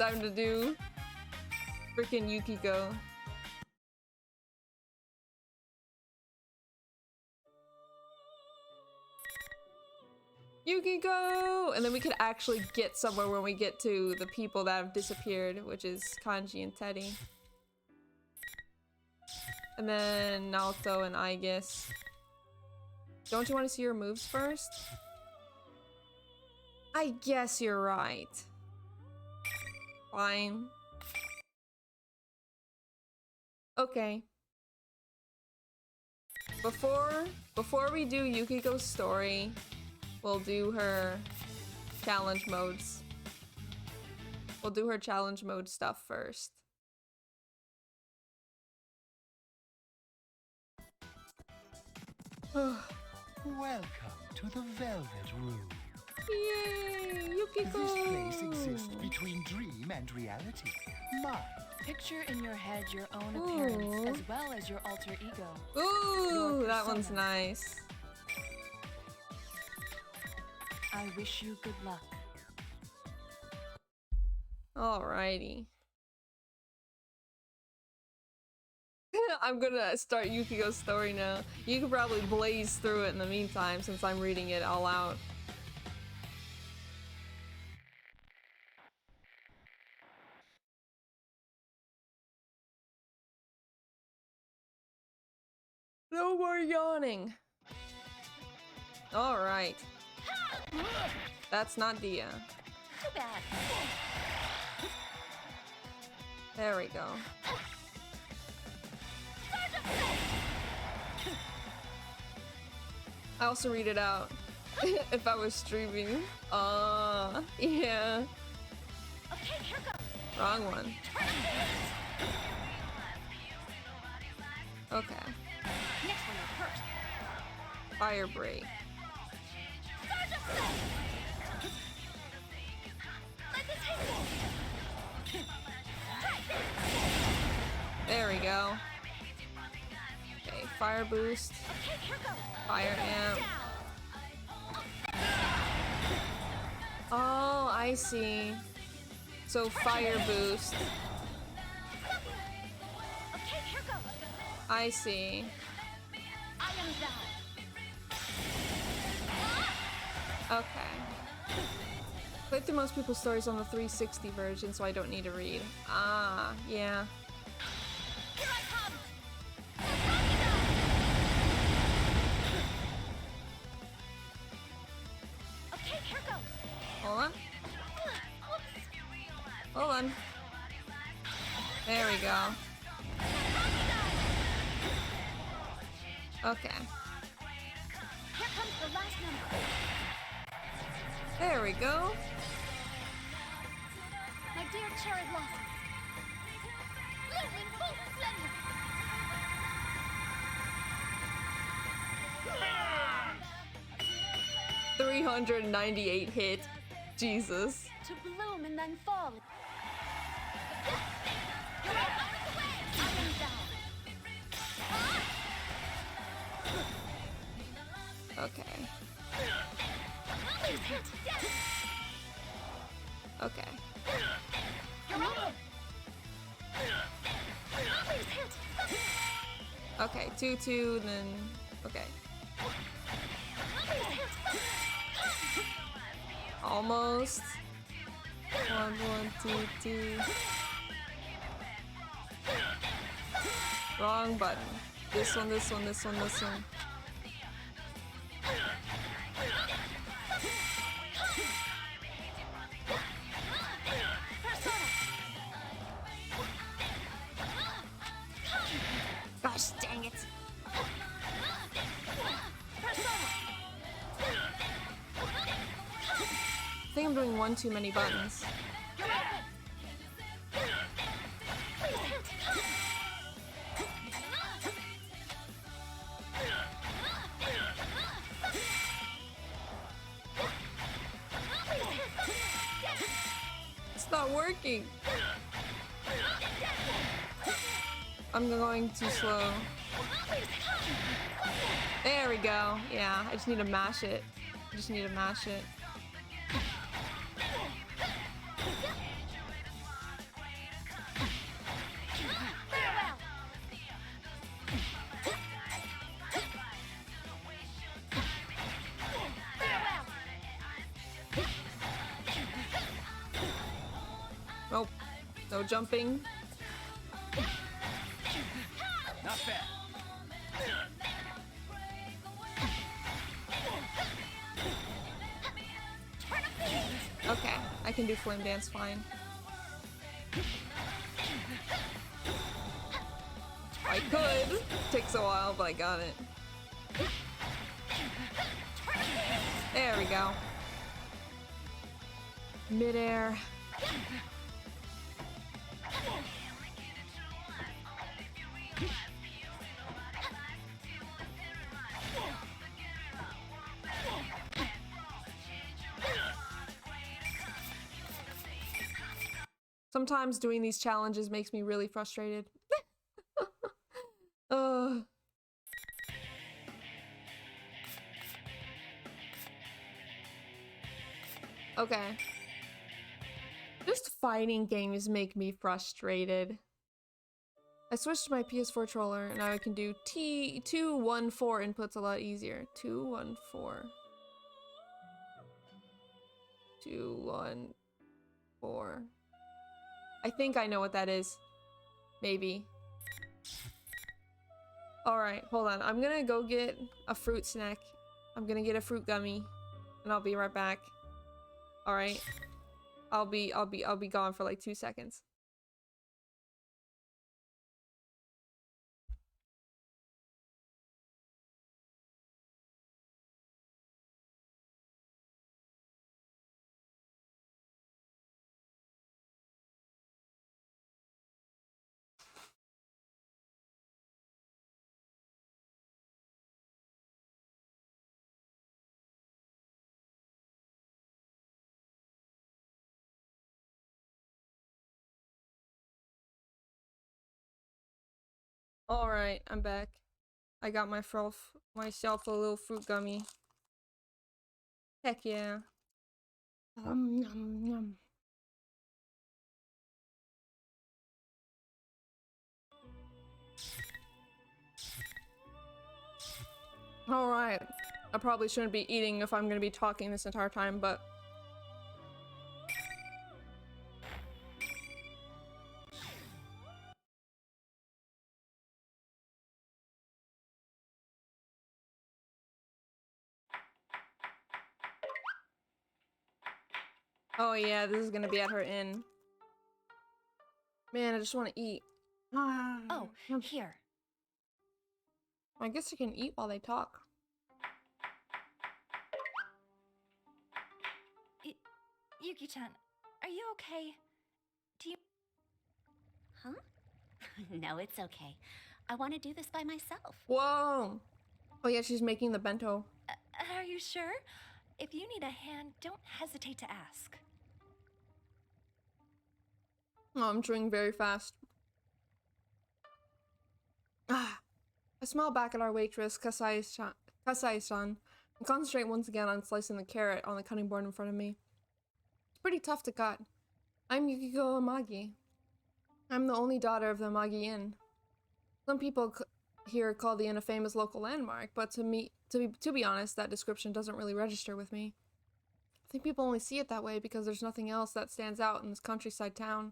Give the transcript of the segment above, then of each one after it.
time to do freaking Yukiko. Yukiko! And then we could actually get somewhere when we get to the people that have disappeared, which is Kanji and Teddy. And then Naoto and Aigis. Don't you want to see your moves first? I guess you're right. Fine. Okay. Before we do Yukiko's story, we'll do her challenge modes. We'll do her challenge mode stuff first. Welcome to the Velvet Room. Yay! Yukiko! This place exists between dream and reality. Mine. Picture in your head your own appearance as well as your alter ego. Ooh, that one's nice. I wish you good luck. Alrighty. I'm gonna start Yukiko's story now. You can probably blaze through it in the meantime since I'm reading it all out. No more yawning. Alright. That's not Dia. Too bad. There we go. I also read it out if I was streaming. Yeah. Okay, here goes. Wrong one. Okay. Next one up first. Fire break. There we go. Okay, fire boost. Fire amp. Oh, I see. So fire boost. I see. Okay. Played through most people's stories on the 360 version, so I don't need to read. Ah, yeah. Hold on. Hold on. There we go. Okay. Here comes the last number. There we go. My dear cherry blossoms. Bloom in full splendor. 398 hit. Jesus. To bloom and then fall. Okay. Okay. Okay, 2-2, then okay. Almost. 1, 1, 2, 2. Wrong button. This one, this one, this one, this one. Gosh dang it. I think I'm doing one too many buttons. It's not working. I'm going too slow. There we go. Yeah, I just need to mash it. I just need to mash it. Nope. No jumping. Not bad. Okay, I can do flame dance fine. I could. Takes a while, but I got it. There we go. Midair. Sometimes doing these challenges makes me really frustrated. Ugh. Okay. Just fighting games make me frustrated. I switched to my PS4 controller and now I can do 214 inputs a lot easier. 214. 214. I think I know what that is. Maybe. Alright, hold on. I'm gonna go get a fruit snack. I'm gonna get a fruit gummy. And I'll be right back. Alright. I'll be gone for like 2 seconds. Alright, I'm back. I got myself a little fruit gummy. Heck yeah. Yum, yum. Alright. I probably shouldn't be eating if I'm gonna be talking this entire time, but... Oh yeah, this is gonna be at her inn. Man, I just want to eat. Oh, here. I guess I can eat while they talk. Yuki-chan, are you okay? Do you... Huh? No, it's okay. I want to do this by myself. Whoa! Oh yeah, she's making the bento. Are you sure? If you need a hand, don't hesitate to ask. Oh, I'm chewing very fast. Ah. I smile back at our waitress, Kasai-san, and concentrate once again on slicing the carrot on the cutting board in front of me. It's pretty tough to cut. I'm Yukiko Amagi. I'm the only daughter of the Amagi Inn. Some people here call the inn a famous local landmark, but to be honest, that description doesn't really register with me. I think people only see it that way because there's nothing else that stands out in this countryside town.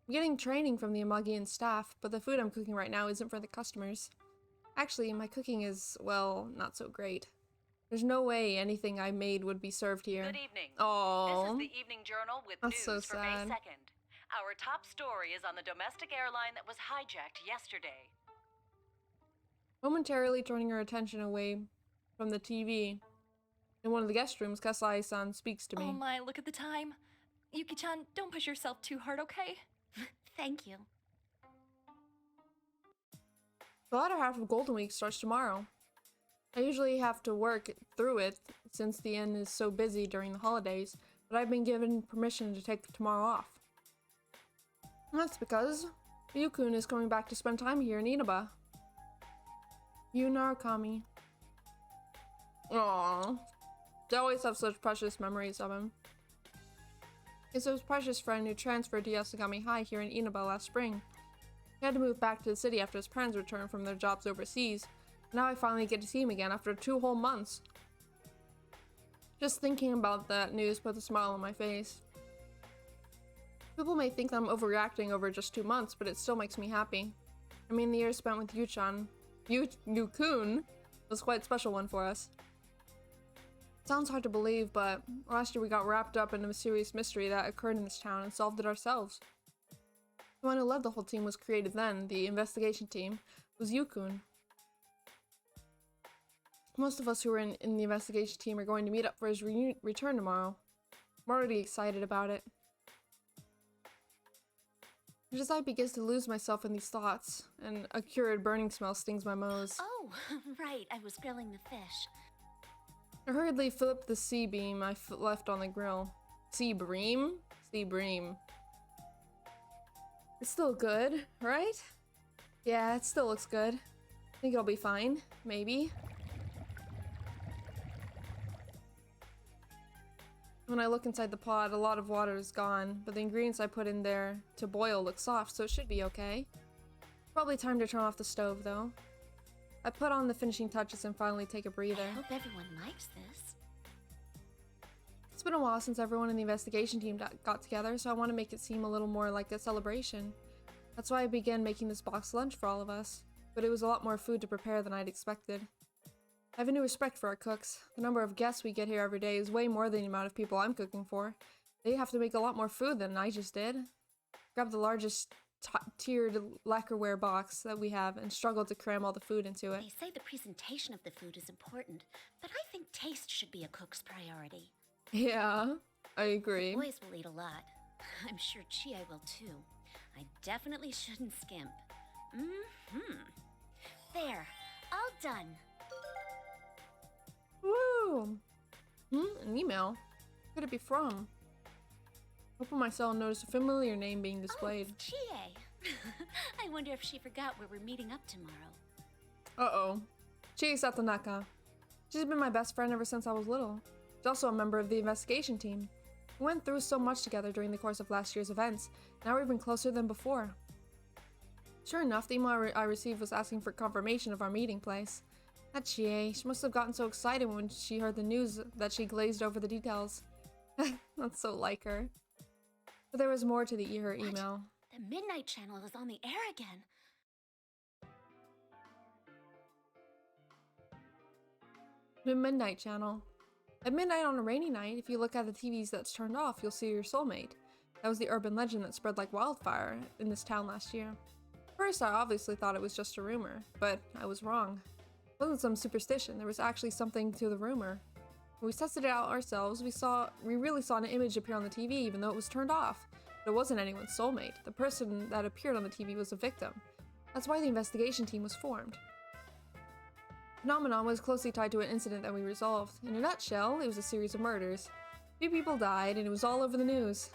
I'm getting training from the Amagi Inn staff, but the food I'm cooking right now isn't for the customers. Actually, my cooking is, well, not so great. There's no way anything I made would be served here. Good evening. Oh, This is the Evening Journal with that's news so for May sad. 2nd. Our top story is on the domestic airline that was hijacked yesterday. Momentarily turning her attention away from the TV. In one of the guest rooms, Kasai-san speaks to me. Oh my, look at the time. Yuki-chan, don't push yourself too hard, okay? Thank you. The latter half of Golden Week starts tomorrow. I usually have to work through it since the inn is so busy during the holidays, but I've been given permission to take tomorrow off. And that's because Ryukun is coming back to spend time here in Inaba. You Narukami. Aww. They always have such precious memories of him. It's his precious friend who transferred to Yasugami High here in Inaba last spring. He had to move back to the city after his parents returned from their jobs overseas. Now I finally get to see him again after 2 whole months. Just thinking about that news puts a smile on my face. People may think that I'm overreacting over just 2 months, but it still makes me happy. I mean, the year spent with Yu-kun was quite a special one for us. Sounds hard to believe, but last year we got wrapped up in a mysterious mystery that occurred in this town and solved it ourselves. The one who led the whole team was created then. The investigation team was Yukun. Most of us who were in the investigation team are going to meet up for his return tomorrow. I'm already excited about it. As I begin to lose myself in these thoughts, an acrid burning smell stings my nose. Oh, right, I was grilling the fish. I hurriedly flipped the sea beam I left on the grill. Sea bream? Sea bream. It's still good, right? Yeah, it still looks good. I think it'll be fine. Maybe. When I look inside the pot, a lot of water is gone, but the ingredients I put in there to boil look soft, so it should be okay. Probably time to turn off the stove, though. I put on the finishing touches and finally take a breather. I hope everyone likes this. It's been a while since everyone in the investigation team got together, so I want to make it seem a little more like a celebration. That's why I began making this boxed lunch for all of us, but it was a lot more food to prepare than I'd expected. I have a new respect for our cooks. The number of guests we get here every day is way more than the amount of people I'm cooking for. They have to make a lot more food than I just did. Grab the largest tiered lacquerware box that we have and struggled to cram all the food into it. They say the presentation of the food is important, but I think taste should be a cook's priority. Yeah, I agree. The boys will eat a lot. I'm sure Chie will too. I definitely shouldn't skimp. There, all done. Woo! An email. Who could it be from? Open my cell and notice a familiar name being displayed. Oh, it's Chie. I wonder if she forgot where we're meeting up tomorrow. Uh-oh. Chie Satonaka. She's been my best friend ever since I was little. She's also a member of the investigation team. We went through so much together during the course of last year's events. Now we're even closer than before. Sure enough, the email I received was asking for confirmation of our meeting place. That Chie. She must have gotten so excited when she heard the news that she glazed over the details. That's so like her. But there was more to her email. The Midnight Channel is on the air again. The Midnight Channel. At midnight on a rainy night, if you look at the TVs that's turned off, you'll see your soulmate. That was the urban legend that spread like wildfire in this town last year. First, I obviously thought it was just a rumor, but I was wrong. It wasn't some superstition, there was actually something to the rumor. When we tested it out ourselves, we really saw an image appear on the TV even though it was turned off. But it wasn't anyone's soulmate. The person that appeared on the TV was a victim. That's why the investigation team was formed. The phenomenon was closely tied to an incident that we resolved. In a nutshell, it was a series of murders. 2 people died and it was all over the news.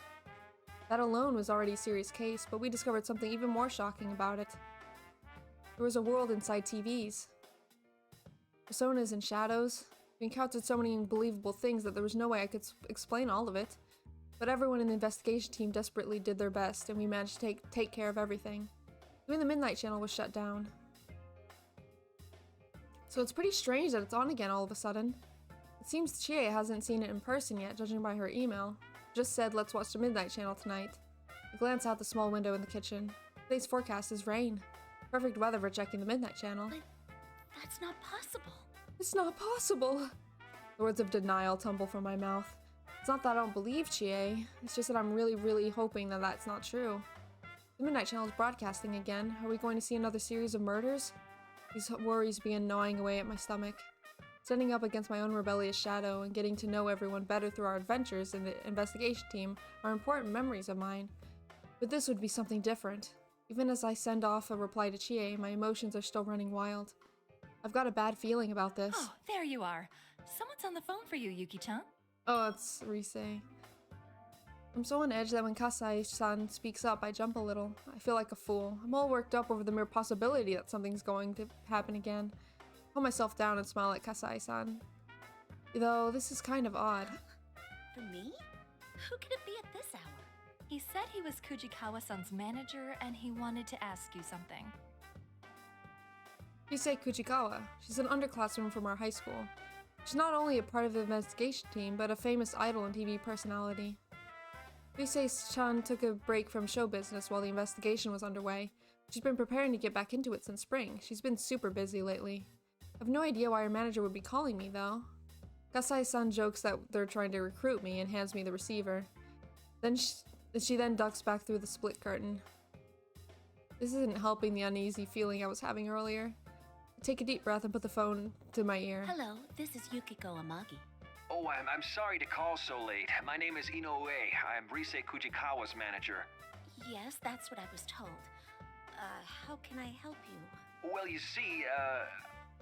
That alone was already a serious case, but we discovered something even more shocking about it. There was a world inside TVs. Personas and shadows. We encountered so many unbelievable things that there was no way I could explain all of it. But everyone in the investigation team desperately did their best, and we managed to take care of everything. Even the Midnight Channel was shut down. So it's pretty strange that it's on again all of a sudden. It seems Chie hasn't seen it in person yet, judging by her email. Just said, let's watch the Midnight Channel tonight. I glance out the small window in the kitchen. Today's forecast is rain. Perfect weather for checking the Midnight Channel. But that's not possible. It's not possible! The words of denial tumble from my mouth. It's not that I don't believe Chie, it's just that I'm really hoping that that's not true. The Midnight Channel is broadcasting again. Are we going to see another series of murders? These worries begin gnawing away at my stomach. Standing up against my own rebellious shadow and getting to know everyone better through our adventures in the investigation team are important memories of mine. But this would be something different. Even as I send off a reply to Chie, my emotions are still running wild. I've got a bad feeling about this. Oh, there you are. Someone's on the phone for you, Yuki-chan. Oh, it's Rise. I'm so on edge that when Kasai-san speaks up, I jump a little. I feel like a fool. I'm all worked up over the mere possibility that something's going to happen again. I pull myself down and smile at Kasai-san. Though, this is kind of odd. For me? Who could it be at this hour? He said he was Kujikawa-san's manager and he wanted to ask you something. Rise Kujikawa. She's an underclasswoman from our high school. She's not only a part of the investigation team, but a famous idol and TV personality. Rise-chan took a break from show business while the investigation was underway. She's been preparing to get back into it since spring. She's been super busy lately. I have no idea why her manager would be calling me, though. Kasai-san jokes that they're trying to recruit me and hands me the receiver. Then she then ducks back through the split curtain. This isn't helping the uneasy feeling I was having earlier. I take a deep breath and put the phone to my ear. Hello, this is Yukiko Amagi. Oh, I'm sorry to call so late. My name is Inoue. I'm Rise Kujikawa's manager. Yes, that's what I was told. How can I help you? Well, you see,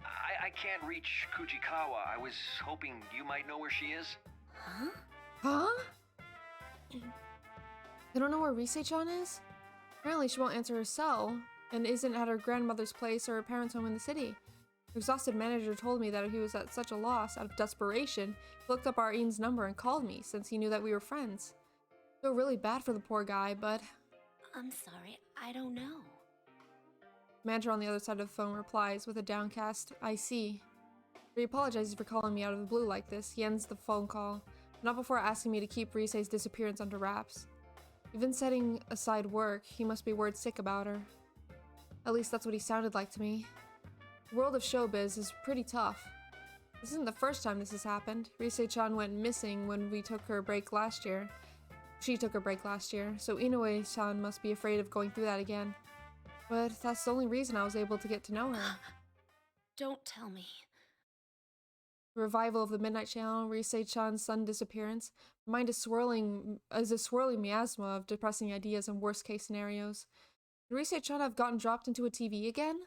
I can't reach Kujikawa. I was hoping you might know where she is. Huh? Huh? I don't know where Rise-chan is? Apparently she won't answer her cell, and isn't at her grandmother's place or her parents' home in the city. The exhausted manager told me that he was at such a loss, out of desperation, he looked up Areen's number and called me, since he knew that we were friends. I feel really bad for the poor guy, but... I'm sorry, I don't know. The manager on the other side of the phone replies with a downcast, I see. He apologizes for calling me out of the blue like this. He ends the phone call, not before asking me to keep Rise's disappearance under wraps. Even setting aside work, he must be word sick about her. At least that's what he sounded like to me. The world of showbiz is pretty tough. This isn't the first time this has happened. Rise-chan went missing when we took her break last year. She took her break last year, so Inoue-san must be afraid of going through that again. But that's the only reason I was able to get to know her. Don't tell me. The revival of the Midnight Channel, Rise-chan's sudden disappearance. My mind is swirling as a swirling miasma of depressing ideas and worst-case scenarios. Could Rise-chan have gotten dropped into a TV again?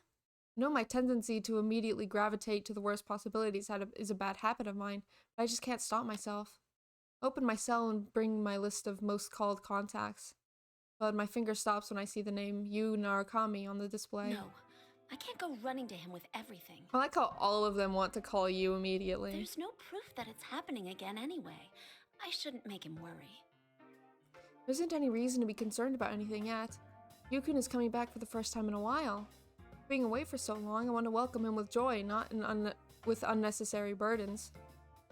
I know my tendency to immediately gravitate to the worst possibilities is a bad habit of mine, but I just can't stop myself. I open my cell and bring my list of most called contacts. But my finger stops when I see the name Yu Narakami on the display. No, I can't go running to him with everything. I like how all of them want to call you immediately. There's no proof that it's happening again anyway. I shouldn't make him worry. There isn't any reason to be concerned about anything yet. Yukun is coming back for the first time in a while. Being away for so long, I want to welcome him with joy, not with unnecessary burdens.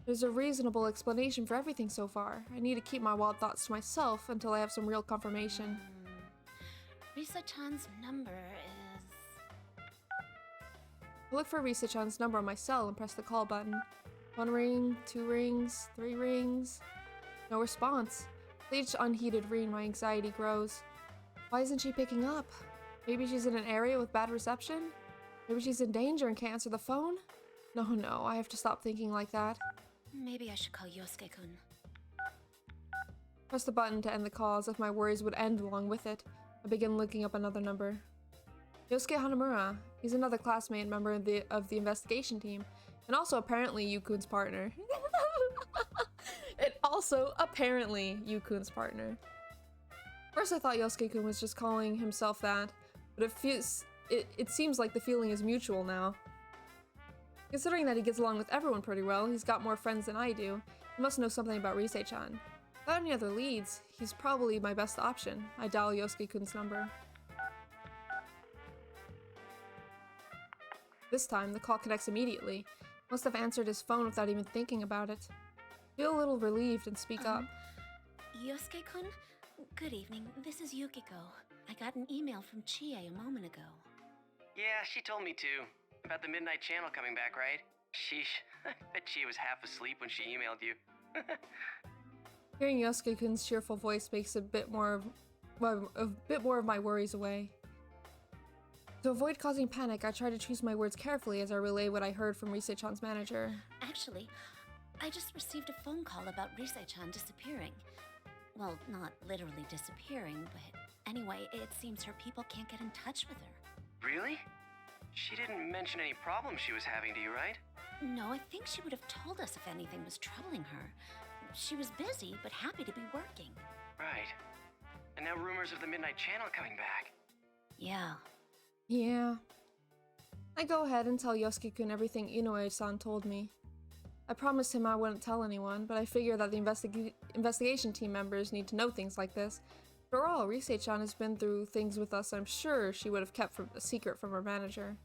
There's a reasonable explanation for everything so far. I need to keep my wild thoughts to myself until I have some real confirmation. Risa-chan's number is... I look for Risa-chan's number on my cell and press the call button. 1 ring, 2 rings, 3 rings. No response. With each unheeded ring, my anxiety grows. Why isn't she picking up? Maybe she's in an area with bad reception? Maybe she's in danger and can't answer the phone? No, I have to stop thinking like that. Maybe I should call Yosuke-kun. Press the button to end the call as if my worries would end along with it. I begin looking up another number. Yosuke Hanamura. He's another classmate member of the investigation team, and also apparently Yukun's partner. First I thought Yosuke-kun was just calling himself that, but it seems like the feeling is mutual now. Considering that he gets along with everyone pretty well, he's got more friends than I do. He must know something about Rise-chan. Without any other leads, he's probably my best option. I dial Yosuke-kun's number. This time, the call connects immediately. Must have answered his phone without even thinking about it. I feel a little relieved and speak up. Yosuke-kun? Good evening, this is Yukiko. I got an email from Chie a moment ago. Yeah, she told me too. About the Midnight Channel coming back, right? Sheesh, I bet she was half asleep when she emailed you. Hearing Yosuke-kun's cheerful voice makes a bit more of my worries away. To avoid causing panic, I try to choose my words carefully as I relay what I heard from Rise-chan's manager. Actually, I just received a phone call about Rise-chan disappearing. Well, not literally disappearing, but anyway, it seems her people can't get in touch with her. Really? She didn't mention any problems she was having to you, right? No, I think she would have told us if anything was troubling her. She was busy, but happy to be working. Right. And now rumors of the Midnight Channel coming back. Yeah. Yeah. I go ahead and tell Yosuke-kun everything Inoue-san told me. I promised him I wouldn't tell anyone, but I figure that the investigation team members need to know things like this. After all, Rise-chan has been through things with us I'm sure she would have kept a secret from her manager.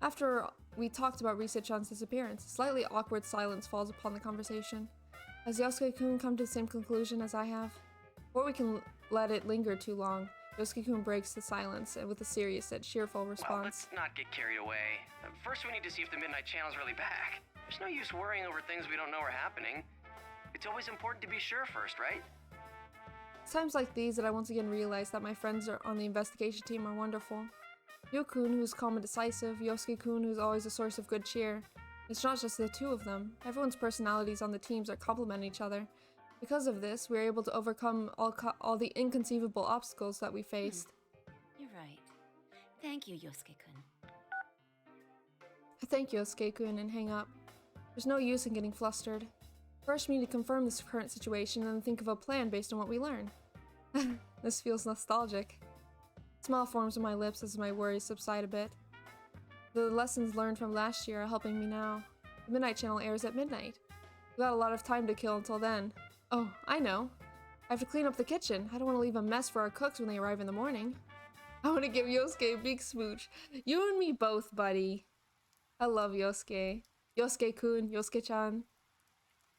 After we talked about Rise-chan's disappearance, a slightly awkward silence falls upon the conversation. Has Yosuke-kun come to the same conclusion as I have? Before we can let it linger too long, Yosuke-kun breaks the silence and with a serious yet cheerful Well, response. let's not get carried away. First, we need to see if the Midnight Channel's really back. There's no use worrying over things we don't know are happening. It's always important to be sure first, right? It's times like these that I once again realize that my friends on the investigation team are wonderful. Yo-kun, who's calm and decisive, Yosuke-kun, who's always a source of good cheer. It's not just the two of them. Everyone's personalities on the teams are complement each other. Because of this, we're able to overcome all the inconceivable obstacles that we faced. You're right. Thank you, Yosuke-kun. I thank Yosuke-kun and hang up. There's no use in getting flustered. First, we need to confirm this current situation and then think of a plan based on what we learn. This feels nostalgic. A smile forms on my lips as my worries subside a bit. The lessons learned from last year are helping me now. The Midnight Channel airs at midnight. We've got a lot of time to kill until then. Oh, I know. I have to clean up the kitchen. I don't want to leave a mess for our cooks when they arrive in the morning. I want to give Yosuke a big smooch. You and me both, buddy. I love Yosuke. Yosuke-kun, Yosuke-chan.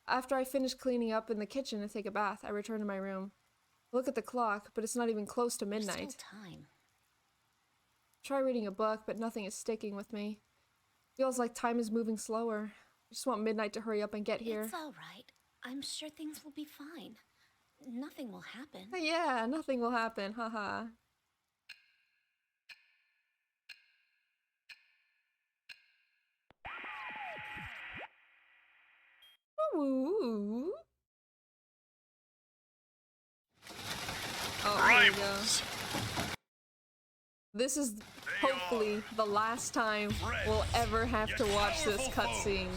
After I finish cleaning up in the kitchen and take a bath, I return to my room. I look at the clock, but it's not even close to midnight. There's still time. Try reading a book, but nothing is sticking with me. Feels like time is moving slower. I just want midnight to hurry up and get here. It's all right. I'm sure things will be fine. Nothing will happen. Yeah, nothing will happen, haha. Woo. Oh, here we go. This is hopefully the last time we'll ever have to watch this cutscene.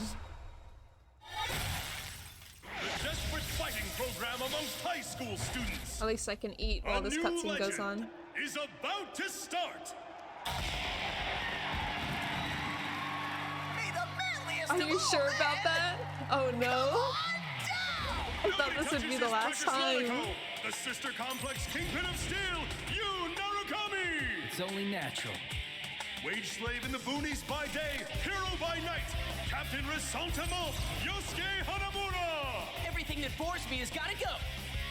The desperate fighting program amongst high school students. At least I can eat while this cutscene goes on. Is about to start. Are you sure about that? Oh no. I thought this would be the last time. The sister complex kingpin of steel, Yu Narukami. It's only natural. Wage slave in the boonies by day, hero by night. Captain Resentiment, Yosuke Hanamura. Everything that bores me has got to go.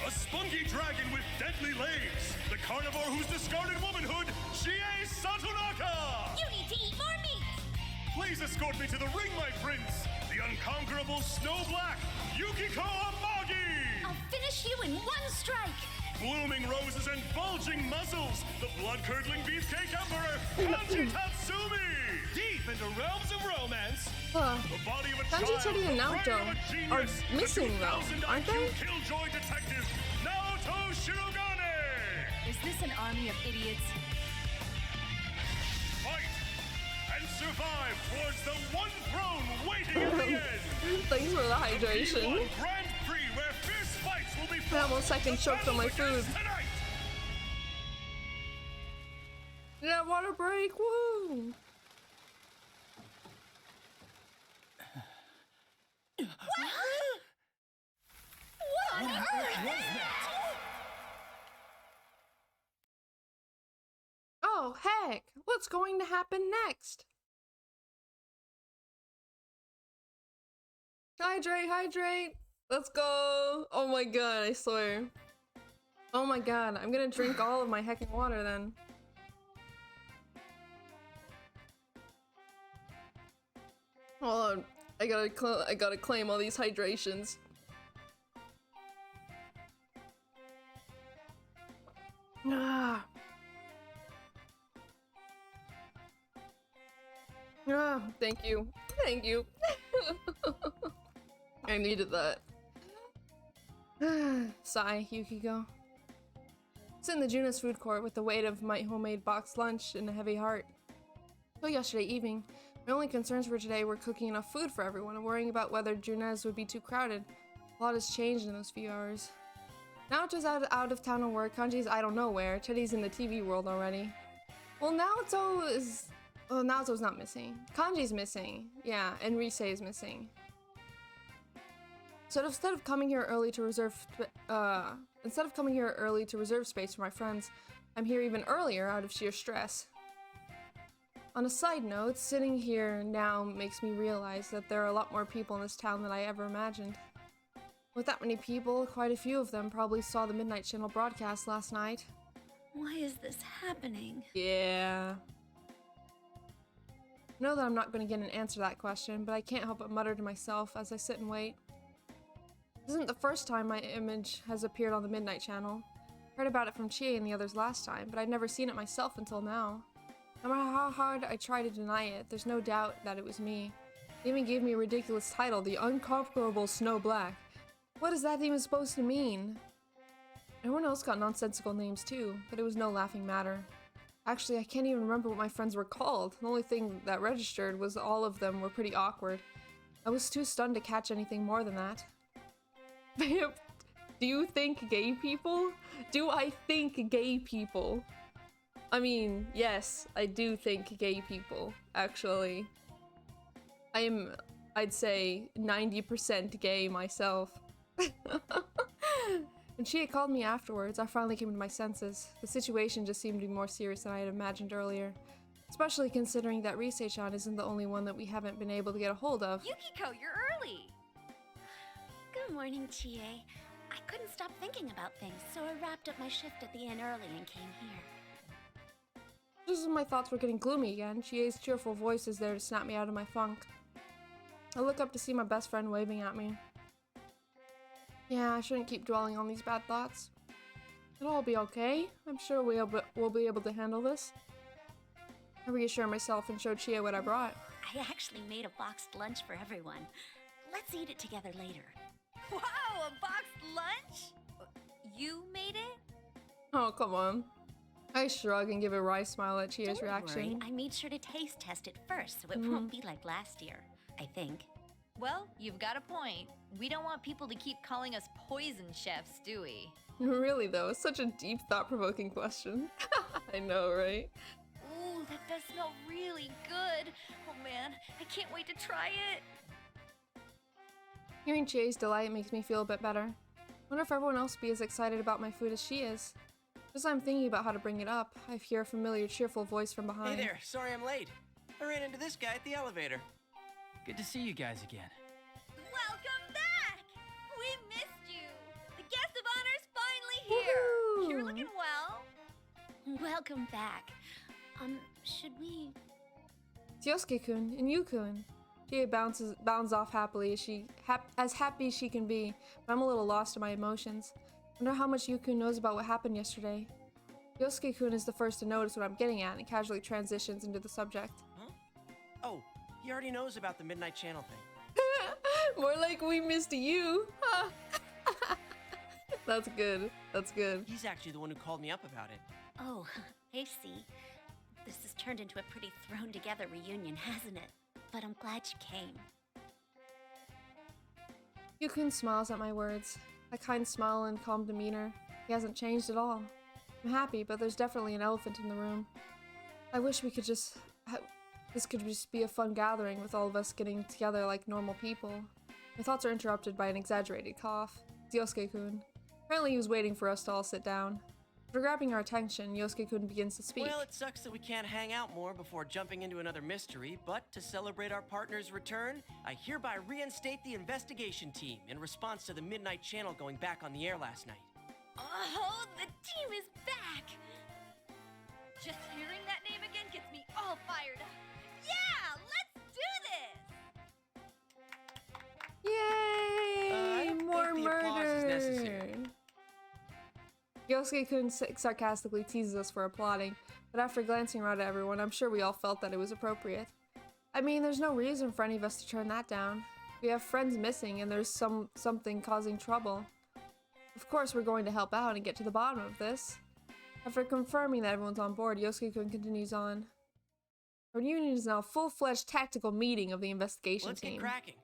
A spunky dragon with deadly legs. The carnivore who's discarded womanhood, Chie Satonaka. You need to eat more meat! Please escort me to the ring, my prince. The unconquerable Snow Black, Yukiko Amagi. I'll finish you in one strike! Blooming roses and bulging muscles, the blood-curdling beefcake emperor, Kanji Tatsumi. Deep into realms of romance. The body of a Kanji, child, Teddy, and the Naoto brain of a are genius, missing the though, 2000 aren't IQ they? killjoy detective, Naoto Shirogane. Is this an army of idiots? Fight and survive towards the one throne waiting at the end. Thanks for the hydration. P1 Grand Prix where fierce fights will be I almost second choked on my food. tonight. Yeah, water break, woo! What on earth? Oh, heck! What's going to happen next? Hydrate, hydrate! Let's go! Oh my god, I swear. Oh my god, I'm gonna drink all of my heckin' water then. Hold on, I gotta claim all these hydrations. Ah. Ah, thank you. Thank you. I needed that. Sigh, Yukiko. Sit in the Juna's food court with the weight of my homemade boxed lunch and a heavy heart. Till yesterday evening, my only concerns for today were cooking enough food for everyone and worrying about whether Juna's would be too crowded. A lot has changed in those few hours. Naoto's out of town on work, Kanji's I don't know where, Teddy's in the TV world already. Well, Naoto is... Oh, Naoto's not missing. Kanji's missing. Yeah, and Rise is missing. So instead of coming here early to reserve space for my friends, I'm here even earlier out of sheer stress. On a side note, sitting here now makes me realize that there are a lot more people in this town than I ever imagined. With that many people, quite a few of them probably saw the Midnight Channel broadcast last night. Why is this happening? Yeah. I know that I'm not going to get an answer to that question, but I can't help but mutter to myself as I sit and wait. This isn't the first time my image has appeared on the Midnight Channel. I heard about it from Chie and the others last time, but I'd never seen it myself until now. No matter how hard I try to deny it, there's no doubt that it was me. They even gave me a ridiculous title, the Unconquerable Snow Black. What is that even supposed to mean? Everyone else got nonsensical names too, but it was no laughing matter. Actually, I can't even remember what my friends were called. The only thing that registered was all of them were pretty awkward. I was too stunned to catch anything more than that. Do you think gay people? Do I think gay people? I mean, yes, I do think gay people, actually. I'd say 90% gay myself. When she had called me afterwards, I finally came to my senses. The situation just seemed to be more serious than I had imagined earlier. Especially considering that Risei-chan isn't the only one that we haven't been able to get a hold of. Yukiko, you're early! Good morning, Chie. I couldn't stop thinking about things, so I wrapped up my shift at the inn early and came here. Just as my thoughts were getting gloomy again, Chie's cheerful voice is there to snap me out of my funk. I look up to see my best friend waving at me. Yeah, I shouldn't keep dwelling on these bad thoughts. It'll all be okay. I'm sure we'll be able to handle this. I reassure myself and show Chie what I brought. I actually made a boxed lunch for everyone. Let's eat it together later. Wow, a boxed lunch? You made it? Oh, come on. I shrug and give a wry smile at Chie's reaction. Don't worry, I made sure to taste test it first, so it won't be like last year, I think. Well, you've got a point. We don't want people to keep calling us poison chefs, do we? Really though, such a deep, thought-provoking question. I know, right? Ooh, that does smell really good. Oh man, I can't wait to try it. Hearing Chie's delight makes me feel a bit better. Wonder if everyone else will be as excited about my food as she is. Just as I'm thinking about how to bring it up, I hear a familiar, cheerful voice from behind. Hey there, sorry I'm late. I ran into this guy at the elevator. Good to see you guys again. Welcome back! We missed you! The guest of honor's finally here! Woohoo! You're looking well. Welcome back. Should we... Yosuke-kun and Yu-kun. Chie bounds off happily as happy as she can be, but I'm a little lost in my emotions. Wonder how much Yu-kun knows about what happened yesterday. Yosuke-kun is the first to notice what I'm getting at and casually transitions into the subject. Huh? Oh, he already knows about the Midnight Channel thing. More like we missed you. That's good. That's good. He's actually the one who called me up about it. Oh, I see. This has turned into a pretty thrown-together reunion, hasn't it? But I'm glad you came. Yu-kun smiles at my words. A kind smile and calm demeanor. He hasn't changed at all. I'm happy, but there's definitely an elephant in the room. I wish we could just... This could just be a fun gathering with all of us getting together like normal people. My thoughts are interrupted by an exaggerated cough. It's Yosuke-kun. Apparently he was waiting for us to all sit down. After grabbing our attention, Yosuke-kun begins to speak. Well, it sucks that we can't hang out more before jumping into another mystery, but to celebrate our partner's return, I hereby reinstate the investigation team in response to the Midnight Channel going back on the air last night. Oh, the team is back! Just hearing that name again gets me all fired up. Yeah, let's do this! Yay! I don't More think the applause is necessary. murder! Yosuke-kun sarcastically teases us for applauding, but after glancing around at everyone, I'm sure we all felt that it was appropriate. I mean, there's no reason for any of us to turn that down. We have friends missing and there's something causing trouble. Of course, we're going to help out and get to the bottom of this. After confirming that everyone's on board, Yosuke-kun continues on. Our reunion is now a full-fledged tactical meeting of the investigation Let's team. get cracking.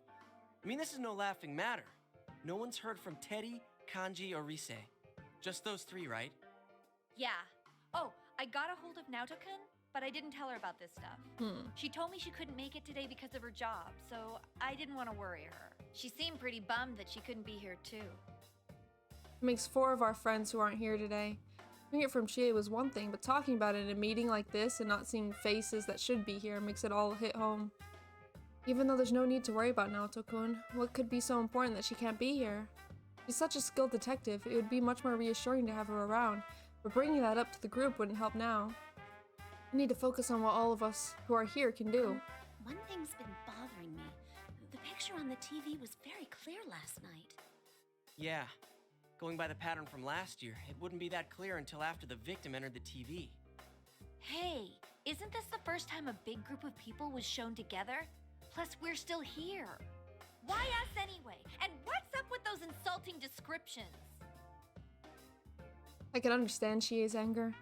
I mean, this is no laughing matter. No one's heard from Teddy, Kanji, or Risei. Just those three, right? Yeah. Oh, I got a hold of Naoto-kun, but I didn't tell her about this stuff. She told me she couldn't make it today because of her job, so I didn't want to worry her. She seemed pretty bummed that she couldn't be here too. It makes 4 of our friends who aren't here today. Hearing it from Chie was one thing, but talking about it in a meeting like this and not seeing faces that should be here makes it all hit home. Even though there's no need to worry about Naoto-kun, what could be so important that she can't be here? She's such a skilled detective, it would be much more reassuring to have her around, but bringing that up to the group wouldn't help now. We need to focus on what all of us who are here can do. One thing's been bothering me. The picture on the TV was very clear last night. Yeah. Going by the pattern from last year, it wouldn't be that clear until after the victim entered the TV. Hey, isn't this the first time a big group of people was shown together? Plus, we're still here. Why us anyway? And what's up with those insulting descriptions? I can understand Chie's anger.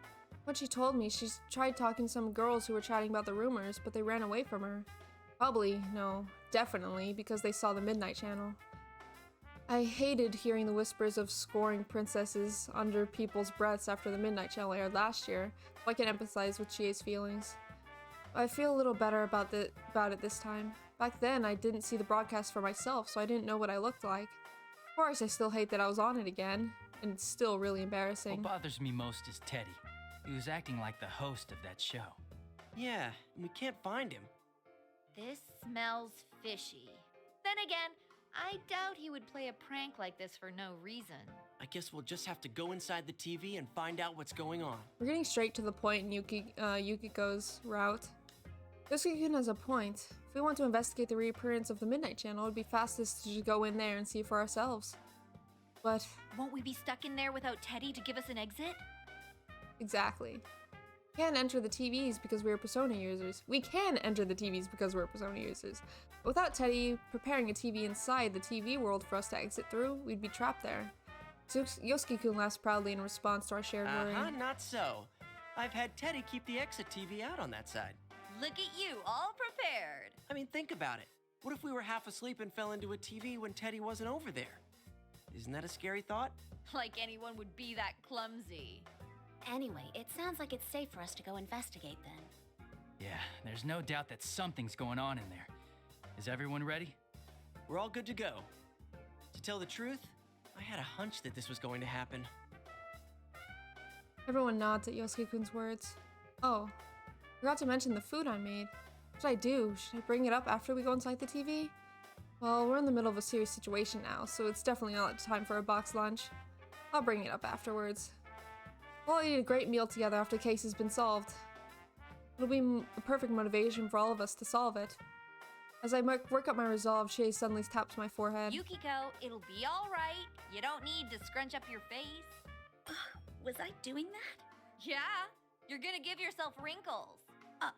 When she told me, she's tried talking to some girls who were chatting about the rumors, but they ran away from her. Probably, no, definitely, because they saw the Midnight Channel. I hated hearing the whispers of scoring princesses under people's breaths after the Midnight Channel aired last year, so I can empathize with Chie's feelings. I feel a little better about it this time. Back then, I didn't see the broadcast for myself, so I didn't know what I looked like. Of course, I still hate that I was on it again, and it's still really embarrassing. What bothers me most is Teddy. He was acting like the host of that show. Yeah, and we can't find him. This smells fishy. Then again, I doubt he would play a prank like this for no reason. I guess we'll just have to go inside the TV and find out what's going on. We're getting straight to the point in Yukiko's route. Yosuke-kun has a point. If we want to investigate the reappearance of the Midnight Channel, it would be fastest to just go in there and see for ourselves. But... won't we be stuck in there without Teddy to give us an exit? Exactly. We can't enter the TVs because we're Persona users. We can enter the TVs because we're Persona users. But without Teddy preparing a TV inside the TV world for us to exit through, we'd be trapped there. So Yosuke-kun laughs proudly in response to our shared worry. Not so. I've had Teddy keep the exit TV out on that side. Look at you, all prepared. I mean, think about it. What if we were half asleep and fell into a TV when Teddy wasn't over there? Isn't that a scary thought? Like anyone would be that clumsy. Anyway, it sounds like it's safe for us to go investigate then. Yeah, there's no doubt that something's going on in there. Is everyone ready? We're all good to go. To tell the truth, I had a hunch that this was going to happen. Everyone nods at Yosuke-kun's words. Oh, forgot to mention the food I made. What should I do? Should I bring it up after we go inside the TV? Well, we're in the middle of a serious situation now, so it's definitely not time for a box lunch. I'll bring it up afterwards. We'll eat a great meal together after the case has been solved. It'll be a perfect motivation for all of us to solve it. As I work up my resolve, Chie suddenly taps my forehead. Yukiko, it'll be all right. You don't need to scrunch up your face. Was I doing that? Yeah, you're gonna give yourself wrinkles.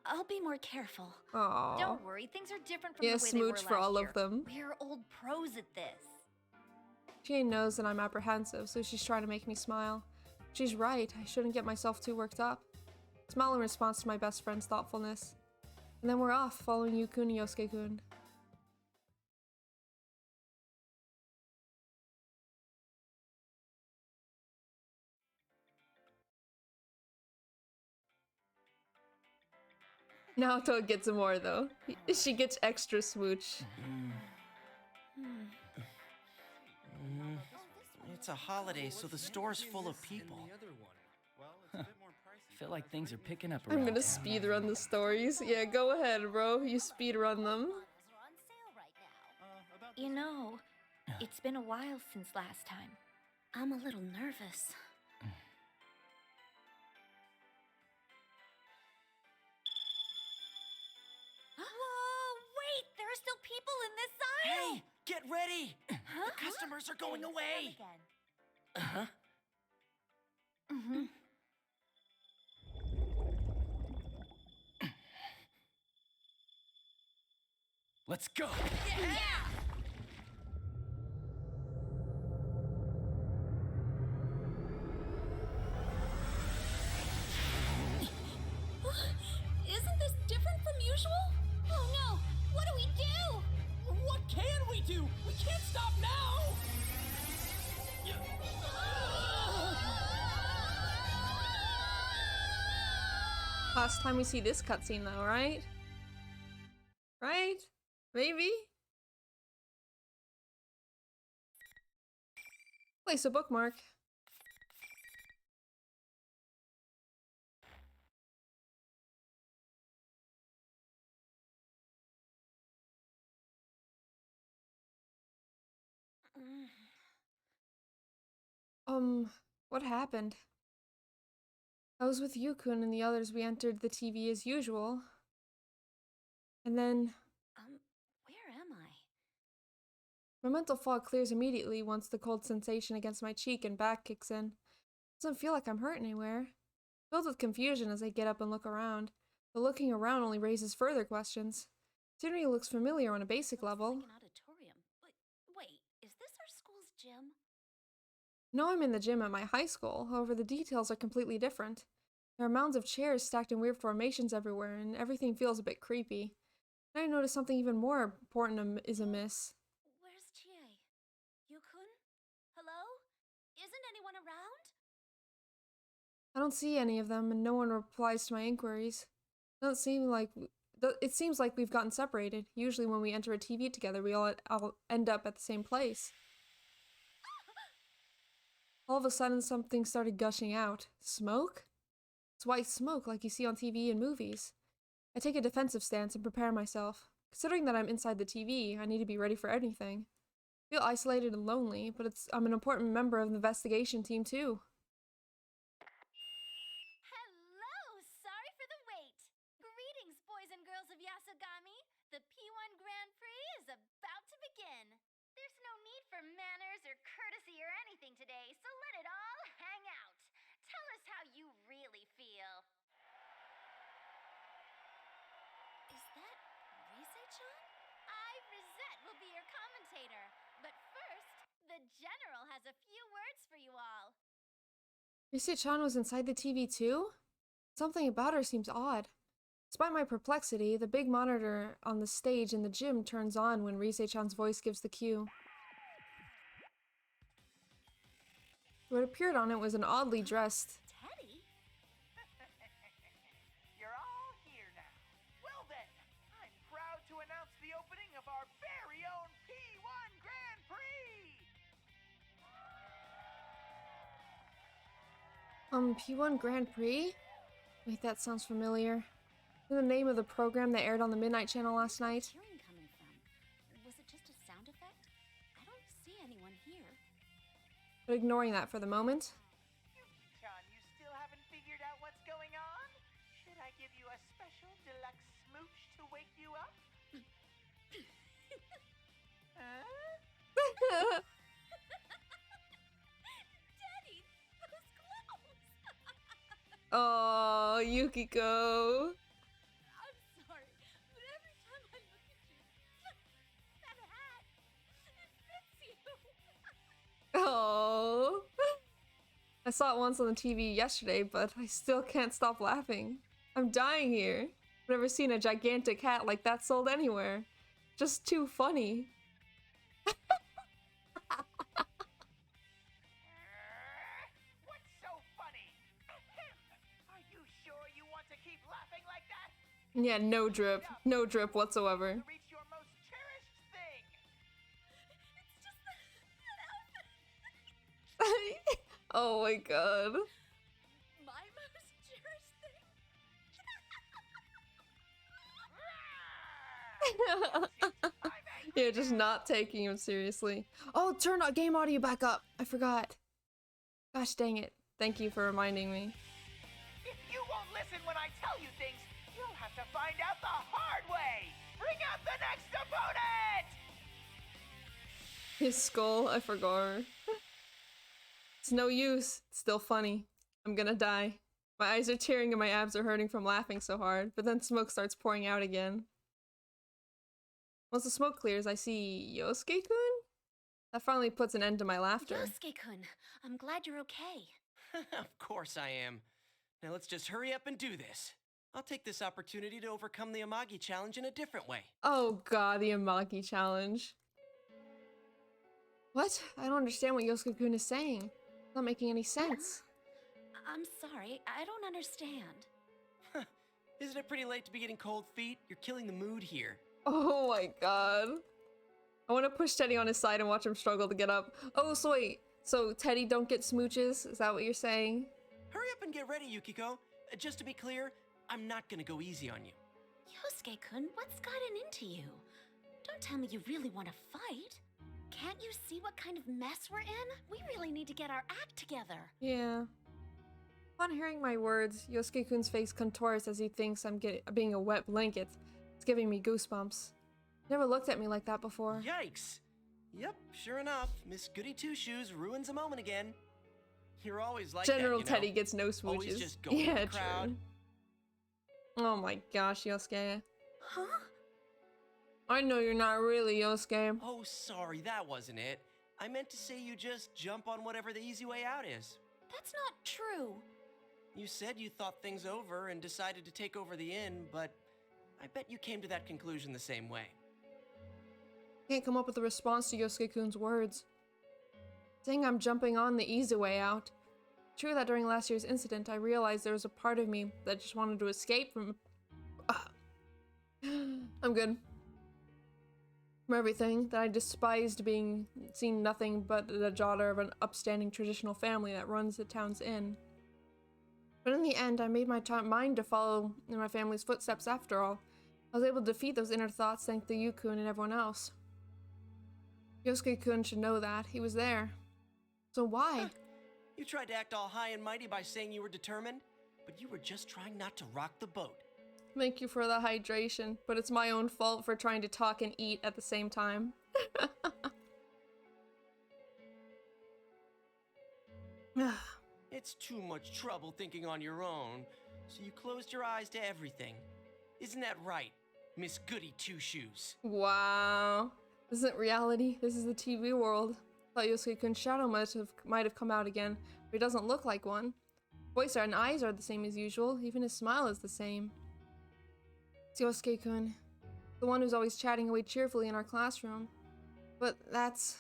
I'll be more careful. Aww. Don't worry, things are different from Yeah, the way they were smooch for last all year. of them. We're old pros at this. Chie knows that I'm apprehensive, so she's trying to make me smile. She's right, I shouldn't get myself too worked up. Smile in response to my best friend's thoughtfulness. And then we're off, following Yukun and Yosuke-kun. Naoto gets more though. She gets extra smooch. It's a holiday, so the store's full of people. I feel like things are picking up around I'm gonna town. speed run the stories. Yeah, go ahead, bro. You speed run them. You know, it's been a while since last time. I'm a little nervous. Whoa, wait! There are still people in this aisle! Hey, get ready! The customers are going away! Uh-huh. Let's go! Yeah! Isn't this different from usual? Oh no! What do we do? What can we do? We can't stop now! Last time we see this cutscene though, right? Right? Maybe? Place a bookmark. What happened? I was with Yukun and the others. We entered the TV as usual. And then... where am I? My mental fog clears immediately once the cold sensation against my cheek and back kicks in. It doesn't feel like I'm hurt anywhere. Filled with confusion as I get up and look around. But looking around only raises further questions. Scenery looks familiar on a basic level. Like an auditorium. Wait, is this our school's gym? No, I'm in the gym at my high school, however the details are completely different. There are mounds of chairs stacked in weird formations everywhere, and everything feels a bit creepy. Then I notice something even more important is amiss. Where's Chie? Yukun? Hello? Isn't anyone around? I don't see any of them, and no one replies to my inquiries. It seems like we've gotten separated. Usually when we enter a TV together, we all end up at the same place. All of a sudden, something started gushing out. Smoke? It's white smoke like you see on TV and movies. I take a defensive stance and prepare myself. Considering that I'm inside the TV, I need to be ready for anything. I feel isolated and lonely, but I'm an important member of the investigation team too. Hello! Sorry for the wait. Greetings, boys and girls of Yasogami. The P1 Grand Prix is about to begin. There's no need for manners or courtesy or anything today, so let it all hang out. Tell us how you really feel. Is that Rise-chan? Rizette will be your commentator. But first, the General has a few words for you all. Rise-chan was inside the TV too? Something about her seems odd. Despite my perplexity, the big monitor on the stage in the gym turns on when Rise-chan's voice gives the cue. What appeared on it was an oddly dressed... Teddy? You're all here now. Well then, I'm proud to announce the opening of our very own P1 Grand Prix! P1 Grand Prix? Wait, that sounds familiar. The name of the program that aired on the Midnight Channel last night. Where's the cheering coming from? Was it just a sound effect? I don't see anyone here. But ignoring that for the moment. Yuki-chan, you still haven't figured out what's going on? Should I give you a special deluxe smooch to wake you up? Huh? Daddy, those clothes! Oh, Yukiko. I'm sorry, but every time I look at you, that hat, it fits you. Oh. I saw it once on the TV yesterday, but I still can't stop laughing. I'm dying here. I've never seen a gigantic hat like that sold anywhere. Just too funny. What's so funny? Are you sure you want to keep laughing like that? Yeah, no drip. No drip whatsoever. To reach your most cherished thing. It's just that outfit. Oh my god. My most cherished thing? You're just not taking him seriously. Oh, turn our game audio back up. I forgot. Gosh dang it. Thank you for reminding me. If you won't listen when I tell you things, you'll have to find out the hard way. Bring out the next opponent! His skull, I forgot. It's no use. It's still funny. I'm gonna die. My eyes are tearing and my abs are hurting from laughing so hard, but then smoke starts pouring out again. Once the smoke clears, I see Yosuke-kun? That finally puts an end to my laughter. Yosuke-kun, I'm glad you're okay. Of course I am. Now let's just hurry up and do this. I'll take this opportunity to overcome the Amagi challenge in a different way. Oh god, the Amagi challenge. What? I don't understand what Yosuke-kun is saying. It's not making any sense. I'm sorry, I don't understand. Isn't it pretty late to be getting cold feet? You're killing the mood here. Oh my god. I want to push Teddy on his side and watch him struggle to get up. Oh, so wait. So Teddy don't get smooches? Is that what you're saying? Hurry up and get ready, Yukiko. Just to be clear, I'm not gonna go easy on you. Yosuke-kun, what's gotten into you? Don't tell me you really want to fight. Can't you see what kind of mess we're in? We really need to get our act together. Yeah. Upon hearing my words, Yosuke-kun's face contorts as he thinks I'm being a wet blanket. It's giving me goosebumps. He never looked at me like that before. Yikes! Yep, sure enough, Miss Goody Two-Shoes ruins a moment again. You're always like General that, you know? Teddy gets no smooches. Always just going yeah, with the crowd. true. Oh my gosh, Yosuke. Huh? I know you're not really Yosuke. Oh, sorry, that wasn't it. I meant to say you just jump on whatever the easy way out is. That's not true. You said you thought things over and decided to take over the inn, but I bet you came to that conclusion the same way. Can't come up with a response to Yosuke-kun's words. Saying I'm jumping on the easy way out. True that during last year's incident, I realized there was a part of me that just wanted to escape from... I'm good. From everything, that I despised being seen nothing but the daughter of an upstanding traditional family that runs the town's inn. But in the end, I made my mind to follow in my family's footsteps after all. I was able to defeat those inner thoughts thanks to Yu-kun and everyone else. Yosuke-kun should know that. He was there. So why? You tried to act all high and mighty by saying you were determined, but you were just trying not to rock the boat. Thank you for the hydration, but it's my own fault for trying to talk and eat at the same time. It's too much trouble thinking on your own, so you closed your eyes to everything. Isn't that right, Miss Goody Two-Shoes? Wow. This isn't reality. This is the TV world. Thought Yosuke-kun's shadow might have come out again, but he doesn't look like one. Voice and eyes are the same as usual. Even his smile is the same. It's Yosuke-kun, the one who's always chatting away cheerfully in our classroom. But that's...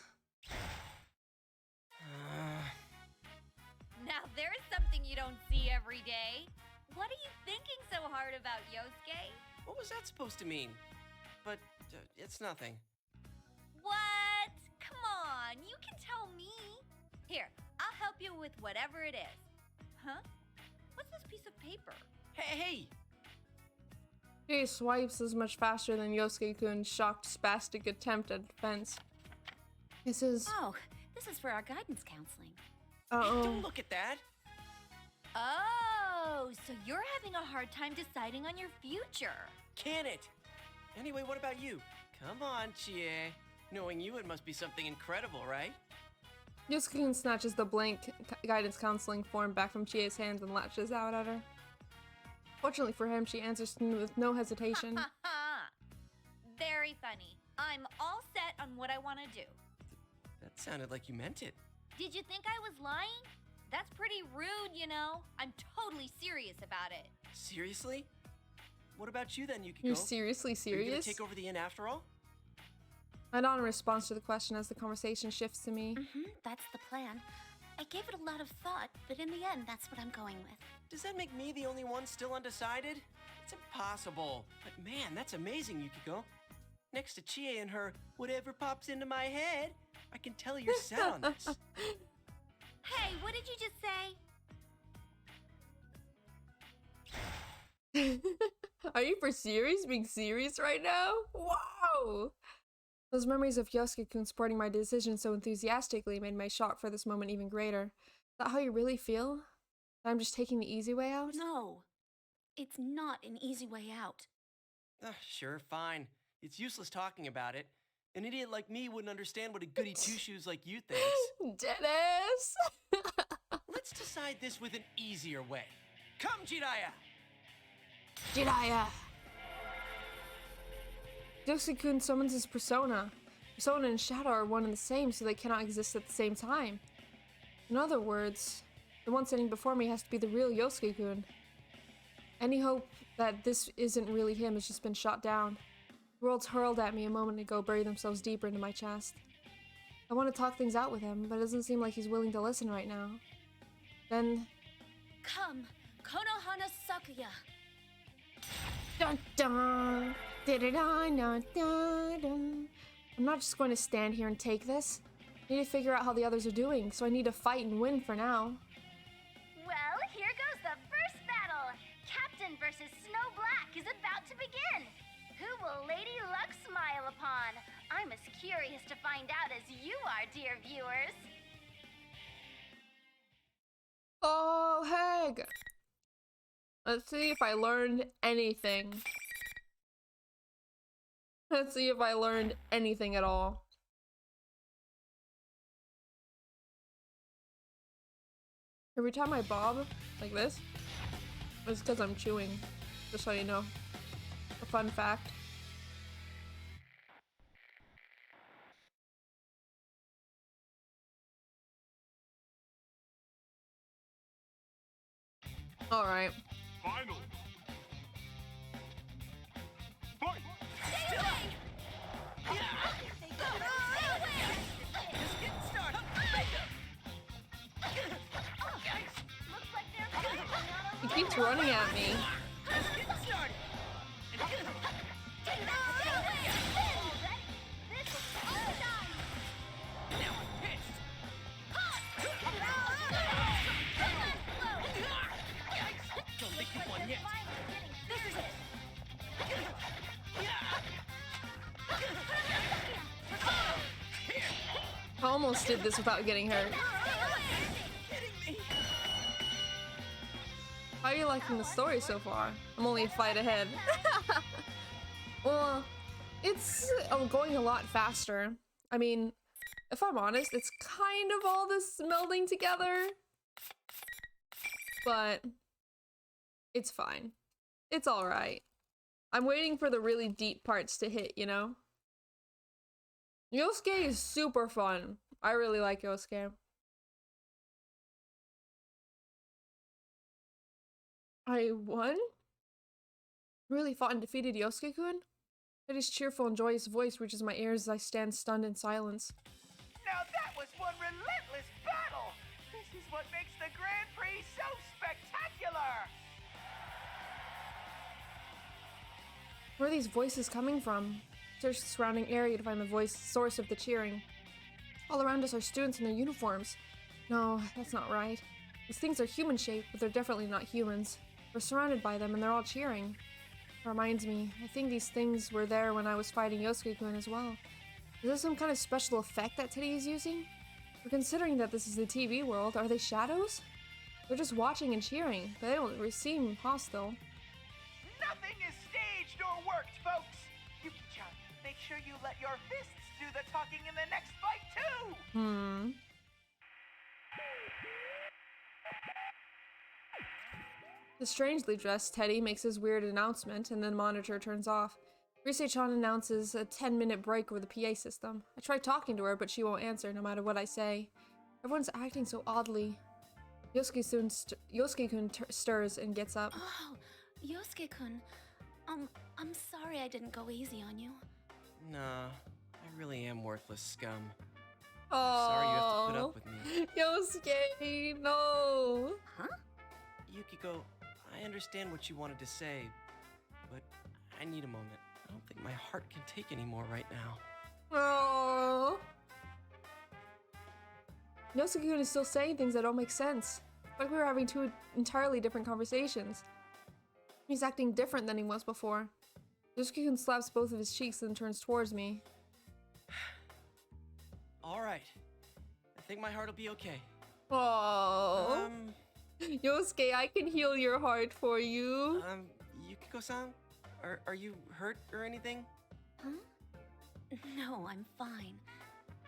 Now there's something you don't see every day. What are you thinking so hard about, Yosuke? What was that supposed to mean? But it's nothing. What? Come on, you can tell me. Here, I'll help you with whatever it is. Huh? What's this piece of paper? Hey! He swipes as much faster than Yosuke-kun's shocked, spastic attempt at defense. This is... Oh, this is for our guidance counseling. Hey, don't look at that! Oh, so you're having a hard time deciding on your future. Can it? Anyway, what about you? Come on, Chie. Knowing you, it must be something incredible, right? Yosuke-kun snatches the blank guidance counseling form back from Chie's hands and lashes out at her. Fortunately for him, she answers with no hesitation. Very funny. I'm all set on what I want to do. That sounded like you meant it. Did you think I was lying? That's pretty rude, you know. I'm totally serious about it. Seriously? What about you then, Yukiko? You're seriously Are you gonna serious? take over the inn after all? I nod in response to the question as the conversation shifts to me. That's the plan. I gave it a lot of thought, but in the end, that's what I'm going with. Does that make me the only one still undecided? It's impossible. But man, that's amazing, Yukiko. Next to Chie and her whatever pops into my head, I can tell you're set on this. Hey, what did you just say? Are you for serious? Being serious right now? Wow! Those memories of Yosuke-kun supporting my decision so enthusiastically made my shock for this moment even greater. Is that how you really feel? That I'm just taking the easy way out? No, it's not an easy way out. Sure, fine. It's useless talking about it. An idiot like me wouldn't understand what a goody two-shoes like you thinks. Dennis! Let's decide this with an easier way. Come, Jiraiya! Jiraiya! Yosuke-kun summons his persona. Persona and shadow are one and the same, so they cannot exist at the same time. In other words, the one sitting before me has to be the real Yosuke-kun. Any hope that this isn't really him has just been shot down. The worlds hurled at me a moment ago buried themselves deeper into my chest. I want to talk things out with him, but it doesn't seem like he's willing to listen right now. Then... Come, Konohana Sakuya. Dun dun! Da-da-da-da-da-da. I'm not just going to stand here and take this. I need to figure out how the others are doing, so I need to fight and win for now. Well, here goes the first battle. Captain versus Snow Black is about to begin. Who will Lady Luck smile upon? I'm I'm as curious to find out as you are, dear viewers. Oh, heck. Let's see if I learned anything. Let's see if I learned anything at all. Every time I bob like this, it's because I'm chewing. Just so you know. A fun fact. Alright. Final. Fight! Stay away! Just getting started. Looks like they're fighting not He keeps running at me. Just getting started. Now I'm pissed. Don't think you won yet. This is it. I almost did this without getting hurt. How are you liking the story so far? I'm only a fight ahead. Well, it's going a lot faster. I mean, if I'm honest, it's kind of all this melding together. But it's fine. It's alright. I'm waiting for the really deep parts to hit, you know? Yosuke is super fun. I really like Yosuke. I won? Really fought and defeated Yosuke-kun? Teddy's cheerful and joyous voice reaches my ears as I stand stunned in silence. Now that was one relentless battle! This is what makes the Grand Prix so spectacular! Where are these voices coming from? Search the surrounding area to find the source of the cheering. All around us are students in their uniforms. No, that's not right. These things are human-shaped, but they're definitely not humans. We're surrounded by them and they're all cheering. It reminds me, I think these things were there when I was fighting Yosuke-kun as well. Is this some kind of special effect that Teddy is using? We're considering that this is the TV world. Are they shadows? They're just watching and cheering, but they don't seem hostile. Nothing is staged or worked, folks! Yuki-chan, make sure you let your fists do the talking in the next fight, too! The strangely dressed Teddy makes his weird announcement, and the monitor turns off. Rise-chan announces a 10-minute break over the PA system. I try talking to her, but she won't answer no matter what I say. Everyone's acting so oddly. Yosuke-kun stirs and gets up. Oh, Yosuke-kun. I'm sorry I didn't go easy on you. Nah, I really am worthless scum. Oh, Sorry you have to put up with me. Yosuke, no. Huh? Yukiko, I understand what you wanted to say, but I need a moment. I don't think my heart can take any more right now. Oh. Yosuke-kun is still saying things that don't make sense. Like we were having two entirely different conversations. He's acting different than he was before. Yosuke-kun slaps both of his cheeks and turns towards me. Alright. I think my heart will be okay. Oh. Yosuke, I can heal your heart for you. Yukiko-san? Are you hurt or anything? Huh? No, I'm fine.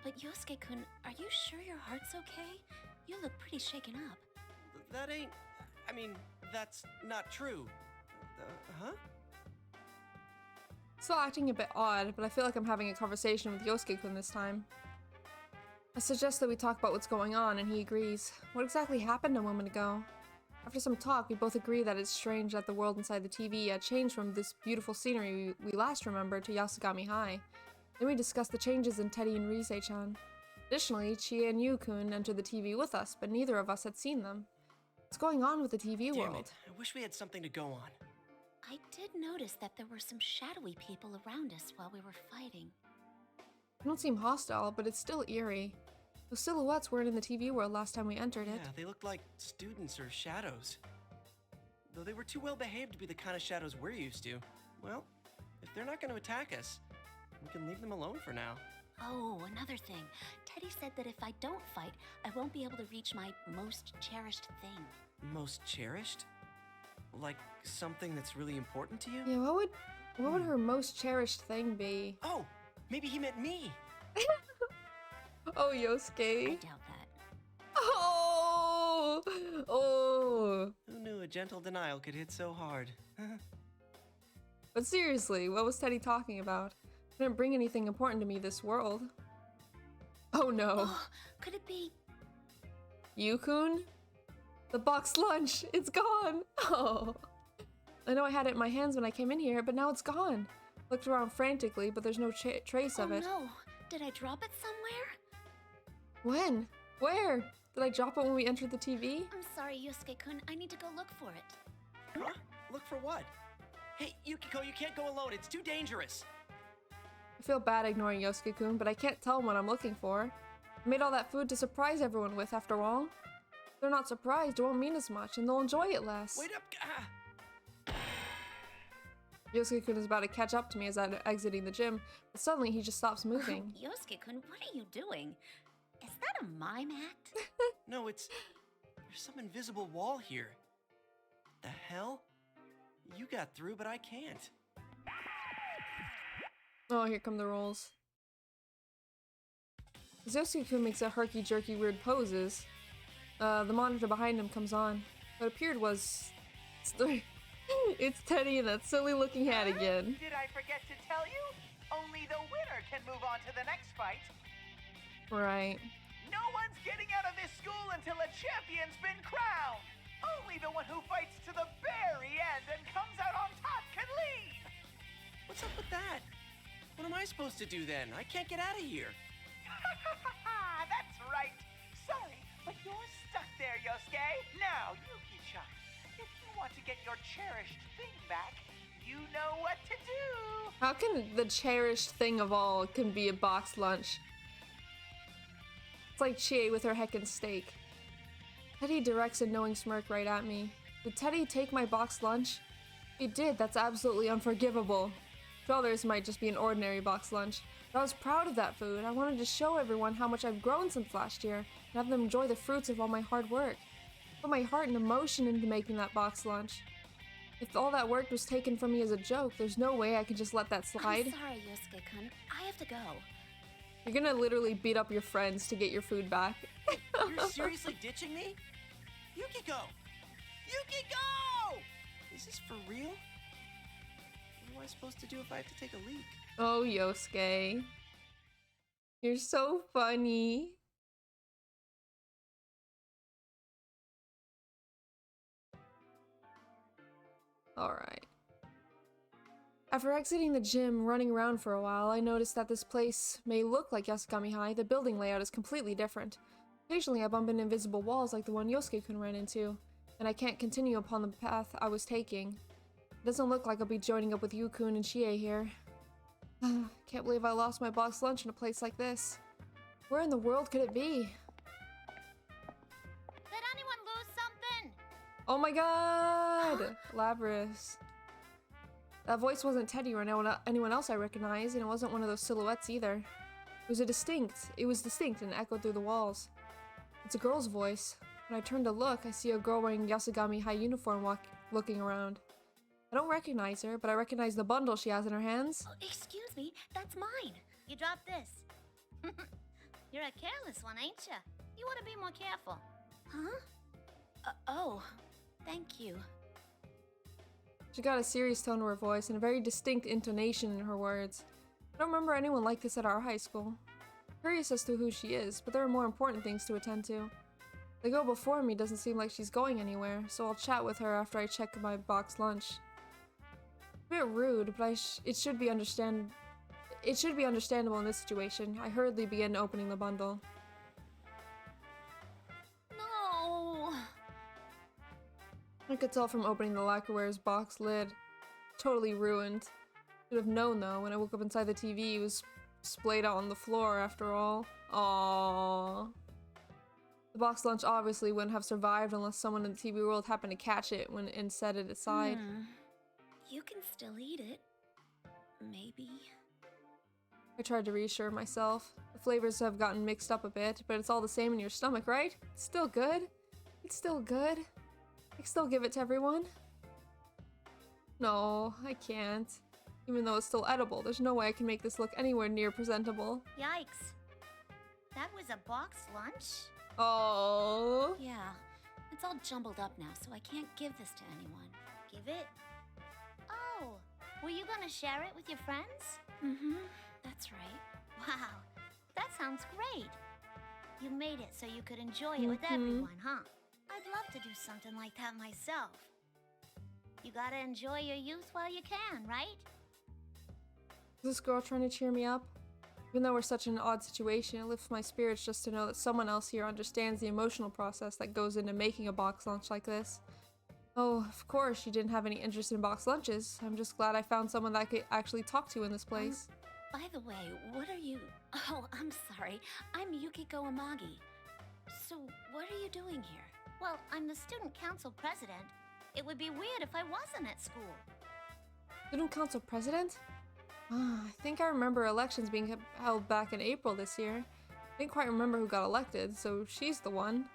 But Yosuke-kun, are you sure your heart's okay? You look pretty shaken up. That ain't... I mean, that's not true. Huh? Still acting a bit odd, but I feel like I'm having a conversation with Yosuke-kun this time. I suggest that we talk about what's going on, and he agrees. What exactly happened a moment ago? After some talk, we both agree that it's strange that the world inside the TV changed from this beautiful scenery we last remembered to Yasogami High. Then we discuss the changes in Teddy and Rise-chan. Additionally, Chie and Yu-kun entered the TV with us, but neither of us had seen them. What's going on with the TV Damn world? it. I wish we had something to go on. I did notice that there were some shadowy people around us while we were fighting. They don't seem hostile, but it's still eerie. Those silhouettes weren't in the TV world last time we entered it. Yeah, they looked like students or shadows. Though they were too well behaved to be the kind of shadows we're used to. Well, if they're not going to attack us, We can leave them alone for now. Oh, another thing. Teddy said that if I don't fight, I won't be able to reach my most cherished thing. Most cherished? Like something that's really important to you? Yeah, what would her most cherished thing be? Oh, maybe he meant me. Oh, Yosuke. I doubt that. Oh! Oh! Who knew a gentle denial could hit so hard? But seriously, what was Teddy talking about? It didn't bring anything important to me this world. Oh no. Oh, could it be? Yukun? The box lunch! It's gone! Oh. I know I had it in my hands when I came in here, but now it's gone. Looked around frantically, but there's no trace of it. Oh no. Did I drop it somewhere? When? Where? Did I drop it when we entered the TV? I'm sorry, Yosuke-kun. I need to go look for it. Huh? Look for what? Hey, Yukiko, you can't go alone. It's too dangerous. I feel bad ignoring Yosuke-kun, but I can't tell him what I'm looking for. I made all that food to surprise everyone with, after all. If they're not surprised, it won't mean as much, and they'll enjoy it less. Wait up! Yosuke-kun is about to catch up to me as I'm exiting the gym, but suddenly he just stops moving. Yosuke-kun, what are you doing? Is that a mime act? No, there's some invisible wall here. The hell? You got through, but I can't. Oh, here come the rolls. As Yosuke-kun makes a herky-jerky weird poses, the monitor behind him comes on. What appeared was... It's Teddy in that silly-looking hat again. Did I forget to tell you? Only the winner can move on to the next fight. Right. No one's getting out of this school until a champion's been crowned. Only the one who fights to the very end and comes out on top can leave. What's up with that? What am I supposed to do then? I can't get out of here. That's right. Sorry, but you're stuck there, Yosuke. Now, Yuki-chan, if you want to get your cherished thing back, you know what to do. How can the cherished thing of all can be a box lunch? It's like Chie with her heckin' steak. Teddy directs a knowing smirk right at me. Did Teddy take my box lunch? If he did, that's absolutely unforgivable. To others, it might just be an ordinary box lunch. But I was proud of that food. I wanted to show everyone how much I've grown since last year, and have them enjoy the fruits of all my hard work. I put my heart and emotion into making that box lunch. If all that work was taken from me as a joke, there's no way I could just let that slide. I'm sorry, Yosuke-kun. I have to go. You're gonna literally beat up your friends to get your food back. You're seriously ditching me? Yukiko! Yukiko! Is this for real? What am I supposed to do if I have to take a leak? Oh, Yosuke. You're so funny. Alright. After exiting the gym, running around for a while, I noticed that this place may look like Yasukami High. The building layout is completely different. Occasionally I bump into invisible walls like the one Yosuke-kun ran into, and I can't continue upon the path I was taking. It doesn't look like I'll be joining up with Yu-kun and Chie here. Can't believe I lost my box lunch in a place like this. Where in the world could it be? Did anyone lose something? Oh my god! Labris. That voice wasn't Teddy or anyone else I recognized, and it wasn't one of those silhouettes either. It was distinct and echoed through the walls. It's a girl's voice. When I turn to look, I see a girl wearing Yasugami High uniform looking around. I don't recognize her, but I recognize the bundle she has in her hands. Oh, excuse me, that's mine. You dropped this. You're a careless one, ain't ya? You want to be more careful. Huh? Oh, thank you. She got a serious tone to her voice and a very distinct intonation in her words. I don't remember anyone like this at our high school. Curious as to who she is, but there are more important things to attend to. The girl before me doesn't seem like she's going anywhere, so I'll chat with her after I check my box lunch. A bit rude, but it should be understandable in this situation. I hurriedly begin opening the bundle. No! I could tell from opening the lacquerware's box lid. Totally ruined. Should have known though, when I woke up inside the TV, it was splayed out on the floor after all. Aww. The box lunch obviously wouldn't have survived unless someone in the TV world happened to catch it and set it aside. You can still eat it. Maybe. I tried to reassure myself. The flavors have gotten mixed up a bit, but it's all the same in your stomach, right? It's still good. It's still good. I can still give it to everyone. No, I can't. Even though it's still edible, there's no way I can make this look anywhere near presentable. Yikes. That was a box lunch? Oh. Yeah. It's all jumbled up now, so I can't give this to anyone. Give it? Oh, were you gonna share it with your friends? Mm-hmm. That's right. Wow, that sounds great. You made it so you could enjoy it with everyone, huh? I'd love to do something like that myself. You gotta enjoy your youth while you can, right? Is this girl trying to cheer me up? Even though we're such an odd situation, it lifts my spirits just to know that someone else here understands the emotional process that goes into making a box lunch like this. Oh, of course, she didn't have any interest in box lunches. I'm just glad I found someone that I could actually talk to in this place. By the way, what are you... Oh, I'm sorry. I'm Yukiko Amagi. So, what are you doing here? Well, I'm the student council president. It would be weird if I wasn't at school. Student council president? I think I remember elections being held back in April this year. I didn't quite remember who got elected, so she's the one.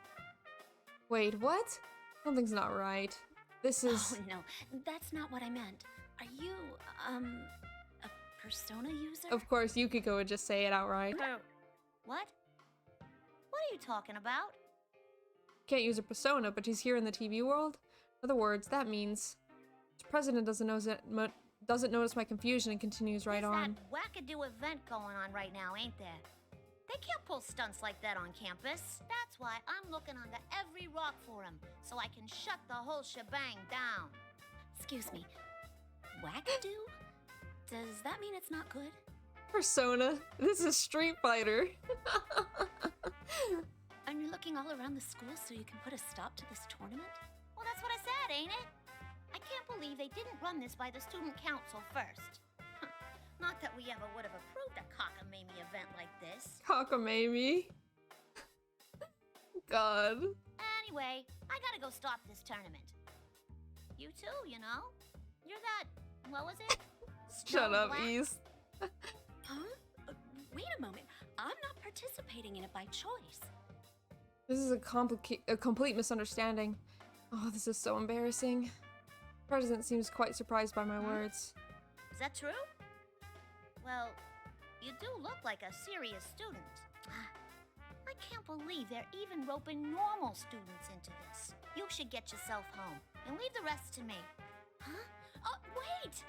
Wait, what? Something's not right. This is... Oh, no. That's not what I meant. Are you, a persona user? Of course, Yukiko would just say it outright. What? What are you talking about? Can't use a persona, but she's here in the TV world? In other words, that means... The president doesn't notice my confusion and continues right on. There's that wackadoo event going on right now, ain't there? They can't pull stunts like that on campus. That's why I'm looking under every rock for him, so I can shut the whole shebang down. Excuse me. Wackadoo? Does that mean it's not good? Persona. This is Street Fighter. And you're looking all around the school so you can put a stop to this tournament? Well, that's what I said, ain't it? I can't believe they didn't run this by the student council first. Not that we ever would have approved a cockamamie event like this. Cockamamie? God. Anyway, I gotta go stop this tournament. You too, you know? You're that, what was it? Shut up, Black? East. Huh? Wait a moment. I'm not participating in it by choice. This is a complete misunderstanding. Oh, this is so embarrassing. The president seems quite surprised by my words. Is that true? Well, you do look like a serious student. I can't believe they're even roping normal students into this. You should get yourself home and leave the rest to me. Huh? Oh, wait!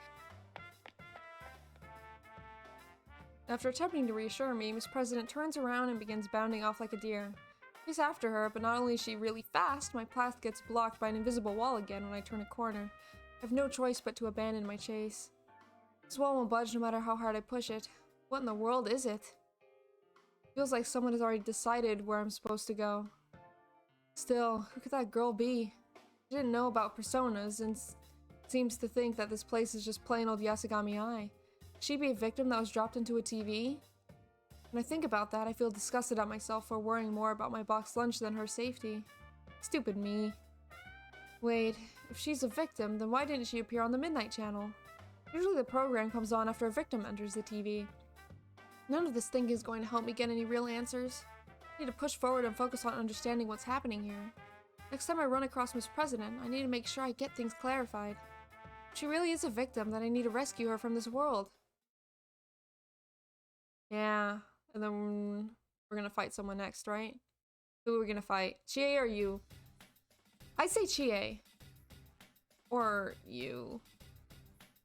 After attempting to reassure me, Miss President turns around and begins bounding off like a deer. I chase after her, but not only is she really fast, my path gets blocked by an invisible wall again when I turn a corner. I have no choice but to abandon my chase. This wall won't budge no matter how hard I push it. What in the world is it? Feels like someone has already decided where I'm supposed to go. Still, who could that girl be? She didn't know about personas and seems to think that this place is just plain old Yasogami Eye. Could she be a victim that was dropped into a TV? When I think about that, I feel disgusted at myself for worrying more about my box lunch than her safety. Stupid me. Wait, if she's a victim, then why didn't she appear on the Midnight Channel? Usually the program comes on after a victim enters the TV. None of this thinking is going to help me get any real answers. I need to push forward and focus on understanding what's happening here. Next time I run across Miss President, I need to make sure I get things clarified. If she really is a victim, then I need to rescue her from this world. Yeah, and then we're gonna fight someone next, right? Who are we gonna fight? Chie or you? I'd say Chie. Or you.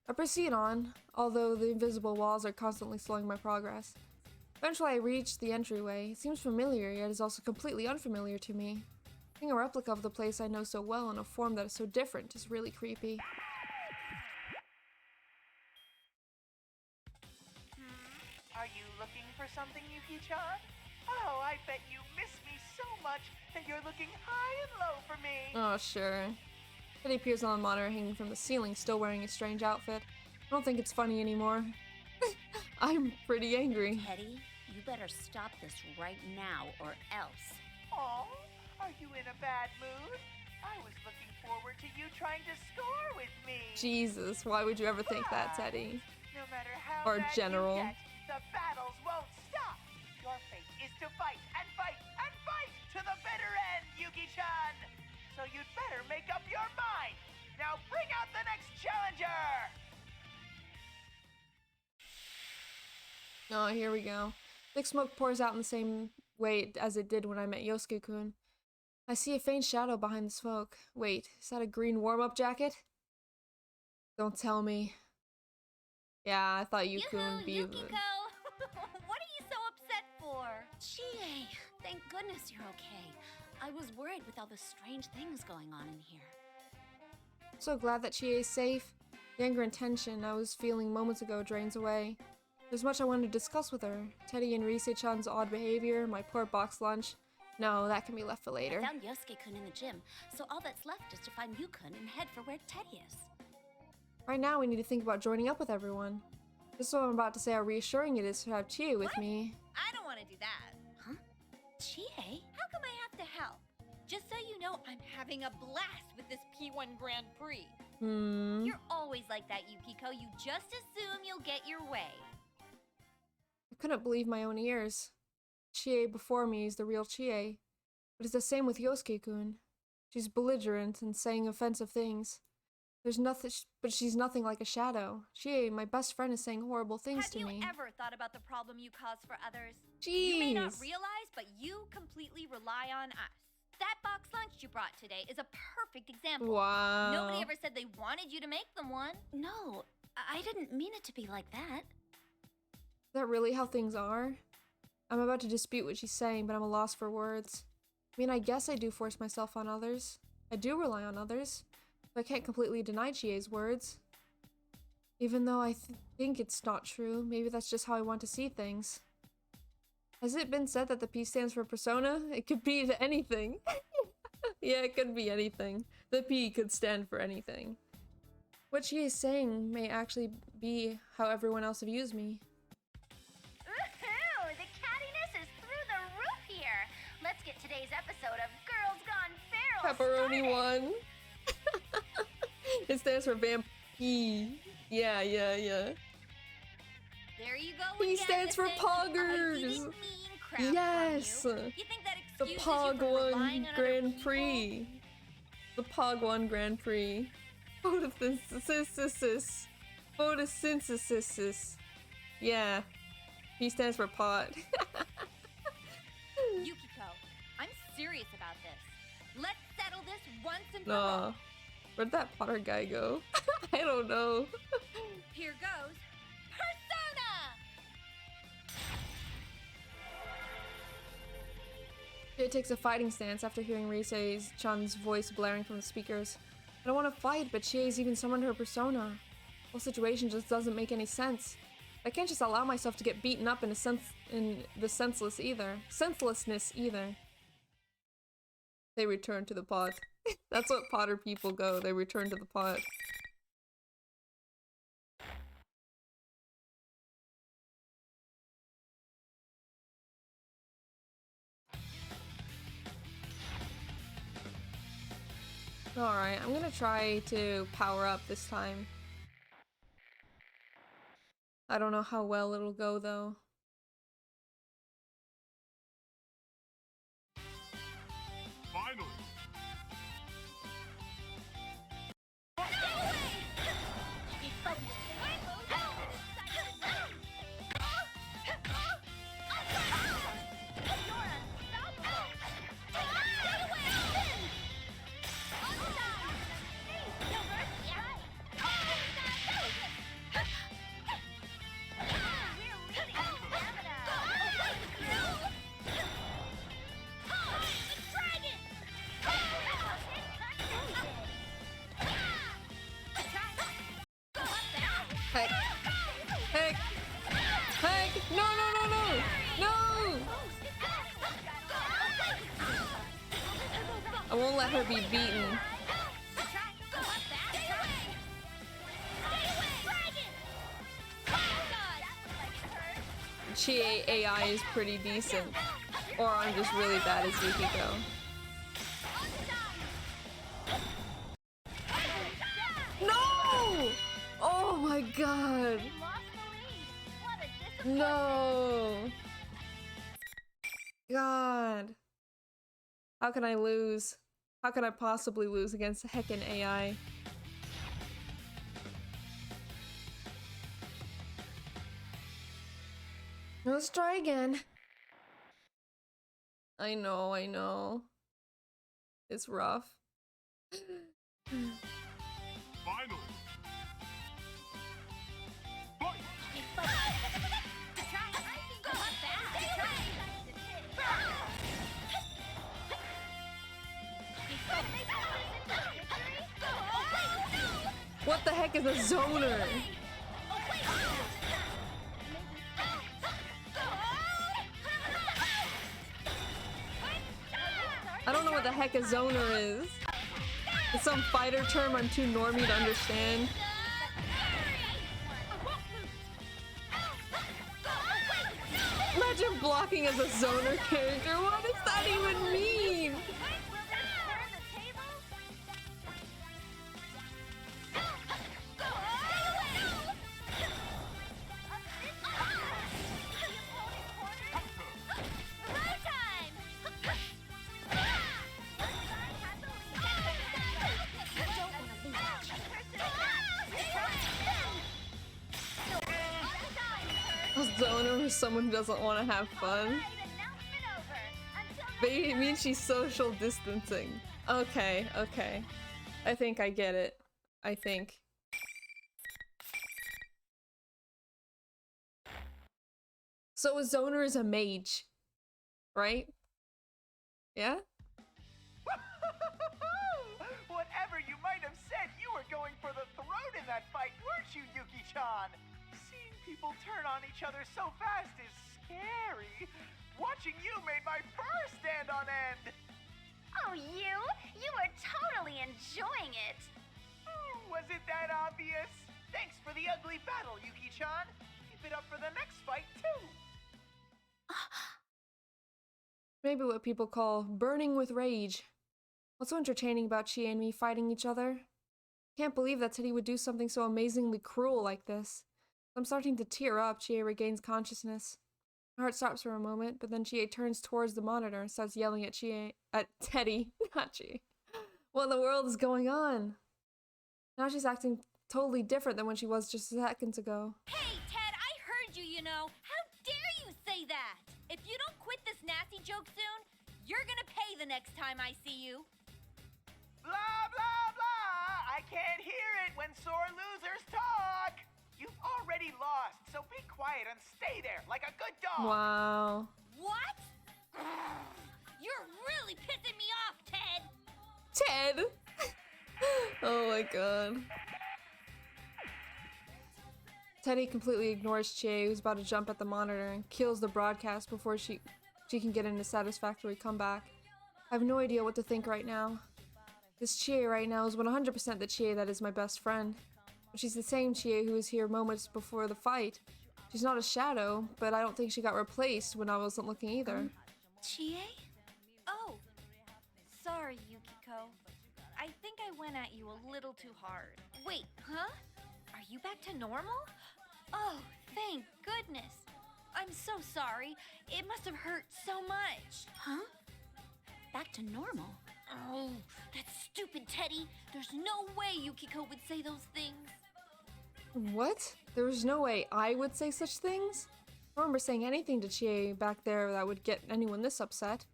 I proceed on, although the invisible walls are constantly slowing my progress. Eventually I reach the entryway. It seems familiar, yet is also completely unfamiliar to me. Seeing a replica of the place I know so well in a form that is so different is really creepy. Are you looking for something, Yuki-chan? Oh, I bet you miss me so much that you're looking high and low for me. Oh, sure. Teddy appears on the monitor hanging from the ceiling, still wearing a strange outfit. I don't think it's funny anymore. I'm pretty angry. Teddy, you better stop this right now or else. Oh, are you in a bad mood? I was looking forward to you trying to score with me. Jesus, why would you ever think that, Teddy? No matter how Or bad General. you get, the battle Your fate is to fight and fight and fight to the bitter end, Yuki-chan! So you'd better make up your mind! Now bring out the next challenger! Oh, here we go. Thick smoke pours out in the same way as it did when I met Yosuke-kun. I see a faint shadow behind the smoke. Wait, is that a green warm-up jacket? Don't tell me. Yeah, I thought Yukiko would be Yukiko! What are you so upset for? Chie, thank goodness you're okay. I was worried with all the strange things going on in here. So glad that Chie is safe. The anger and tension I was feeling moments ago drains away. There's much I wanted to discuss with her. Teddy and Rise-chan's odd behavior, my poor box lunch. No, that can be left for later. I found Yosuke-kun in the gym, so all that's left is to find Yu-kun and head for where Teddy is. Right now, we need to think about joining up with everyone. This is what I'm about to say how reassuring it is to have Chie with me. I don't want to do that. Huh? Chie? How come I have to help? Just so you know, I'm having a blast with this P1 Grand Prix. You're always like that, Yukiko. You just assume you'll get your way. I couldn't believe my own ears. Chie before me is the real Chie. But it's the same with Yosuke-kun. She's belligerent and saying offensive things. There's nothing, but she's nothing like a shadow. Chie, my best friend, is saying horrible things to me. Have you ever thought about the problem you cause for others? Jeez. You may not realize, but you completely rely on us. That box lunch you brought today is a perfect example. Wow. Nobody ever said they wanted you to make them one. No, I didn't mean it to be like that. Is that really how things are? I'm about to dispute what she's saying, but I'm a loss for words. I mean, I guess I do force myself on others. I do rely on others. But I can't completely deny Chie's words. Even though I think it's not true, maybe that's just how I want to see things. Has it been said that the P stands for persona? It could be anything. Yeah, it could be anything. The P could stand for anything. What Chie is saying may actually be how everyone else views me. Woohoo! The cattiness is through the roof here. Let's get today's episode of Girls Gone Feral Pepperoni started. 1. It stands for Vamp P. Yeah. There you go. P again, stands for saying, Poggers. "I didn't mean crap Yes. from you." You think that The excuses Pog you for 1 relying on Grand other people? Prix. The Pog 1 Grand Prix. Photosynthesis. Photosynthesis. Yeah. P stands for pot. Yukiko, I'm serious about this. Let's settle this once and for Nah. all. Where'd that Potter guy go? I don't know. Here goes Persona! It takes a fighting stance after hearing Rise-chan's voice blaring from the speakers. I don't want to fight, but Chie's even summoned her persona. The whole situation just doesn't make any sense. I can't just allow myself to get beaten up in the senselessness either. They return to the pot. That's what Potter people go. They return to the pot. Alright, I'm gonna try to power up this time. I don't know how well it'll go though. Finally! Heck. Heck. Heck. No. I won't let her be beaten. Chie AI is pretty decent. Or I'm just really bad as Yukiko. No! Oh my god. No. God. How can I lose? How can I possibly lose against a heckin' AI? Let's try again. I know. It's rough. Finally. What the heck is a zoner? I don't know what the heck a zoner is. It's some fighter term I'm too normie to understand. Imagine blocking as a zoner character. What does that even mean? Zoner is someone who doesn't want to have fun. But it means she's social distancing. Okay. I think I get it. I think. So a zoner is a mage, right? Yeah? Whatever you might have said, you were going for the throat in that fight, weren't you, Yuki-chan? Seeing people turn on each other so fast is scary. Watching you made my fur stand on end. Oh, you were totally enjoying it. Was it that obvious? Thanks for the ugly battle, Yuki-chan. Keep it up for the next fight, too. Maybe what people call burning with rage. What's so entertaining about Chie and me fighting each other? Can't believe that Teddy would do something so amazingly cruel like this. I'm starting to tear up. Chie regains consciousness. My heart stops for a moment, but then Chie turns towards the monitor and starts yelling at Teddy, not Chie. What in the world is going on? Now she's acting totally different than when she was just seconds ago. Hey, Ted, I heard you, you know. How dare you say that? If you don't quit this nasty joke soon, you're gonna pay the next time I see you. Blah, blah, blah! I can't hear it when sore losers talk! You've already lost, so be quiet and stay there like a good dog! Wow. What? You're really pissing me off, Ted! Ted! Oh my god. Teddy completely ignores Chie, who's about to jump at the monitor, and kills the broadcast before she can get in a satisfactory comeback. I have no idea what to think right now. This Chie right now is 100% the Chie that is my best friend. She's the same Chie who was here moments before the fight. She's not a shadow, but I don't think she got replaced when I wasn't looking either. Chie? Oh, sorry, Yukiko. I think I went at you a little too hard. Wait, huh? Are you back to normal? Oh, thank goodness. I'm so sorry. It must have hurt so much. Huh? Back to normal? Oh, that stupid Teddy. There's no way Yukiko would say those things. What? There was no way I would say such things? I don't remember saying anything to Chie back there that would get anyone this upset.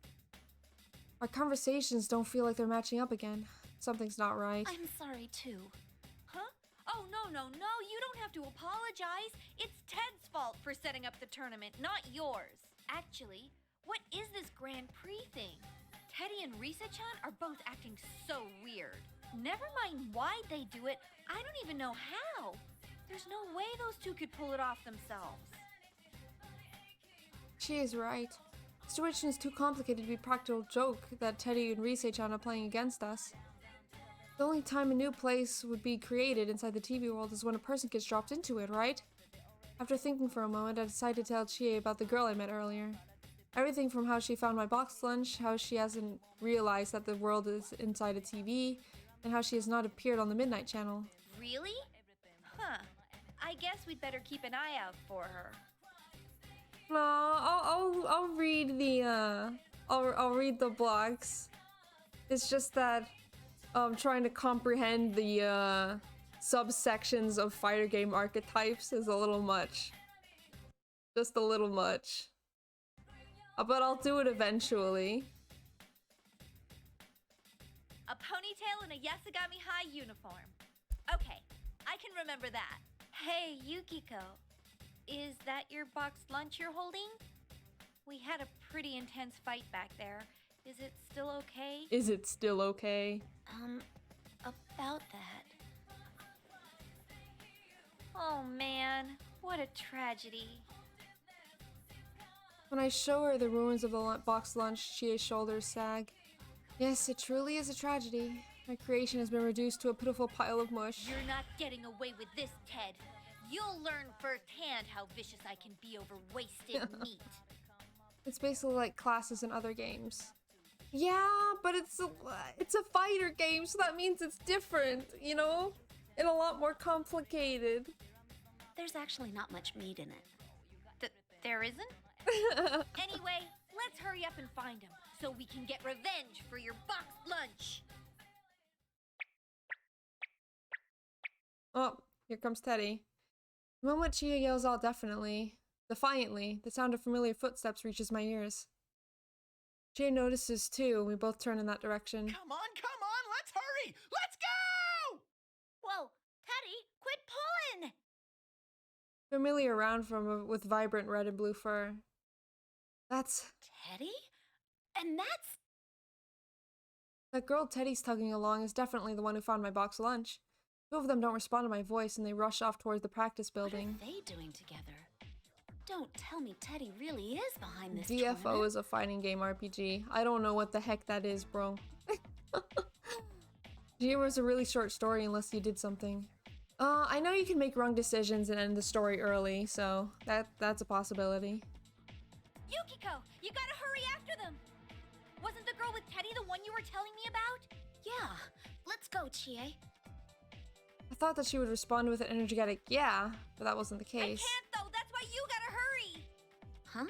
Our conversations don't feel like they're matching up again. Something's not right. I'm sorry too. Huh? Oh, no, you don't have to apologize. It's Ted's fault for setting up the tournament, not yours. Actually, what is this Grand Prix thing? Teddy and Risa-chan are both acting so weird. Never mind why they do it, I don't even know how. There's no way those two could pull it off themselves. She is right. The situation is too complicated to be a practical joke that Teddy and Risa-chan are playing against us. The only time a new place would be created inside the TV world is when a person gets dropped into it, right? After thinking for a moment, I decided to tell Chie about the girl I met earlier. Everything from how she found my box lunch, how she hasn't realized that the world is inside a TV, and how she has not appeared on the Midnight Channel. Really? Huh. I guess we'd better keep an eye out for her. No, I'll read the I'll read the blocks. It's just that trying to comprehend the subsections of fighter game archetypes is a little much. Just a little much. But I'll do it eventually. A ponytail and a Yasugami High uniform. Okay, I can remember that. Hey, Yukiko. Is that your boxed lunch you're holding? We had a pretty intense fight back there. Is it still okay? Is it still okay? About that. Oh man, what a tragedy. When I show her the ruins of the boxed lunch, Chie's shoulders sag. Yes, it truly is a tragedy. My creation has been reduced to a pitiful pile of mush. You're not getting away with this, Ted. You'll learn firsthand how vicious I can be over wasted meat. It's basically like classes in other games. Yeah, but it's a fighter game, so that means it's different, you know? And a lot more complicated. There's actually not much meat in it. There isn't? Anyway, let's hurry up and find him, so we can get revenge for your boxed lunch. Oh, here comes Teddy. The moment Chia yells out defiantly, the sound of familiar footsteps reaches my ears. Chia notices too, and we both turn in that direction. Come on, let's hurry! Let's go! Whoa, Teddy, quit pulling! Familiar round with vibrant red and blue fur. That's... Teddy? And that's... That girl Teddy's tugging along is definitely the one who found my box lunch. Two of them don't respond to my voice, and they rush off towards the practice building. What are they doing together? Don't tell me Teddy really is behind this DFO tournament. is a fighting game RPG. I don't know what the heck that is, bro. Gia was a really short story unless you did something. I know you can make wrong decisions and end the story early, so that's a possibility. Yukiko, you gotta hurry after them! Wasn't the girl with Teddy the one you were telling me about? Yeah, let's go, Chie. I thought that she would respond with an energetic yeah, but that wasn't the case. I can't though, that's why you gotta hurry! Huh?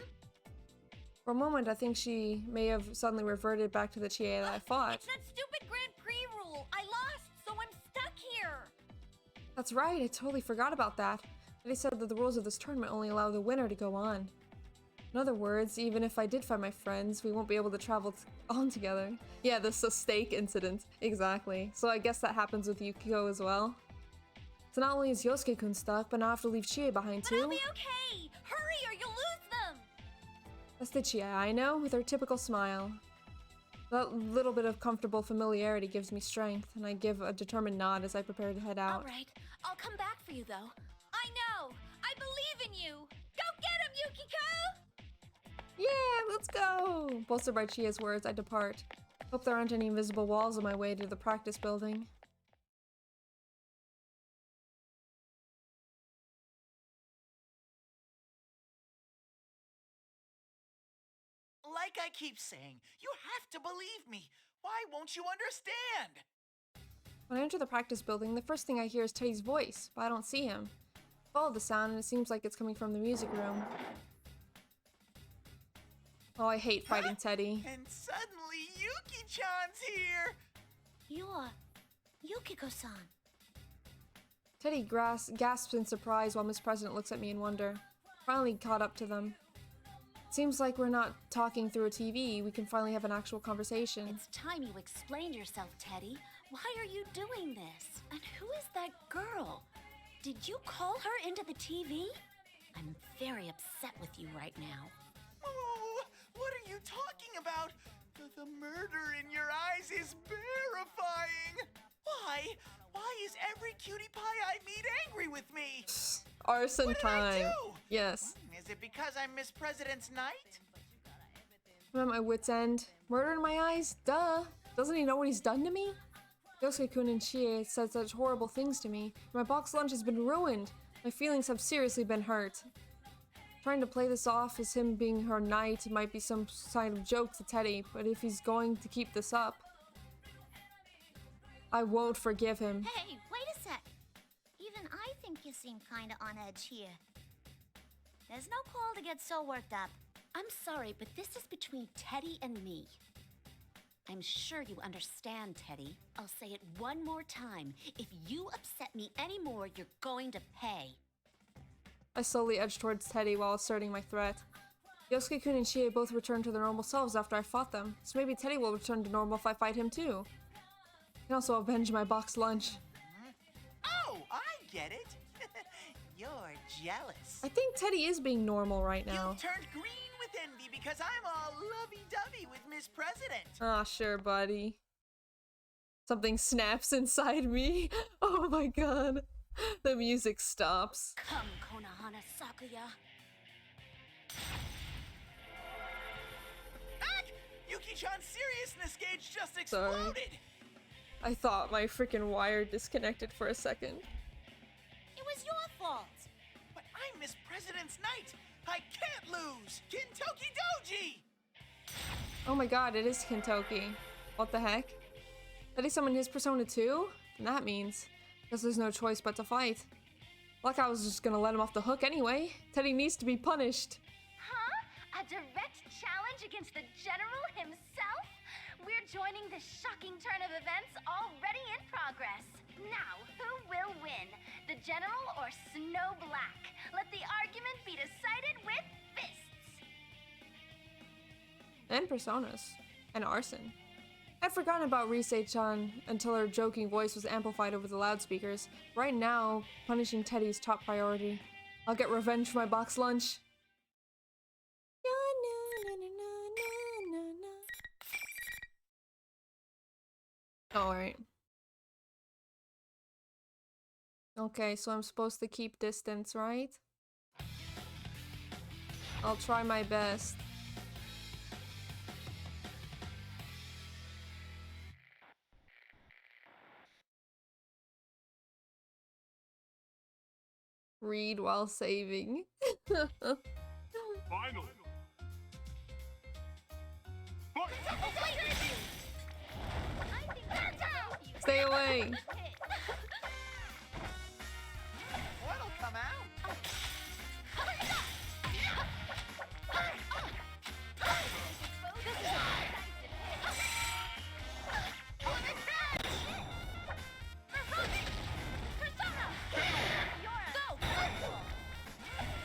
For a moment, I think she may have suddenly reverted back to the Chie that I fought. It's that stupid Grand Prix rule! I lost, so I'm stuck here! That's right, I totally forgot about that. They said that the rules of this tournament only allow the winner to go on. In other words, even if I did find my friends, we won't be able to travel on together. Yeah, the steak incident. Exactly. So I guess that happens with Yukiko as well. So not only is Yosuke-kun stuck, but now I have to leave Chie behind too. But I'll be okay! Hurry or you'll lose them! That's the Chie I know, with her typical smile. That little bit of comfortable familiarity gives me strength, and I give a determined nod as I prepare to head out. Alright, I'll come back for you though. I know! I believe in you! Go get him, Yukiko! Yeah, let's go! Bolstered by Chie's words, I depart. Hope there aren't any invisible walls on my way to the practice building. Like I keep saying, you have to believe me. Why won't you understand? When I enter the practice building, the first thing I hear is Teddy's voice, but I don't see him. I follow the sound, and it seems like it's coming from the music room. Oh, I hate fighting Teddy. And suddenly Yuki-chan's here! You're... Yukiko-san. Teddy gasps in surprise while Miss President looks at me in wonder. Finally caught up to them. Seems like we're not talking through a TV. We can finally have an actual conversation. It's time you explained yourself, Teddy. Why are you doing this? And who is that girl? Did you call her into the TV? I'm very upset with you right now. Oh, what are you talking about? The murder in your eyes is terrifying. Why? Why is every cutie pie I meet angry with me? Arson what did time. I do? Yes. Is it because I'm Miss President's knight? I'm at my wit's end. Murder in my eyes? Duh. Doesn't he know what he's done to me? Yosuke-kun and Chie said such horrible things to me. My box lunch has been ruined. My feelings have seriously been hurt. Trying to play this off as him being her knight might be some kind of joke to Teddy, but if he's going to keep this up, I won't forgive him. Hey, wait a sec. Even I think you seem kinda on edge here. There's no call to get so worked up. I'm sorry, but this is between Teddy and me. I'm sure you understand, Teddy. I'll say it one more time. If you upset me anymore, you're going to pay. I slowly edged towards Teddy while asserting my threat. Yosuke-kun and Chie both returned to their normal selves after I fought them, so maybe Teddy will return to normal if I fight him too. I can also avenge my box lunch. Oh, I get it. You're jealous. I think Teddy is being normal right now. You turned green with envy because I'm all lovey-dovey with Miss President. Ah, sure, buddy. Something snaps inside me. Oh my god. The music stops. Come, Konohana Sakuya. Heck! Yuki-chan's seriousness gauge just Sorry. exploded. I thought my freaking wire disconnected for a second. It was your fault. But I'm Miss President's knight. I can't lose. Kintoki Doji. Oh my god, it is Kintoki. What the heck? Did he summon his persona too? And that means, guess there's no choice but to fight. Like I was just gonna let him off the hook anyway. Teddy needs to be punished. Huh? A direct challenge against the general himself? We're joining the shocking turn of events already in progress. Now, who will win? The general or Snow Black? Let the argument be decided with fists. And personas. And arson. I'd forgotten about Risei-chan until her joking voice was amplified over the loudspeakers. Right now, punishing Teddy's top priority. I'll get revenge for my box lunch. Alright. Okay, so I'm supposed to keep distance, right? I'll try my best. Read while saving. Final. Stay away. What'll come out?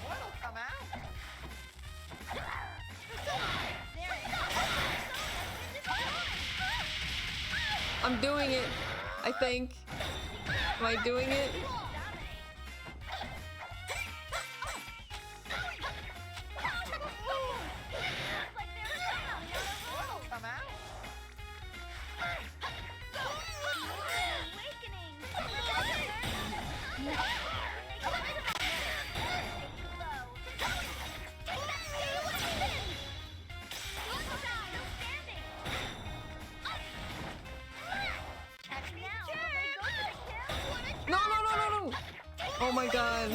What'll come out? I'm doing it, I think. Am I doing it? What'll come out? No, no, no, no, no! Oh my god.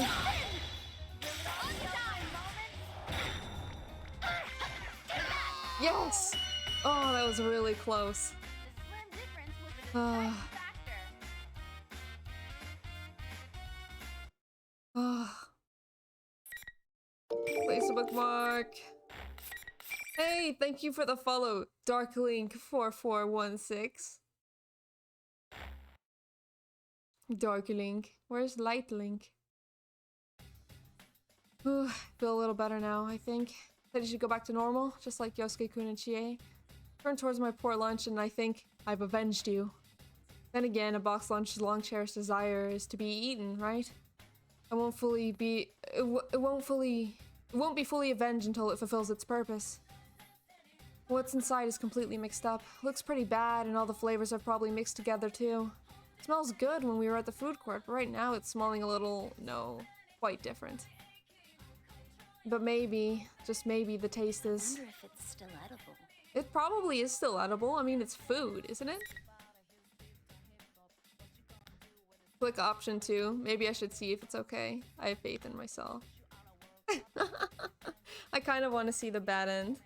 Yes! Oh, that was really close. Place a bookmark. Hey, thank you for the follow, Darklink4416. Darklink. Where's Lightlink? Ooh, feel a little better now, I think. Said you should go back to normal, just like Yosuke-kun and Chie. Turn towards my poor lunch and I think I've avenged you. Then again, a box lunch's long-cherished desire is to be eaten, right? It won't be fully avenged until it fulfills its purpose. What's inside is completely mixed up. Looks pretty bad and all the flavors are probably mixed together too. It smells good when we were at the food court, but right now it's smelling a little, no, quite different. But maybe, just maybe, the taste is... I wonder if it's still edible. It probably is still edible. I mean, it's food, isn't it? Click option 2. Maybe I should see if it's okay. I have faith in myself. I kind of want to see the bad end.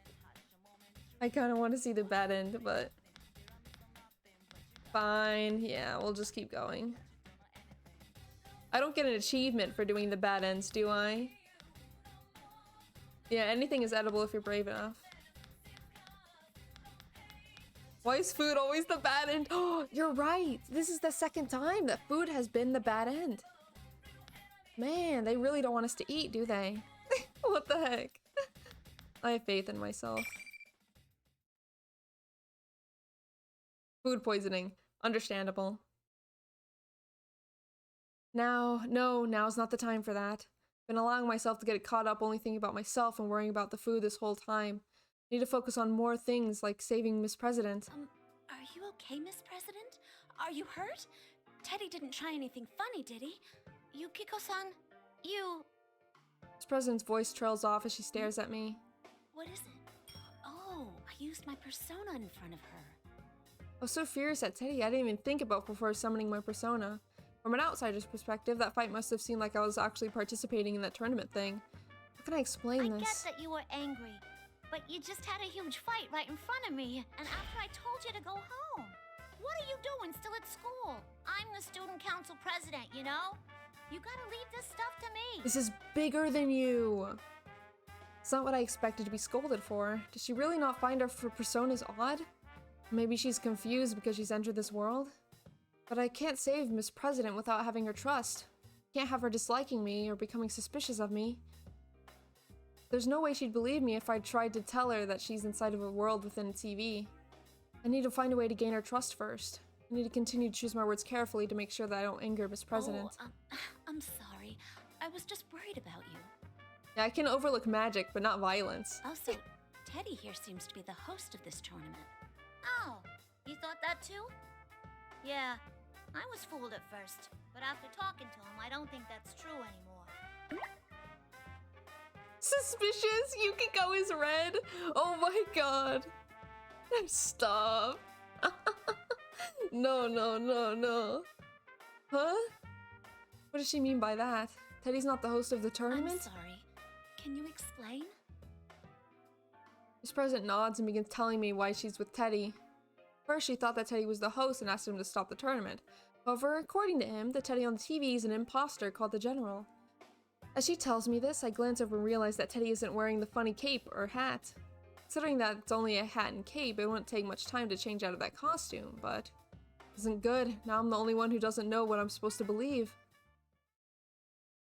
But... fine. Yeah, we'll just keep going. I don't get an achievement for doing the bad ends, do I? Yeah, anything is edible if you're brave enough. Why is food always the bad end? Oh, you're right. This is the second time that food has been the bad end. Man, they really don't want us to eat, do they? What the heck? I have faith in myself. Food poisoning. Understandable. Now's not the time for that. Been allowing myself to get caught up only thinking about myself and worrying about the food this whole time. Need to focus on more things like saving Miss President. Are you okay, Miss President? Are you hurt? Teddy didn't try anything funny, did he? Yukiko-san, you... Miss President's voice trails off as she stares at me. What is it? Oh, I used my persona in front of her. I was so furious at Teddy I didn't even think about before summoning my persona. From an outsider's perspective, that fight must have seemed like I was actually participating in that tournament thing. How can I explain this? I get that you were angry, but you just had a huge fight right in front of me, and after I told you to go home. What are you doing still at school? I'm the student council president, you know? You gotta leave this stuff to me. This is bigger than you. It's not what I expected to be scolded for. Did she really not find our personas odd? Maybe she's confused because she's entered this world? But I can't save Miss President without having her trust. Can't have her disliking me or becoming suspicious of me. There's no way she'd believe me if I tried to tell her that she's inside of a world within a TV. I need to find a way to gain her trust first. I need to continue to choose my words carefully to make sure that I don't anger Miss President. Oh, I'm sorry. I was just worried about you. Yeah, I can overlook magic, but not violence. Also, Teddy here seems to be the host of this tournament. Oh, you thought that too? Yeah, I was fooled at first, but after talking to him, I don't think that's true anymore. Suspicious! Yukiko is red! Oh my god! Stop! No. Huh? What does she mean by that? Teddy's not the host of the tournament? I'm sorry. Can you explain? Miss President nods and begins telling me why she's with Teddy. First, she thought that Teddy was the host and asked him to stop the tournament. However, according to him, the Teddy on the TV is an imposter called the General. As she tells me this, I glance over and realize that Teddy isn't wearing the funny cape or hat. Considering that it's only a hat and cape, it wouldn't take much time to change out of that costume, but... Isn't good. Now I'm the only one who doesn't know what I'm supposed to believe.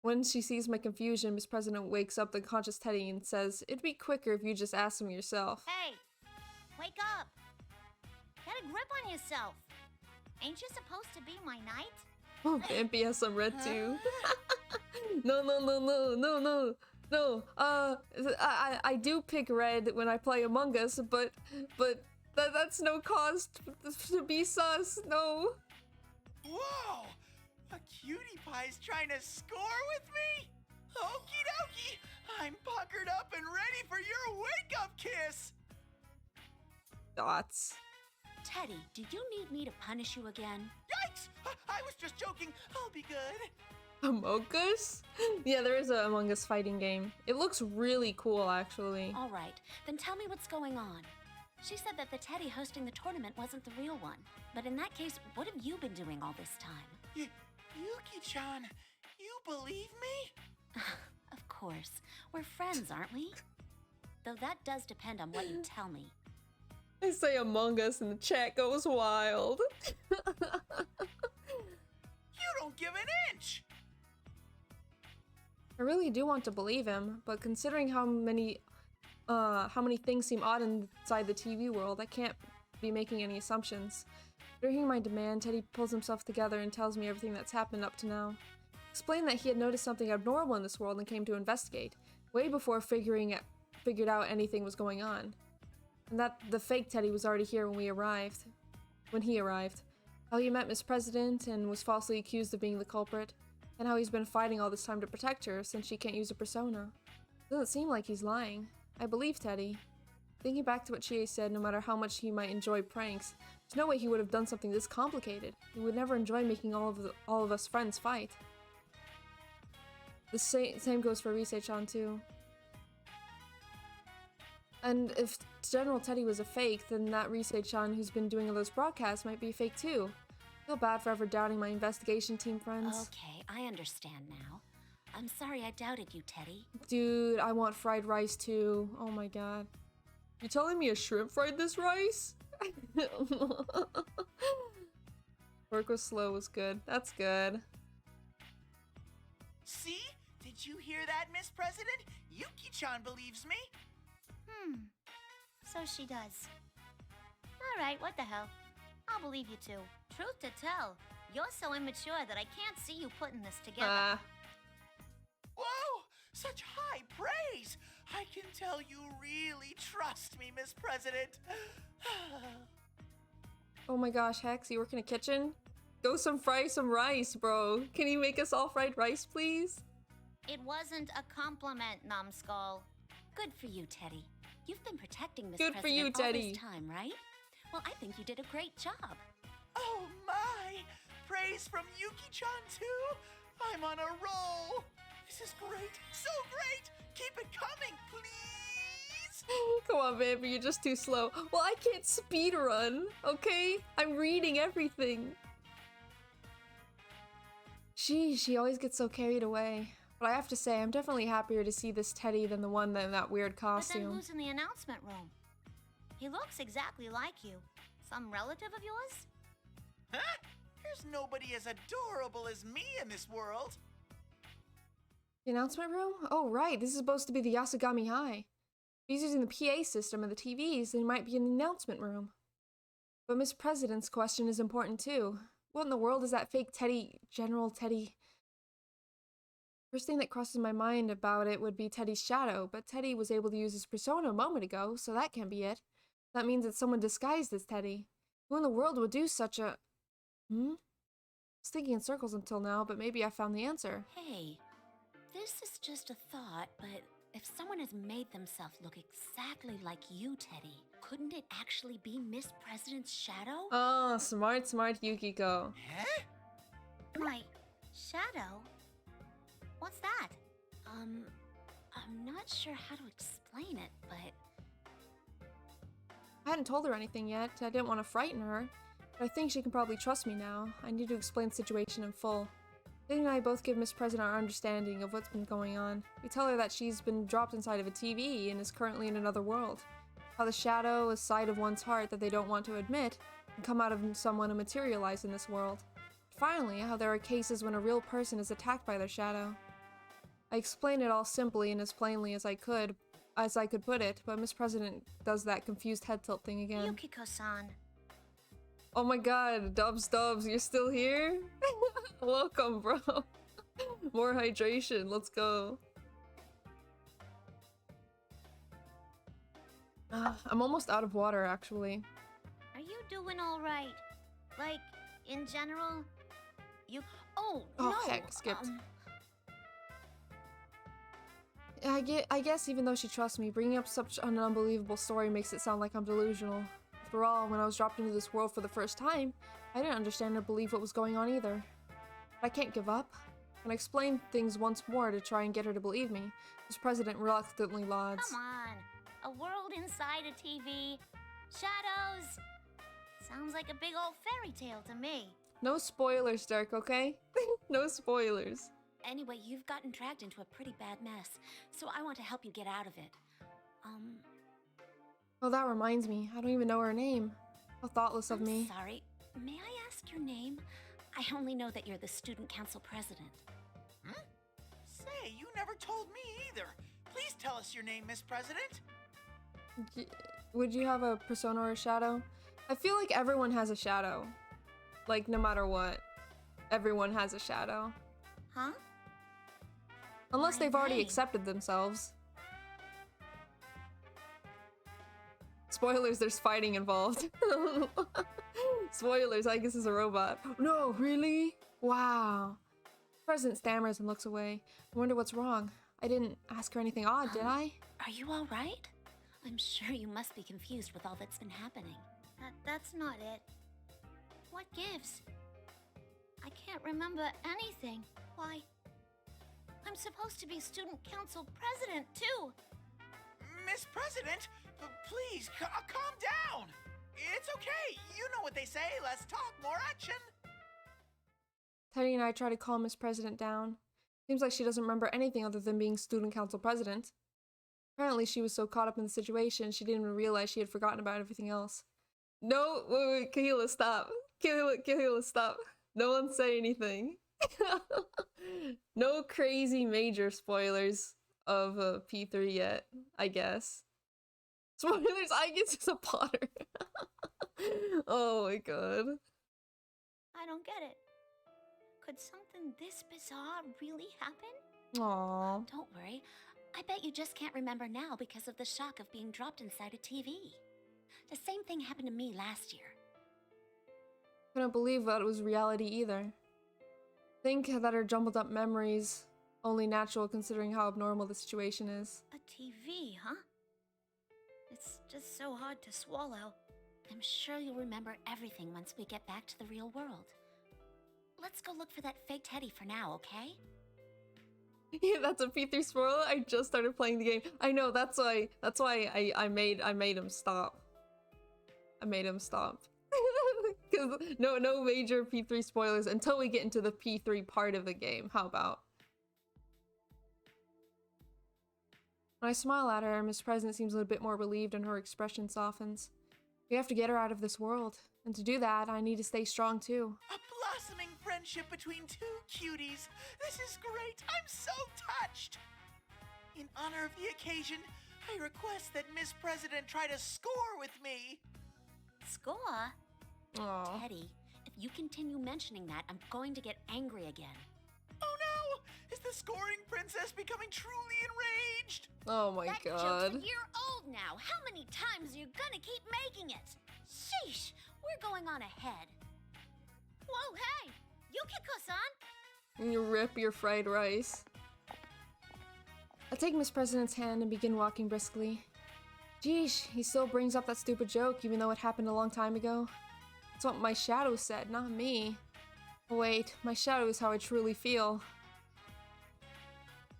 When she sees my confusion, Miss President wakes up the conscious Teddy and says, "It'd be quicker if you just asked him yourself." Hey! Wake up! Get a grip on yourself! Ain't you supposed to be my knight? Oh, Vampy has some red too. No. I do pick red when I play Among Us, but that's no cause to be sus. No. Whoa! A cutie pie's trying to score with me? Okie dokie! I'm puckered up and ready for your wake-up kiss! Dots. Teddy, do you need me to punish you again? Yikes! I was just joking. I'll be good. Among Us? Yeah, there is a Among Us fighting game. It looks really cool, actually. All right, then tell me what's going on. She said that the Teddy hosting the tournament wasn't the real one. But in that case, what have you been doing all this time? Yuki-chan, you believe me? Of course. We're friends, aren't we? Though that does depend on what you tell me. I say Among Us and the chat goes wild. You don't give an inch! I really do want to believe him, but considering how many things seem odd inside the TV world, I can't be making any assumptions. During my demand, Teddy pulls himself together and tells me everything that's happened up to now. Explained that he had noticed something abnormal in this world and came to investigate, way before figured out anything was going on. And that the fake Teddy was already here when he arrived. How he met Miss President and was falsely accused of being the culprit, and how he's been fighting all this time to protect her since she can't use a persona. Doesn't seem like he's lying. I believe Teddy. Thinking back to what Chie said, no matter how much he might enjoy pranks, there's no way he would have done something this complicated. He would never enjoy making all of us friends fight. The same goes for Rise-chan too. And if General Teddy was a fake, then that Rise-chan who's been doing all those broadcasts might be fake too. I feel bad for ever doubting my investigation team friends. Okay, I understand now. I'm sorry I doubted you, Teddy. Dude, I want fried rice too. Oh my god. You telling me a shrimp fried this rice? Work was slow was good. That's good. See? Did you hear that, Miss President? Yuki-chan believes me. So she does. Alright, what the hell? I'll believe you too. Truth to tell, you're so immature that I can't see you putting this together. Whoa! Such high praise! I can tell you really trust me, Miss President. Oh my gosh, Hex, you work in a kitchen? Go fry some rice, bro. Can you make us all fried rice, please? It wasn't a compliment, numbskull. Good for you, Teddy. You've been protecting Miss Good for you, President all Teddy. this time, right? Well, I think you did a great job. Oh my! Praise from Yuki-chan too? I'm on a roll! This is great! So great! Keep it coming, please! Come on, baby, you're just too slow. Well, I can't speed run, okay? I'm reading everything. She always gets so carried away. But I have to say, I'm definitely happier to see this Teddy than the one in that weird But then costume. who's in the announcement room? He looks exactly like you. Some relative of yours? Huh? There's nobody as adorable as me in this world. The announcement room? Oh, right. This is supposed to be the Yasugami High. If he's using the PA system and the TVs, then he might be in the announcement room. But Miss President's question is important too. What in the world is that fake Teddy, General Teddy? First thing that crosses my mind about it would be Teddy's shadow, but Teddy was able to use his persona a moment ago, so that can't be it. That means it's someone disguised as Teddy. Who in the world would do such a... I was thinking in circles until now, but maybe I found the answer. Hey, this is just a thought, but if someone has made themselves look exactly like you, Teddy, couldn't it actually be Miss President's shadow? Oh, smart Yukiko. Huh? My shadow? What's that? I'm not sure how to explain it, but... I hadn't told her anything yet. I didn't want to frighten her. But I think she can probably trust me now. I need to explain the situation in full. Teddy and I both give Miss President our understanding of what's been going on. We tell her that she's been dropped inside of a TV and is currently in another world. How the shadow, a side of one's heart that they don't want to admit, can come out of someone and materialize in this world. Finally, how there are cases when a real person is attacked by their shadow. I explain it all simply and as plainly as I could put it, but Miss President does that confused head tilt thing again. Yukiko-san. Oh my god, Dubs, you're still here? Welcome, bro. More hydration, let's go. I'm almost out of water, actually. Are you doing all right? Like, in general? Oh, Oh, no! heck, skipped. I guess even though she trusts me, bringing up such an unbelievable story makes it sound like I'm delusional. After all, when I was dropped into this world for the first time, I didn't understand or believe what was going on either. But I can't give up. When I explained things once more to try and get her to believe me, Miss President reluctantly nods. Come on! A world inside a TV. Shadows! Sounds like a big old fairy tale to me. No spoilers, Dirk, okay? No spoilers. Anyway, you've gotten dragged into a pretty bad mess, so I want to help you get out of it. Oh, that reminds me. I don't even know her name. How thoughtless of me. Sorry. May I ask your name? I only know that you're the student council president. Say, you never told me either. Please tell us your name, Miss President. Would you have a persona or a shadow? I feel like everyone has a shadow. Like, no matter what. Everyone has a shadow. Huh? Unless My they've already name. accepted themselves. Spoilers, there's fighting involved. Spoilers, I guess is a robot. No, really? Wow. The president stammers and looks away. I wonder what's wrong. I didn't ask her anything odd, did I? Are you all right? I'm sure you must be confused with all that's been happening. That's not it. What gives? I can't remember anything. Why? I'm supposed to be student council president, too. Miss President, please, calm down. It's okay. You know what they say. Less talk, more action. Teddy and I try to calm Miss President down. Seems like she doesn't remember anything other than being student council president. Apparently she was so caught up in the situation she didn't even realize she had forgotten about everything else. No, wait, Kahila, stop. Kahila, stop. No one say anything. No crazy major spoilers of P3 yet, I guess. Spoilers, I guess it's a Potter. Oh my god. I don't get it. Could something this bizarre really happen? Aww. Don't worry. I bet you just can't remember now because of the shock of being dropped inside a TV. The same thing happened to me last year. Couldn't believe that it was reality either. Think that her jumbled up memories only natural considering how abnormal the situation is. A TV, huh? It's just so hard to swallow. I'm sure you'll remember everything once we get back to the real world. Let's go look for that fake Teddy for now, okay? Yeah, that's a P3 spoiler. I just started playing the game. I know, that's why I made him stop. I made him stop. Cause no major P3 spoilers until we get into the P3 part of the game. How about? When I smile at her, Miss President seems a little bit more relieved and her expression softens. We have to get her out of this world. And to do that, I need to stay strong too. A blossoming friendship between two cuties. This is great. I'm so touched. In honor of the occasion, I request that Miss President try to score with me. Score? Aww. Teddy, if you continue mentioning that, I'm going to get angry again. Oh no! Is the scoring princess becoming truly enraged? Oh my that god. joke's a year old now. How many times are you gonna keep making it? Sheesh, we're going on ahead. Whoa, hey! Yukiko-san! You rip your fried rice. I take Miss President's hand and begin walking briskly. Geesh, he still brings up that stupid joke even though it happened a long time ago. That's what my shadow said, not me. Oh, wait, my shadow is how I truly feel.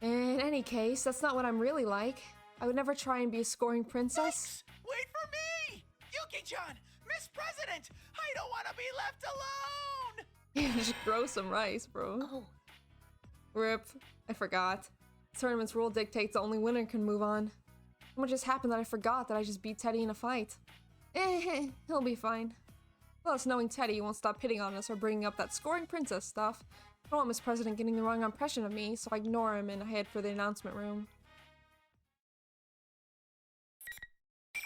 In any case, that's not what I'm really like. I would never try and be a scoring princess. Yikes! Wait for me! Yuki-chan! Miss President! I don't want to be left alone! Just grow some rice, bro. Oh. Rip. I forgot. This tournament's rule dictates the only winner can move on. So much just happened that I forgot that I just beat Teddy in a fight. He'll be fine. Plus, knowing Teddy won't stop hitting on us or bringing up that scoring princess stuff. I don't want Miss President getting the wrong impression of me, so I ignore him and I head for the announcement room.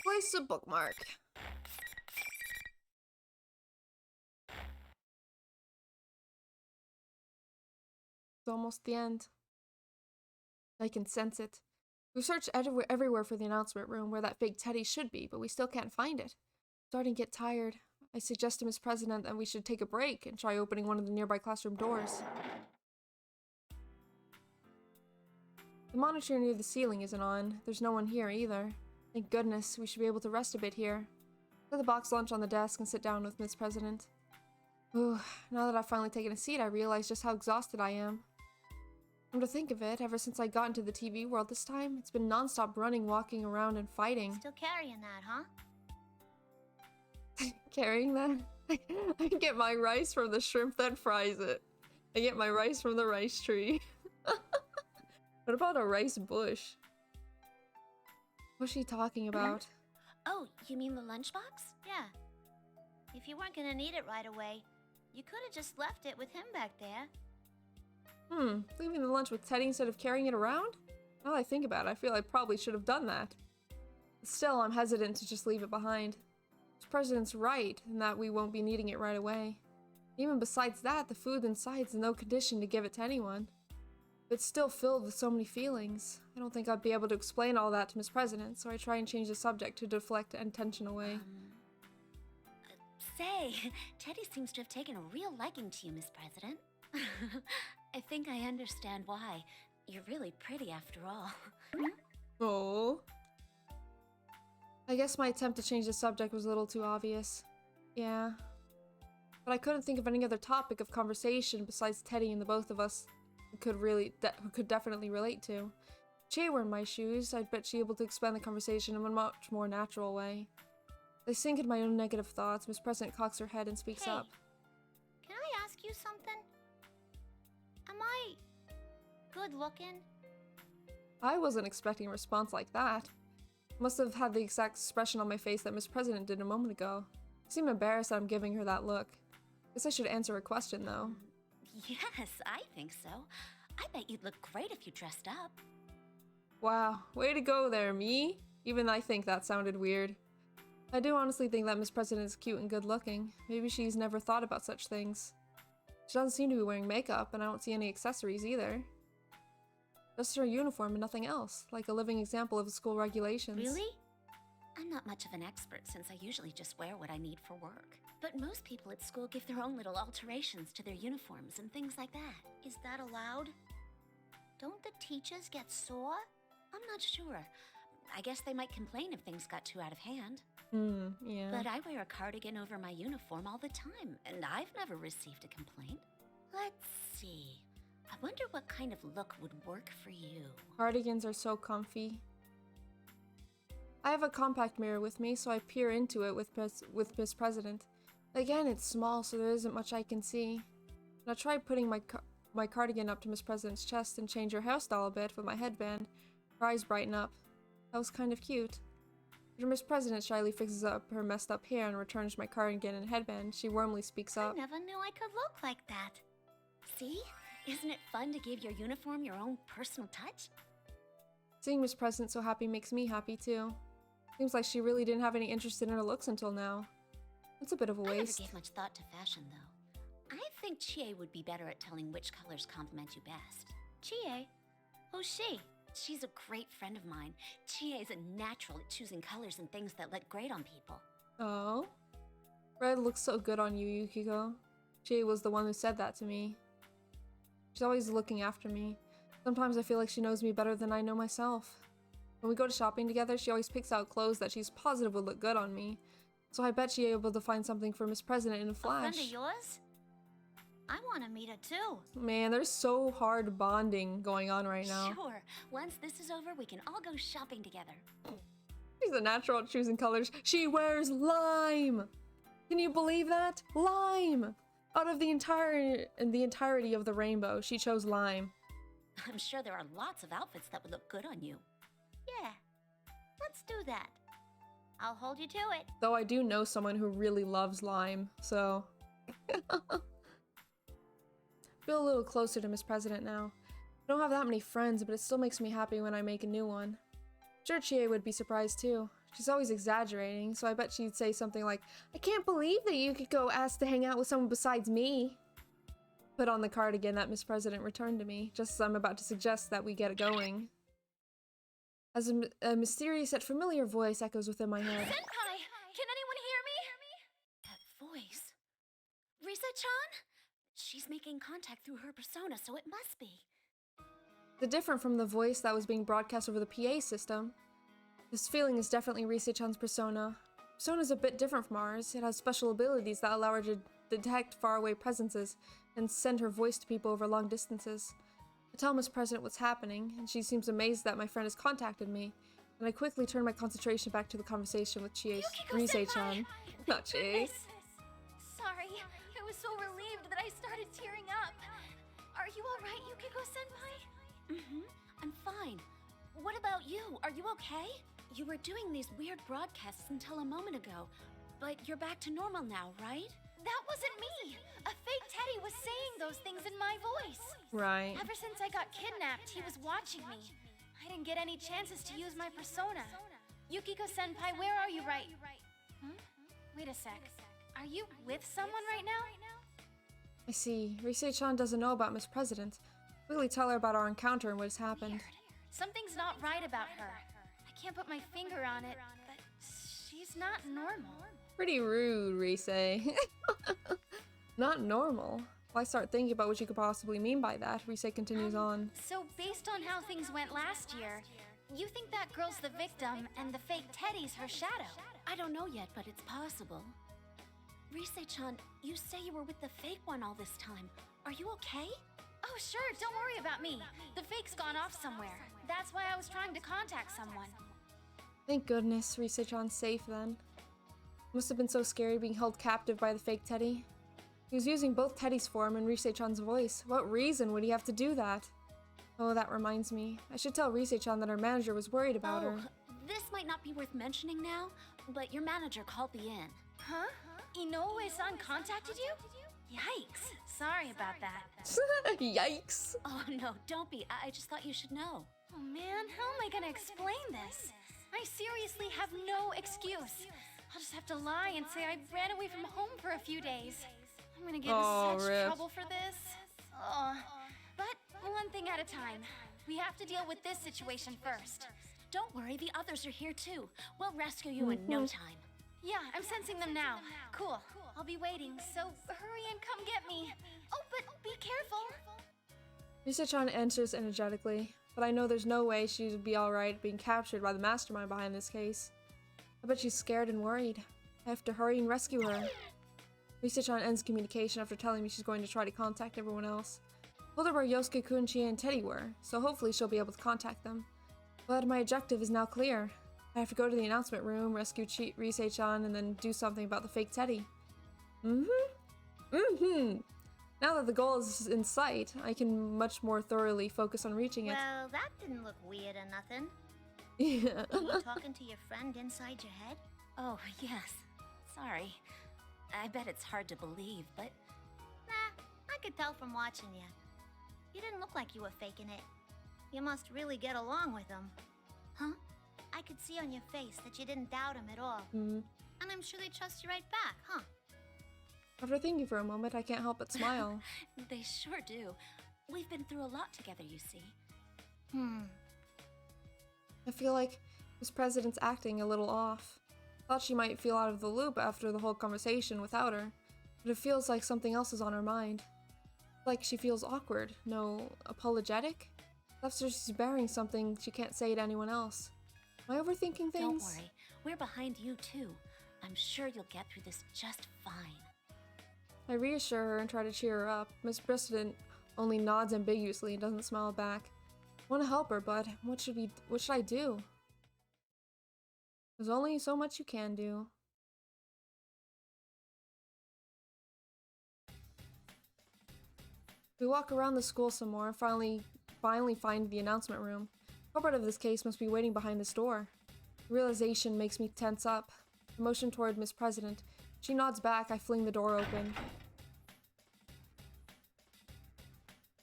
Place a bookmark. It's almost the end. I can sense it. We've searched everywhere for the announcement room where that fake Teddy should be, but we still can't find it. I'm starting to get tired. I suggest to Miss President that we should take a break and try opening one of the nearby classroom doors. The monitor near the ceiling isn't on. There's no one here either. Thank goodness, we should be able to rest a bit here. Put the box lunch on the desk and sit down with Miss President. Ooh, now that I've finally taken a seat, I realize just how exhausted I am. Come to think of it, ever since I got into the TV world this time, it's been non-stop running, walking around, and fighting. Still carrying that, huh? Carrying that? I get my rice from the shrimp that fries it. I get my rice from the rice tree. What about a rice bush? What's she talking about? Oh, you mean the lunchbox? Yeah. If you weren't gonna need it right away, you could have just left it with him back there. Leaving the lunch with Teddy instead of carrying it around? Now that I think about it, I feel I probably should have done that. But still, I'm hesitant to just leave it behind. The President's right in that we won't be needing it right away. Even besides that, the food inside is in no condition to give it to anyone. It's still filled with so many feelings. I don't think I'd be able to explain all that to Miss President, so I try and change the subject to deflect attention away. Say, Teddy seems to have taken a real liking to you, Miss President. I think I understand why. You're really pretty after all. Oh. I guess my attempt to change the subject was a little too obvious. Yeah. But I couldn't think of any other topic of conversation besides Teddy and the both of us who could definitely relate to. If she were in my shoes, I'd bet she'd be able to expand the conversation in a much more natural way. I sink in my own negative thoughts. Miss President cocks her head and speaks up. Can I ask you something? Am I good looking? I wasn't expecting a response like that. Must have had the exact expression on my face that Miss President did a moment ago. I seem embarrassed that I'm giving her that look. Guess I should answer her question, though. Yes, I think so. I bet you'd look great if you dressed up. Wow, way to go there, me? Even I think that sounded weird. I do honestly think that Miss President is cute and good looking. Maybe she's never thought about such things. She doesn't seem to be wearing makeup, and I don't see any accessories either. Just her uniform and nothing else, like a living example of the school regulations. Really? I'm not much of an expert since I usually just wear what I need for work. But most people at school give their own little alterations to their uniforms and things like that. Is that allowed? Don't the teachers get sore? I'm not sure. I guess they might complain if things got too out of hand. Yeah. But I wear a cardigan over my uniform all the time, and I've never received a complaint. Let's see. I wonder what kind of look would work for you. Cardigans are so comfy. I have a compact mirror with me, so I peer into it with Miss President. Again, it's small, so there isn't much I can see. And I tried putting my cardigan up to Miss President's chest and change her hairstyle a bit with my headband. Her eyes brighten up. That was kind of cute. After Miss President shyly fixes up her messed up hair and returns my cardigan and headband, she warmly speaks up. I never knew I could look like that. See? Isn't it fun to give your uniform your own personal touch? Seeing Miss President so happy makes me happy too. Seems like she really didn't have any interest in her looks until now. That's a bit of a waste. I never gave much thought to fashion, though. I think Chie would be better at telling which colors compliment you best. Chie? Who's she? She's a great friend of mine. Chie is a natural at choosing colors and things that look great on people. Oh? Red looks so good on you, Yukiko. Chie was the one who said that to me. She's always looking after me. Sometimes I feel like she knows me better than I know myself. When we go to shopping together, she always picks out clothes that she's positive would look good on me. So I bet she's able to find something for Miss President in a flash. A friend of yours? I want to meet her too. Man, there's so hard bonding going on right now. Sure. Once this is over, we can all go shopping together. She's a natural at choosing colors. She wears lime! Can you believe that? Lime! Out of the entirety of the rainbow, she chose lime. I'm sure there are lots of outfits that would look good on you. Yeah, let's do that. I'll hold you to it. Though I do know someone who really loves lime, so... Feel a little closer to Miss President now. I don't have that many friends, but it still makes me happy when I make a new one. Sure, Chie would be surprised too. She's always exaggerating, so I bet she'd say something like, I can't believe that Yukiko asked to hang out with someone besides me. Put on the cardigan that Miss President returned to me, just as I'm about to suggest that we get it going. As a mysterious yet familiar voice echoes within my head. Senpai! Can anyone hear me? That voice. Risa-chan? She's making contact through her persona, so it must be. Different from the voice that was being broadcast over the PA system. This feeling is definitely Risa-chan's persona. Persona's a bit different from ours. It has special abilities that allow her to detect faraway presences and send her voice to people over long distances. I tell Miss President what's happening, and she seems amazed that my friend has contacted me, and I quickly turn my concentration back to the conversation with Rise-chan. Not Chie. Sorry, I was so relieved that I started tearing up. Are you alright, Yukiko-senpai? I'm fine. What about you? Are you okay? You were doing these weird broadcasts until a moment ago, but you're back to normal now, right? That wasn't me! A fake Teddy was saying those things in my voice. Right. Ever since I got kidnapped, he was watching me. I didn't get any chances to use my persona. Yukiko-senpai, where are you right? Wait a sec. Are you with someone right now? I see. Rise-chan doesn't know about Miss President. Quickly tell her about our encounter and what has happened. Weird. Something's not right about her. I can't put my finger on it, but she's not normal. Pretty rude, Rise. Not normal. Well, I start thinking about what you could possibly mean by that. Rise continues on. So based on how things went last year, you think that girl's the victim and the fake Teddy's her shadow? I don't know yet, but it's possible. Rise-chan, you say you were with the fake one all this time. Are you okay? Oh, sure, don't worry about me. The fake's gone off somewhere. That's why I was trying to contact someone. Thank goodness Rise-chan's safe then. Must have been so scary being held captive by the fake Teddy. He was using both Teddy's form and Rise-chan's voice. What reason would he have to do that? Oh, that reminds me. I should tell Rise-chan that her manager was worried about her. This might not be worth mentioning now, but your manager called me in. Huh? Inoue-san contacted you? Yikes. Sorry about that. Yikes. Oh, no, don't be. I just thought you should know. Oh man, how am I gonna explain this? I seriously have no excuse. I'll just have to lie and say I ran away from home for a few days. I'm gonna get in such trouble for this. But one thing at a time. We have to deal with this situation first. Don't worry, the others are here too. We'll rescue you in no time. Yeah, I'm sensing them now. Cool. I'll be waiting, so hurry and come get me. Oh, but be careful. Rise-chan answers energetically, but I know there's no way she would be alright being captured by the mastermind behind this case. I bet she's scared and worried. I have to hurry and rescue her. Rise-chan ends communication after telling me she's going to try to contact everyone else. I told her where Yosuke-kun, Chie, and Teddy were, so hopefully she'll be able to contact them. But my objective is now clear. I have to go to the announcement room, rescue Rise-chan, and then do something about the fake Teddy. Now that the goal is in sight, I can much more thoroughly focus on reaching it. Well, that didn't look weird or nothing. Yeah. Are you talking to your friend inside your head? Oh, yes. Sorry. I bet it's hard to believe, but... Nah, I could tell from watching you. You didn't look like you were faking it. You must really get along with him. Huh? I could see on your face that you didn't doubt him at all. And I'm sure they trust you right back, huh? After thinking for a moment, I can't help but smile. They sure do. We've been through a lot together, you see. I feel like Miss President's acting a little off. Thought she might feel out of the loop after the whole conversation without her, but it feels like something else is on her mind. Like she feels awkward, no, apologetic? After she's bearing something she can't say to anyone else. Am I overthinking things? Don't worry, we're behind you too. I'm sure you'll get through this just fine. I reassure her and try to cheer her up. Miss President only nods ambiguously and doesn't smile back. I want to help her, but what should I do? There's only so much you can do. We walk around the school some more, finally find the announcement room. The culprit of this case must be waiting behind this door. The realization makes me tense up. I motion toward Miss President. She nods back, I fling the door open.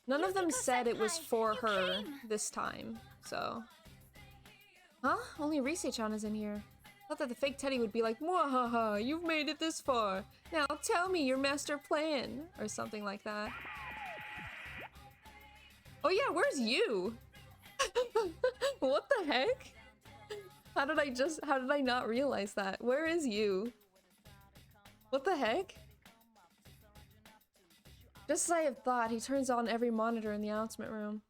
None of them said it was for her this time, so... Huh? Only Rise-chan is in here. Thought that the fake Teddy would be like, "Mwahaha, you've made it this far. Now tell me your master plan," or something like that. Oh yeah, where's you? What the heck? How did I not realize that? Where is you? What the heck? Just as I had thought, he turns on every monitor in the announcement room.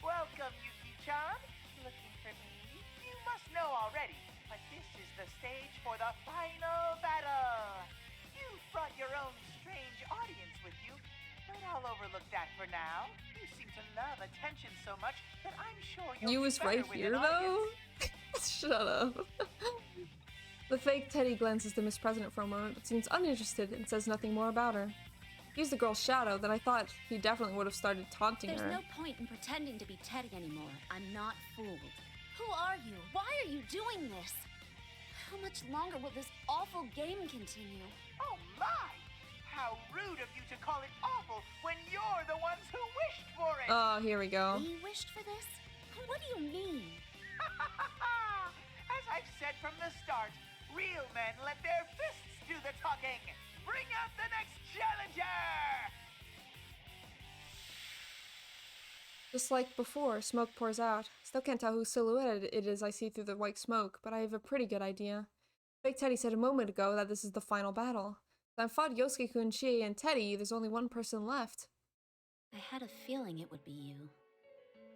Welcome, Yuki-chan. Looking for me? You must know already, but this is the stage for the final battle. You brought your own strange audience with you, but I'll overlook that for now. You seem to love attention so much that I'm sure you'll You was be better right with here, an though? audience. Shut up. The fake Teddy glances to Miss President for a moment, but seems uninterested and says nothing more about her. He's the girl's shadow, then I thought he definitely would have started taunting her. There's no point in pretending to be Teddy anymore. I'm not fooled. Who are you? Why are you doing this? How much longer will this awful game continue? Oh my! How rude of you to call it awful when you're the ones who wished for it! Oh, here we go. We wished for this? What do you mean? As I've said from the start, real men let their fists do the talking! Bring out the next challenger! Just like before, smoke pours out. Still can't tell whose silhouette it is I see through the white smoke, but I have a pretty good idea. Fake Teddy said a moment ago that this is the final battle. If I fought Yosuke-kun, Chie, and Teddy, there's only one person left. I had a feeling it would be you.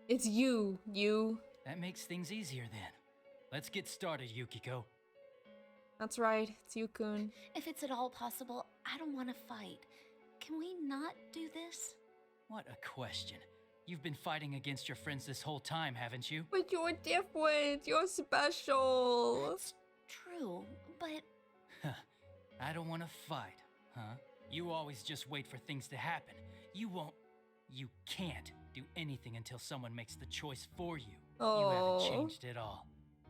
It's you. That makes things easier then. Let's get started, Yukiko. That's right, it's you-kun. If it's at all possible, I don't want to fight. Can we not do this? What a question. You've been fighting against your friends this whole time, haven't you? But you're different. You're special. That's true, but... I don't want to fight, huh? You always just wait for things to happen. You won't... You can't do anything until someone makes the choice for you. Oh. You haven't changed at all.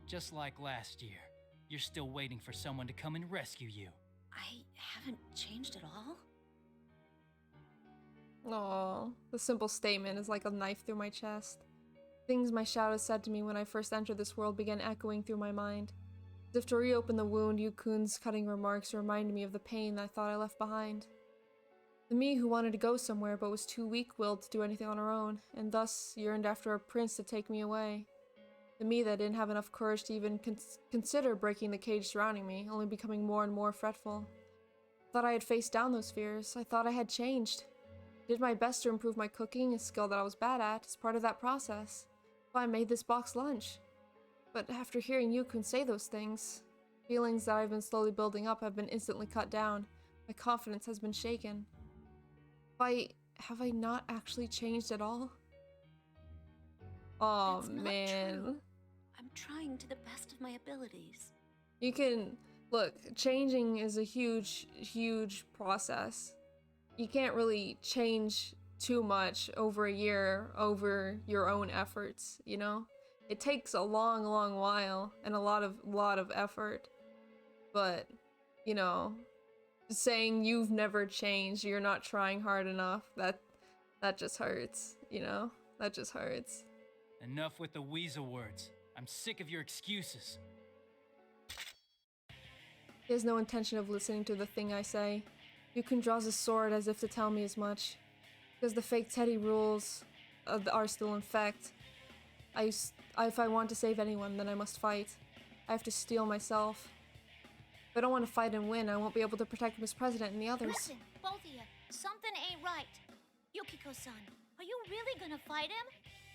Just like last year. You're still waiting for someone to come and rescue you. I haven't changed at all? Oh, the simple statement is like a knife through my chest. Things my shadow said to me when I first entered this world began echoing through my mind. As if to reopen the wound, Yukun's cutting remarks reminded me of the pain I thought I left behind. The me who wanted to go somewhere but was too weak-willed to do anything on her own, and thus yearned after a prince to take me away. The me that didn't have enough courage to even consider breaking the cage surrounding me, only becoming more and more fretful. I thought I had faced down those fears. I thought I had changed. I did my best to improve my cooking, a skill that I was bad at, as part of that process. So I made this box lunch. But after hearing Yukun say those things, feelings that I've been slowly building up have been instantly cut down. My confidence has been shaken. Have I not actually changed at all? Oh That's not man. true. I'm trying to the best of my abilities. You can, look, changing is a huge, huge process. You can't really change too much over a year over your own efforts, you know? It takes a long, long while and a lot of effort. But, you know, saying you've never changed, you're not trying hard enough, that just hurts, you know? That just hurts. Enough with the weasel words. I'm sick of your excuses. He has no intention of listening to the thing I say. Yukun draws his sword as if to tell me as much. Because the fake Teddy rules are still in effect. If I want to save anyone, then I must fight. I have to steel myself. If I don't want to fight and win, I won't be able to protect Miss President and the others. Listen, both of you, something ain't right. Yukiko-san, are you really gonna fight him?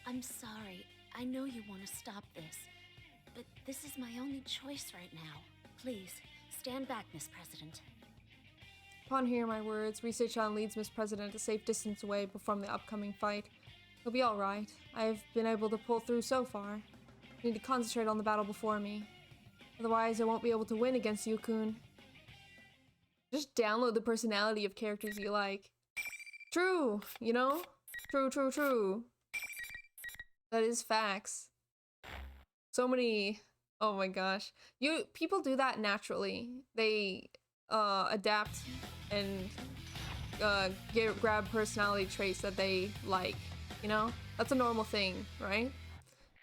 I'm sorry. I know you want to stop this. But this is my only choice right now. Please, stand back, Miss President. Upon hearing my words, Rise-chan leads Miss President a safe distance away from the upcoming fight. He'll be alright. I have been able to pull through so far. I need to concentrate on the battle before me. Otherwise, I won't be able to win against Yukun. Just download the personality of characters you like. True, you know? True. That is facts. So many... Oh my gosh. People do that naturally. They adapt and grab personality traits that they like, you know? That's a normal thing, right?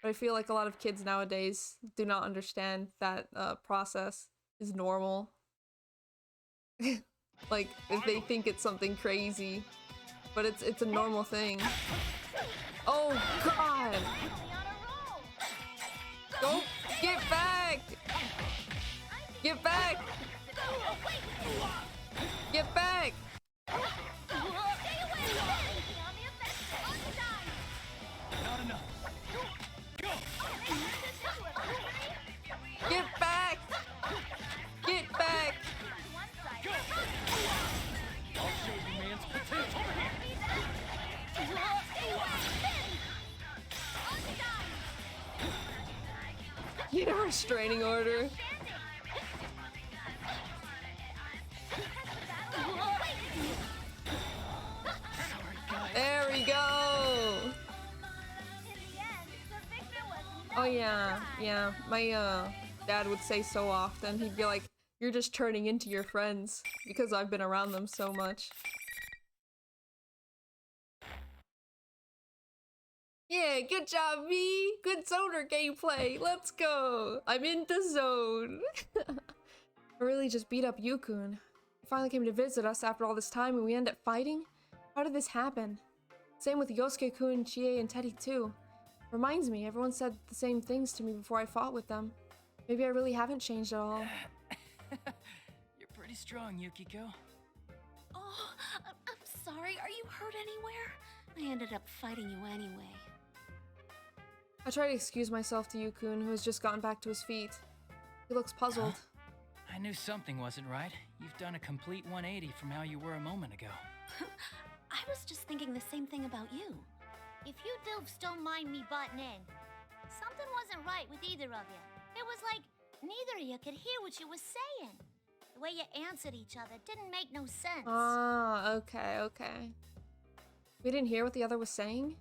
But I feel like a lot of kids nowadays do not understand that process is normal. Like, if they think it's something crazy. But it's a normal thing. Oh god! Don't get back! Get back! Get back! Not enough. Go! Get back! Get back! Go! I'll show you man's potential Get a restraining order. There we go! Oh yeah. My dad would say so often, he'd be like, you're just turning into your friends, because I've been around them so much. Yeah, good job, V! Good zoner gameplay! Let's go! I'm in the zone! I really just beat up Yukun. He finally came to visit us after all this time and we ended up fighting? How did this happen? Same with Yosuke-kun, Chie, and Teddy too. Reminds me, everyone said the same things to me before I fought with them. Maybe I really haven't changed at all. You're pretty strong, Yukiko. Oh, I'm sorry. Are you hurt anywhere? I ended up fighting you anyway. I try to excuse myself to Yukun, who has just gotten back to his feet. He looks puzzled. Huh? I knew something wasn't right. You've done a complete 180 from how you were a moment ago. I was just thinking the same thing about you. If you doofs don't mind me butting in, something wasn't right with either of you. It was like neither of you could hear what you was saying. The way you answered each other didn't make no sense. Ah, okay. We didn't hear what the other was saying?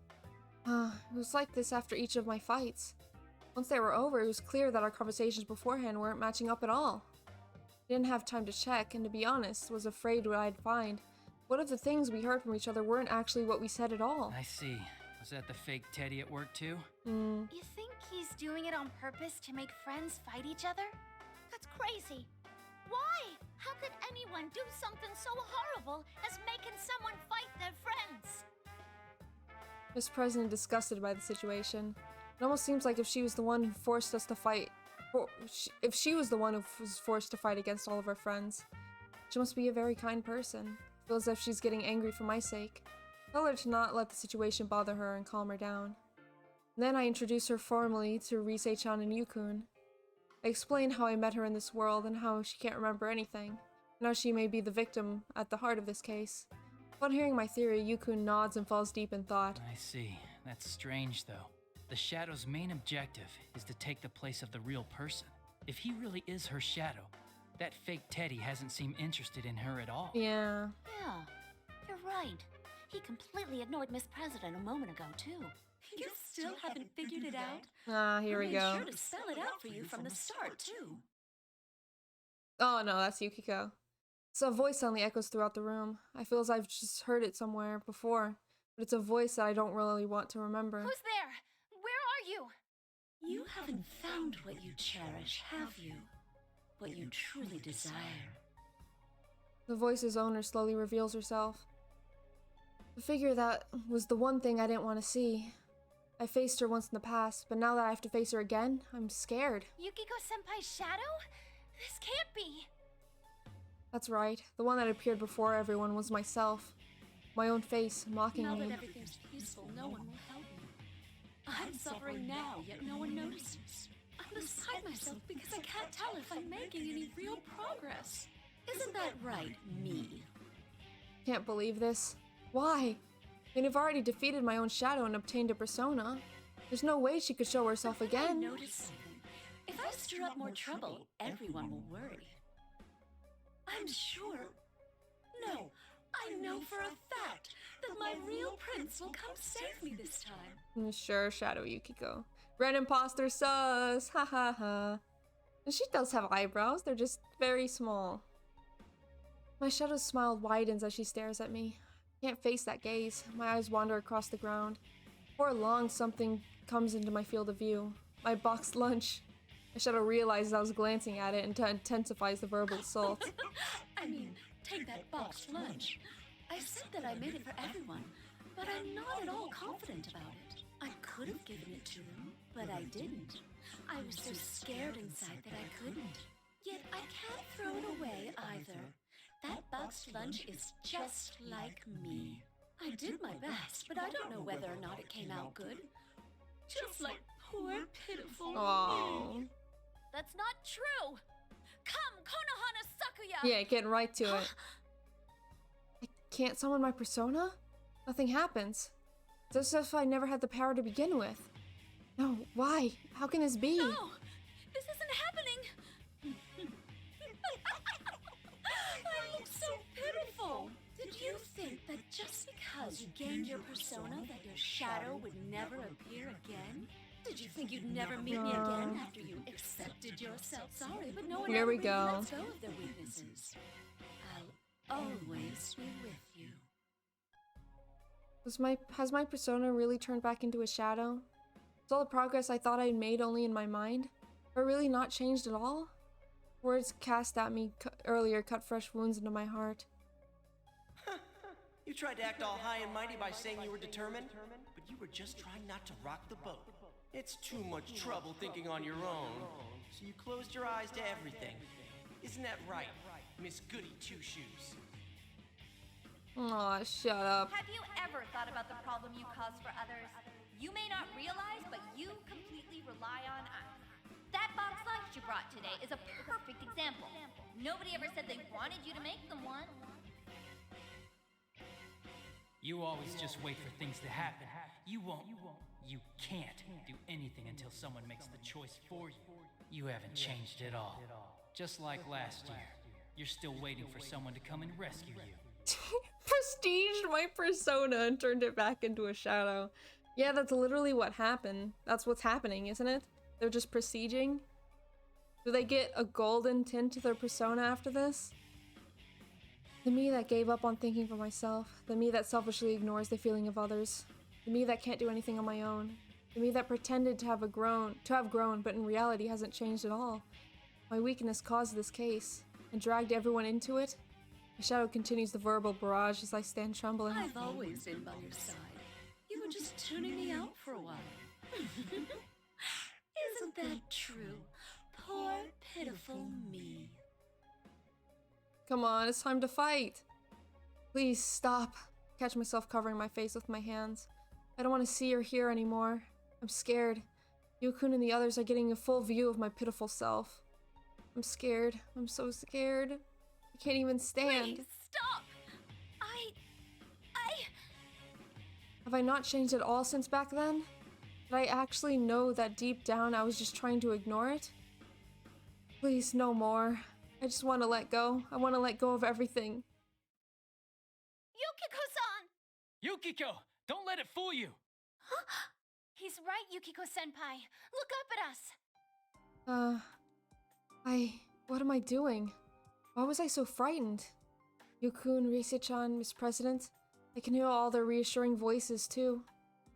It was like this after each of my fights. Once they were over, it was clear that our conversations beforehand weren't matching up at all. I didn't have time to check, and to be honest, was afraid what I'd find. What if the things we heard from each other weren't actually what we said at all? I see. Was that the fake Teddy at work too? You think he's doing it on purpose to make friends fight each other? That's crazy. Why? How could anyone do something so horrible as making someone fight their friends? Miss President disgusted by the situation. It almost seems like if she was the one who forced us to fight, if she was the one who was forced to fight against all of her friends. She must be a very kind person. Feels as if she's getting angry for my sake. Tell her to not let the situation bother her and calm her down. Then I introduce her formally to Rise-chan and Yukun. I explain how I met her in this world and how she can't remember anything. Now she may be the victim at the heart of this case. Upon hearing my theory, Yukun nods and falls deep in thought. I see. That's strange, though. The Shadow's main objective is to take the place of the real person. If he really is her Shadow, that fake Teddy hasn't seemed interested in her at all. Yeah. Yeah, you're right. He completely ignored Miss President a moment ago, too. You still haven't figured it out? Ah, here we go. I made sure to spell it out for you from the start, too. Oh no, that's Yukiko. So a voice suddenly echoes throughout the room. I feel as I've just heard it somewhere before, but it's a voice that I don't really want to remember. Who's there? Where are you? You haven't found what you cherish, have you? What you truly desire. The voice's owner slowly reveals herself. The figure that was the one thing I didn't want to see. I faced her once in the past, but now that I have to face her again, I'm scared. Yukiko-senpai's shadow? This can't be. That's right. The one that appeared before everyone was myself. My own face, mocking Now me. that everything's peaceful, no one will help me. I'm suffering now, yet no one notices. I'm beside myself because I can't tell if I'm making any real progress. Isn't that right, me? Can't believe this. Why? I mean, I've already defeated my own shadow and obtained a persona. There's no way she could show herself again. I noticed something. If I stir up more trouble, everyone will worry. I'm sure. No, I know for a fact that my real prince will come save me this time. Sure, Shadow Yukiko. Red imposter sus! Ha ha ha. And she does have eyebrows, they're just very small. My shadow's smile widens as she stares at me. I can't face that gaze. My eyes wander across the ground. Before long, something comes into my field of view. My boxed lunch. My shadow realizes I was glancing at it and intensifies the verbal assault. I mean, take that boxed lunch. I said that I made it for everyone, but I'm not at all confident about it. I could have given it to them, but I didn't. I was so scared inside that I couldn't. Yet I can't throw it away either. That boxed lunch is just like me. I did my best, but I don't know whether or not it came out good. Just like poor, pitiful me. That's not true! Come, Konohana Sakuya! Yeah, getting right to it. I can't summon my persona? Nothing happens. It's as if I never had the power to begin with. No, why? How can this be? No! This isn't happening! I look so pitiful! Did you think that just because you gained your persona that your shadow would never appear again? Did you think you'd never meet me again after you accepted yourself? Sorry, but no one Here ever we really go. lets go of their weaknesses. I'll always be with you. Has my persona really turned back into a shadow? Is all the progress I thought I'd made only in my mind? Or really not changed at all? Words cast at me earlier cut fresh wounds into my heart. You tried to act all high and mighty by saying you were determined, but you were just trying not to rock the boat. It's too much trouble thinking on your own, so you closed your eyes to everything. Isn't that right, Miss Goody Two-Shoes? Aw, shut up. Have you ever thought about the problem you cause for others? You may not realize, but you completely rely on us. That box lunch you brought today is a perfect example. Nobody ever said they wanted you to make them one. You always just wait for things to happen. You can't do anything until someone makes the choice for you. You haven't changed at all. Just like last year. You're still waiting for someone to come and rescue you. prestiged my persona and turned it back into a shadow. Yeah, that's literally what happened. That's what's happening, isn't it? They're just prestiging. Do they get a golden tint to their persona after this? The me that gave up on thinking for myself. The me that selfishly ignores the feeling of others. The me that can't do anything on my own. The me that pretended to have grown, but in reality hasn't changed at all. My weakness caused this case and dragged everyone into it. My shadow continues the verbal barrage as I stand trembling. I've always been by your side. You were just tuning me out for a while. Isn't that true? Poor, pitiful me. Come on, it's time to fight. Please stop. Catch myself covering my face with my hands. I don't want to see or hear anymore. I'm scared. Yukun and the others are getting a full view of my pitiful self. I'm scared. I'm so scared. I can't even stand. Please, stop! Have I not changed at all since back then? Did I actually know that deep down I was just trying to ignore it? Please, no more. I just want to let go. I want to let go of everything. Yukiko-san! Yukiko! Don't let it fool you! He's right, Yukiko-senpai. Look up at us! What am I doing? Why was I so frightened? Yukun, Rise-chan, Miss President. I can hear all their reassuring voices, too.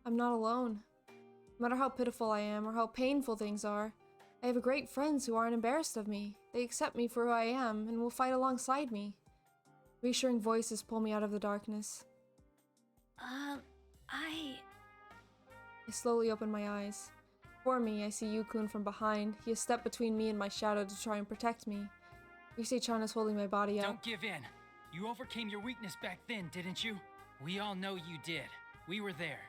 I'm not alone. No matter how pitiful I am or how painful things are, I have great friends who aren't embarrassed of me. They accept me for who I am and will fight alongside me. Reassuring voices pull me out of the darkness. I slowly open my eyes. Before me, I see Yukun from behind. He has stepped between me and my shadow to try and protect me. Rise-chan is holding my body up. Don't give in. You overcame your weakness back then, didn't you? We all know you did. We were there.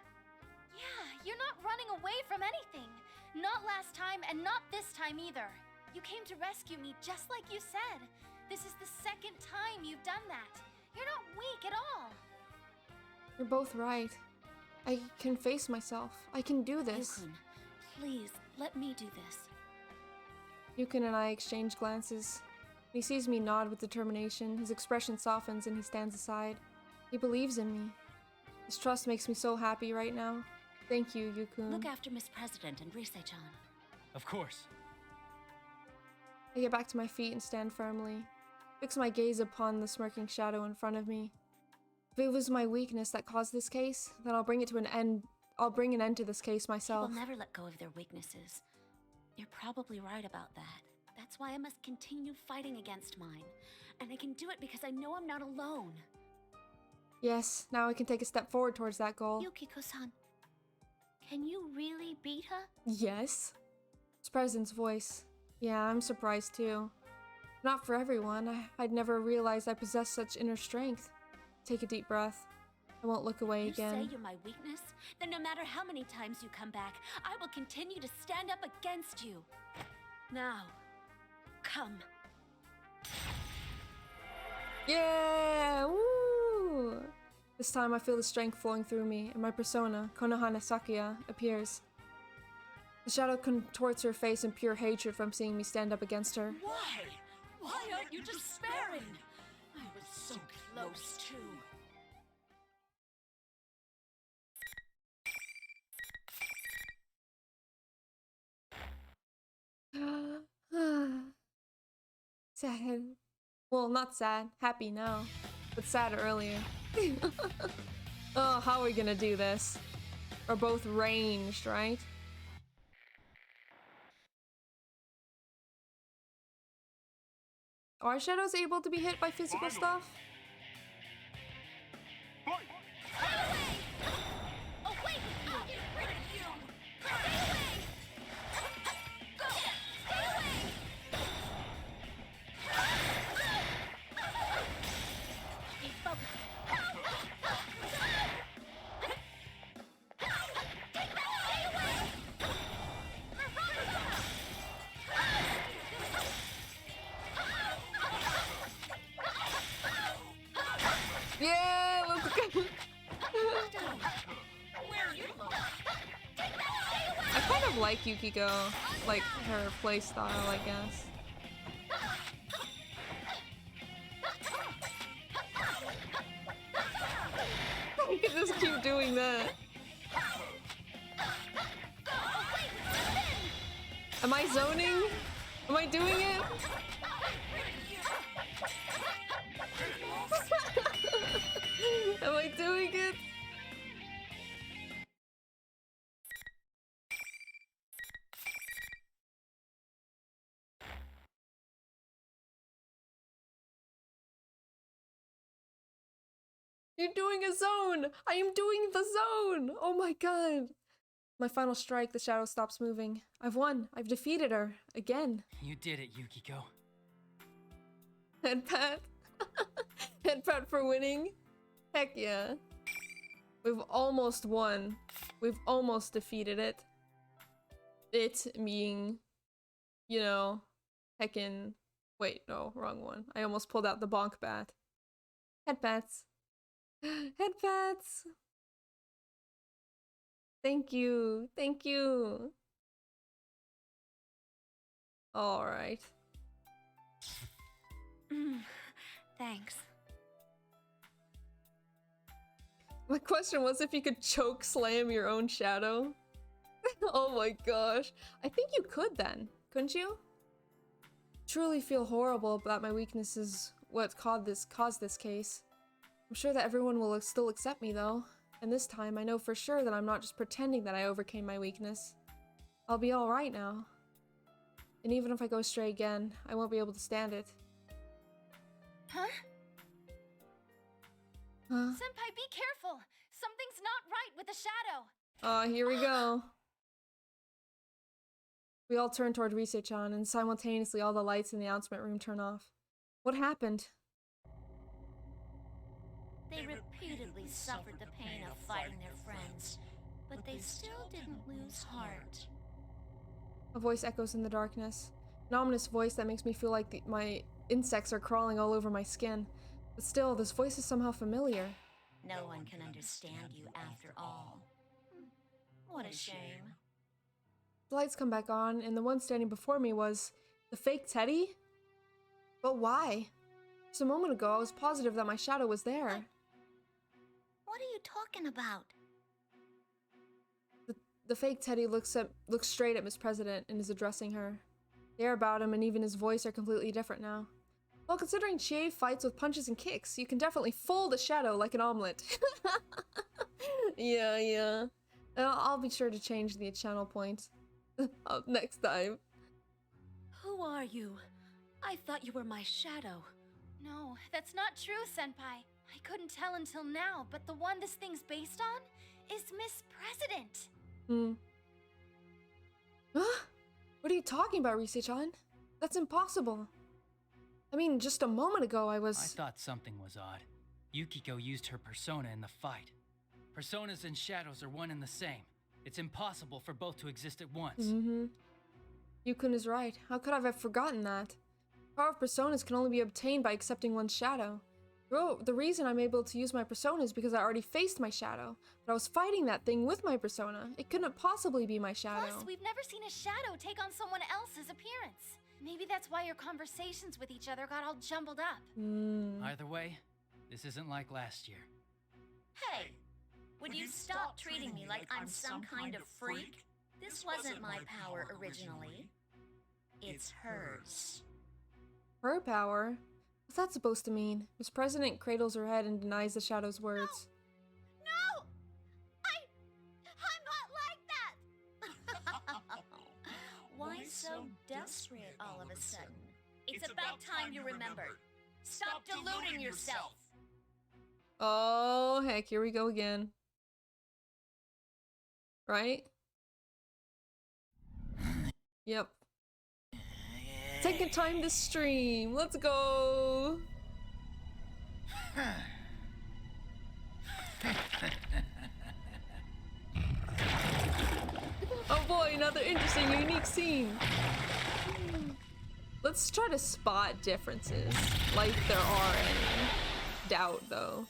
Yeah, you're not running away from anything. Not last time and not this time either. You came to rescue me just like you said. This is the second time you've done that. You're not weak at all. You're both right. I can face myself. I can do this. Yukun, please, let me do this. Yukun and I exchange glances. When he sees me nod with determination, his expression softens and he stands aside. He believes in me. His trust makes me so happy right now. Thank you, Yukun. Look after Miss President and Rise-chan. Of course. I get back to my feet and stand firmly. Fix my gaze upon the smirking shadow in front of me. If it was my weakness that caused this case, then I'll bring an end to this case myself. People never let go of their weaknesses. You're probably right about that. That's why I must continue fighting against mine. And I can do it because I know I'm not alone. Yes, now I can take a step forward towards that goal. Yukiko-san, can you really beat her? Yes. It's President's voice. Yeah, I'm surprised too. Not for everyone. I'd never realized I possessed such inner strength. Take a deep breath. I won't look away again. You say you're my weakness? Then no matter how many times you come back, I will continue to stand up against you. Now, come. Yeah! Woo! This time I feel the strength flowing through me, and my persona, Konohana Sakuya, appears. The shadow contorts her face in pure hatred from seeing me stand up against her. Why? Why aren't you despairing? I was so close to. Sad. Well, not sad. Happy now. But sad earlier. Oh, how are we gonna do this? We're both ranged, right? Are shadows able to be hit by physical stuff? Oh, wait! I'll get rid of you! Stay away! Go! Stay away! Keep focused. Yeah, let's go. I kind of like Yukiko, like her playstyle, I guess. can't just keep doing that. Am I zoning? Am I doing it? Am I doing it? You're doing a zone! I am doing the zone! Oh my god! My final strike, the shadow stops moving. I've won. I've defeated her. Again. You did it, Yukiko. Head pat. Head pat for winning. Heck yeah. We've almost won. We've almost defeated it. It being, you know, heckin'... Wait, no, wrong one. I almost pulled out the bonk bat. Head pats. Head pats. Thank you. Thank you. All right. Thanks. My question was if you could choke slam your own shadow. Oh my gosh. I think you could then, couldn't you? Truly feel horrible that my weakness is what caused this case. I'm sure that everyone will still accept me though. And this time I know for sure that I'm not just pretending that I overcame my weakness. I'll be alright now. And even if I go stray again, I won't be able to stand it. Huh? Huh? Senpai, be careful! Something's not right with the shadow! Aw, here we go. We all turn toward Rise-chan, and simultaneously all the lights in the announcement room turn off. What happened? They repeatedly suffered the pain of fighting their friends, but they still didn't lose heart. A voice echoes in the darkness. An ominous voice that makes me feel like my insects are crawling all over my skin. But still, this voice is somehow familiar. No one can understand you after all. What a shame. The lights come back on, and the one standing before me was the fake Teddy? But why? Just a moment ago, I was positive that my shadow was there. What are you talking about? The fake Teddy looks straight at Miss President and is addressing her. The air about him and even his voice are completely different now. Well, considering Chie fights with punches and kicks, you can definitely fold a shadow like an omelet. Yeah. And I'll be sure to change the channel point up next time. Who are you? I thought you were my shadow. No, that's not true, Senpai. I couldn't tell until now, but the one this thing's based on is Miss President. Huh? What are you talking about, Rise-chan? That's impossible. I mean, just a moment ago I thought something was odd. Yukiko used her persona in the fight. Personas and shadows are one and the same. It's impossible for both to exist at once. Yukun is right. How could I have forgotten that? Power of personas can only be obtained by accepting one's shadow. The reason I'm able to use my persona is because I already faced my shadow. But I was fighting that thing with my persona. It couldn't possibly be my shadow. Plus, we've never seen a shadow take on someone else's appearance. Maybe that's why your conversations with each other got all jumbled up. Either way, this isn't like last year. Hey, would you stop treating me like I'm some kind of freak? This wasn't my power originally. It's hers. Her power? What's that supposed to mean? Miss President cradles her head and denies the shadow's words. No! I'm not like that! Why so desperate all of a sudden? It's about time you remembered. Stop deluding yourself! Oh, heck, here we go again. Right? Yep. Taking time to stream. Let's go. Oh boy, another interesting, unique scene. Let's try to spot differences, like there are any. Doubt, though.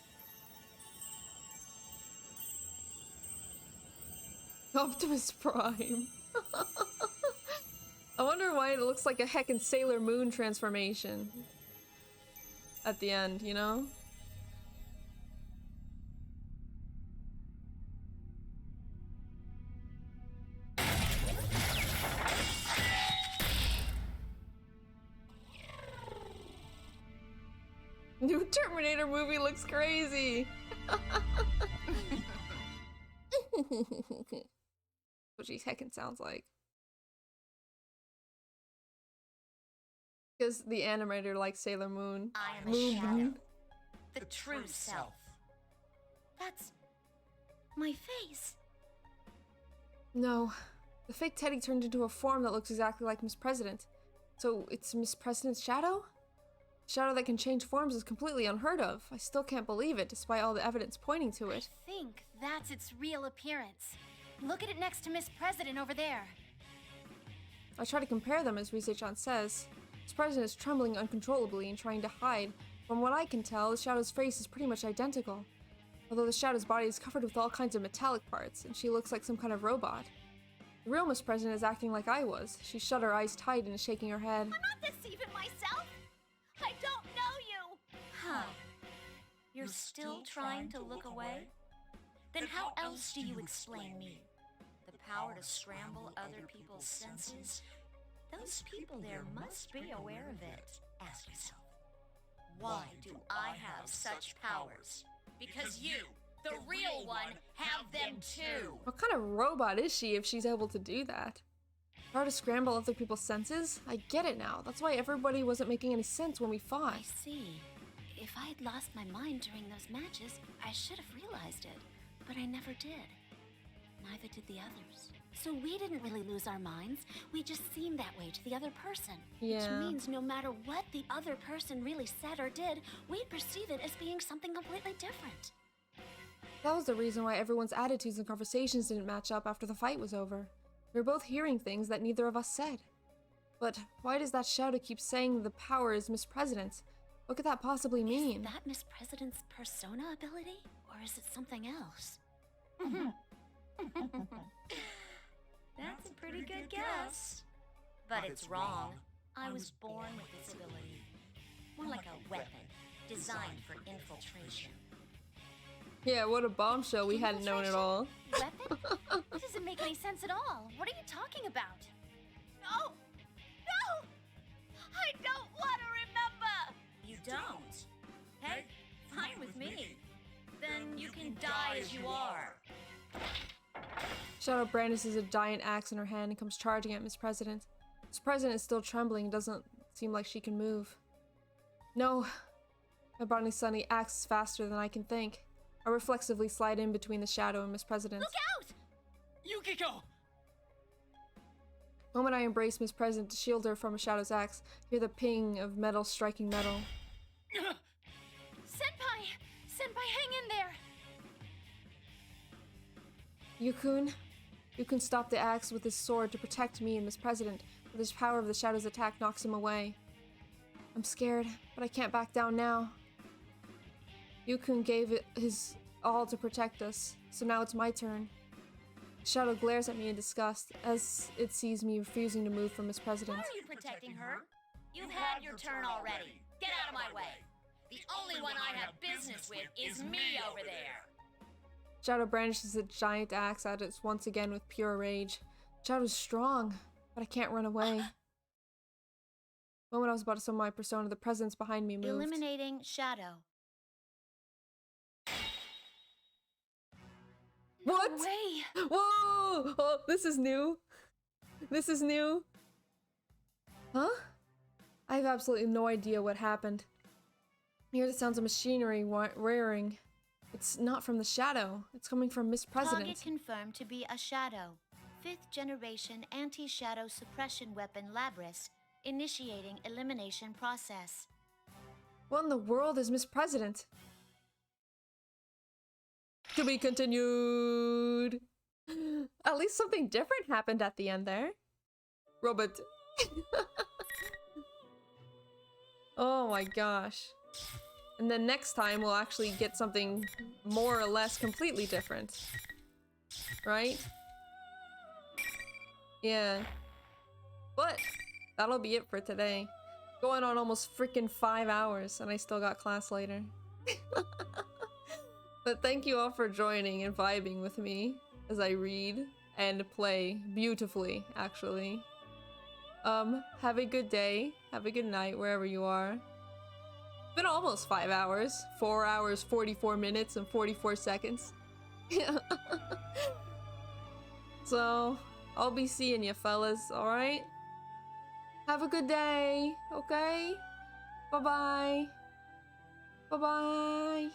Optimus Prime. I wonder why it looks like a heckin' Sailor Moon transformation at the end, you know? New Terminator movie looks crazy. What she heckin' sounds like. Because the animator likes Sailor Moon. I am a shadow. The true self. That's my face. No. The fake Teddy turned into a form that looks exactly like Miss President. So it's Miss President's shadow? A shadow that can change forms is completely unheard of. I still can't believe it, despite all the evidence pointing to it. I think that's its real appearance. Look at it next to Miss President over there. I try to compare them, as Rise-chan says. Miss President is trembling uncontrollably and trying to hide. From what I can tell, the shadow's face is pretty much identical. Although the shadow's body is covered with all kinds of metallic parts, and she looks like some kind of robot. The real Miss President is acting like I was. She shut her eyes tight and is shaking her head. I'm not deceiving myself. I don't know you. Huh. You're still trying to look away? Then how else do you explain me? The power to scramble other people's senses? Those people there must be aware of it. Ask yourself, why do I have such powers? Because you, the real one, have them too. What kind of robot is she if she's able to do that? Power to scramble other people's senses? I get it now. That's why everybody wasn't making any sense when we fought. I see. If I had lost my mind during those matches, I should have realized it. But I never did. Neither did the others. So we didn't really lose our minds. We just seemed that way to the other person. Yeah. Which means no matter what the other person really said or did, we perceive it as being something completely different. That was the reason why everyone's attitudes and conversations didn't match up after the fight was over. We were both hearing things that neither of us said. But why does that shadow keep saying the power is Miss President's? What could that possibly mean? Is that Miss President's persona ability? Or is it something else? That's a pretty good guess. But it's wrong. I was born with this ability. More like a weapon, designed for infiltration. Yeah, what a bombshell we hadn't known at all. Weapon? That doesn't make any sense at all. What are you talking about? No! No! I don't want to remember! You don't? Hey, fine with me. Then you can die as you are. Shadow brandishes a giant axe in her hand and comes charging at Miss President. Miss President is still trembling and doesn't seem like she can move. No. My body suddenly acts faster than I can think. I reflexively slide in between the shadow and Miss President. Look out! Yukiko! The moment I embrace Miss President to shield her from a shadow's axe, I hear the ping of metal striking metal. Senpai! Senpai, hang in there! Yukun stopped the axe with his sword to protect me and Miss President, but his power of the shadow's attack knocks him away. I'm scared, but I can't back down now. Yukun gave it his all to protect us, so now it's my turn. The shadow glares at me in disgust as it sees me refusing to move from Miss President. Why are you protecting her? You've had your turn already. Get out of my way. The only one I have business with is me over there. Shadow brandishes a giant axe at us once again with pure rage. Shadow's strong, but I can't run away. The moment I was about to summon my persona, the presence behind me moved. Eliminating Shadow. What? No way! Whoa! Oh, this is new. This is new. Huh? I have absolutely no idea what happened. I hear the sounds of machinery raring. It's not from the shadow. It's coming from Miss President. Target confirmed to be a shadow. 5th generation anti-shadow suppression weapon Labris. Initiating elimination process. What in the world is Miss President? To be continued. At least something different happened at the end there. Robot. Oh my gosh. And then next time we'll actually get something more or less completely different. Right? Yeah. But that'll be it for today. Going on almost freaking 5 hours and I still got class later. But thank you all for joining and vibing with me as I read and play beautifully, actually. Have a good day, have a good night wherever you are. Been almost 5 hours. 4 hours, 44 minutes, and 44 seconds. So, I'll be seeing you fellas, alright? Have a good day, okay? Bye-bye. Bye-bye.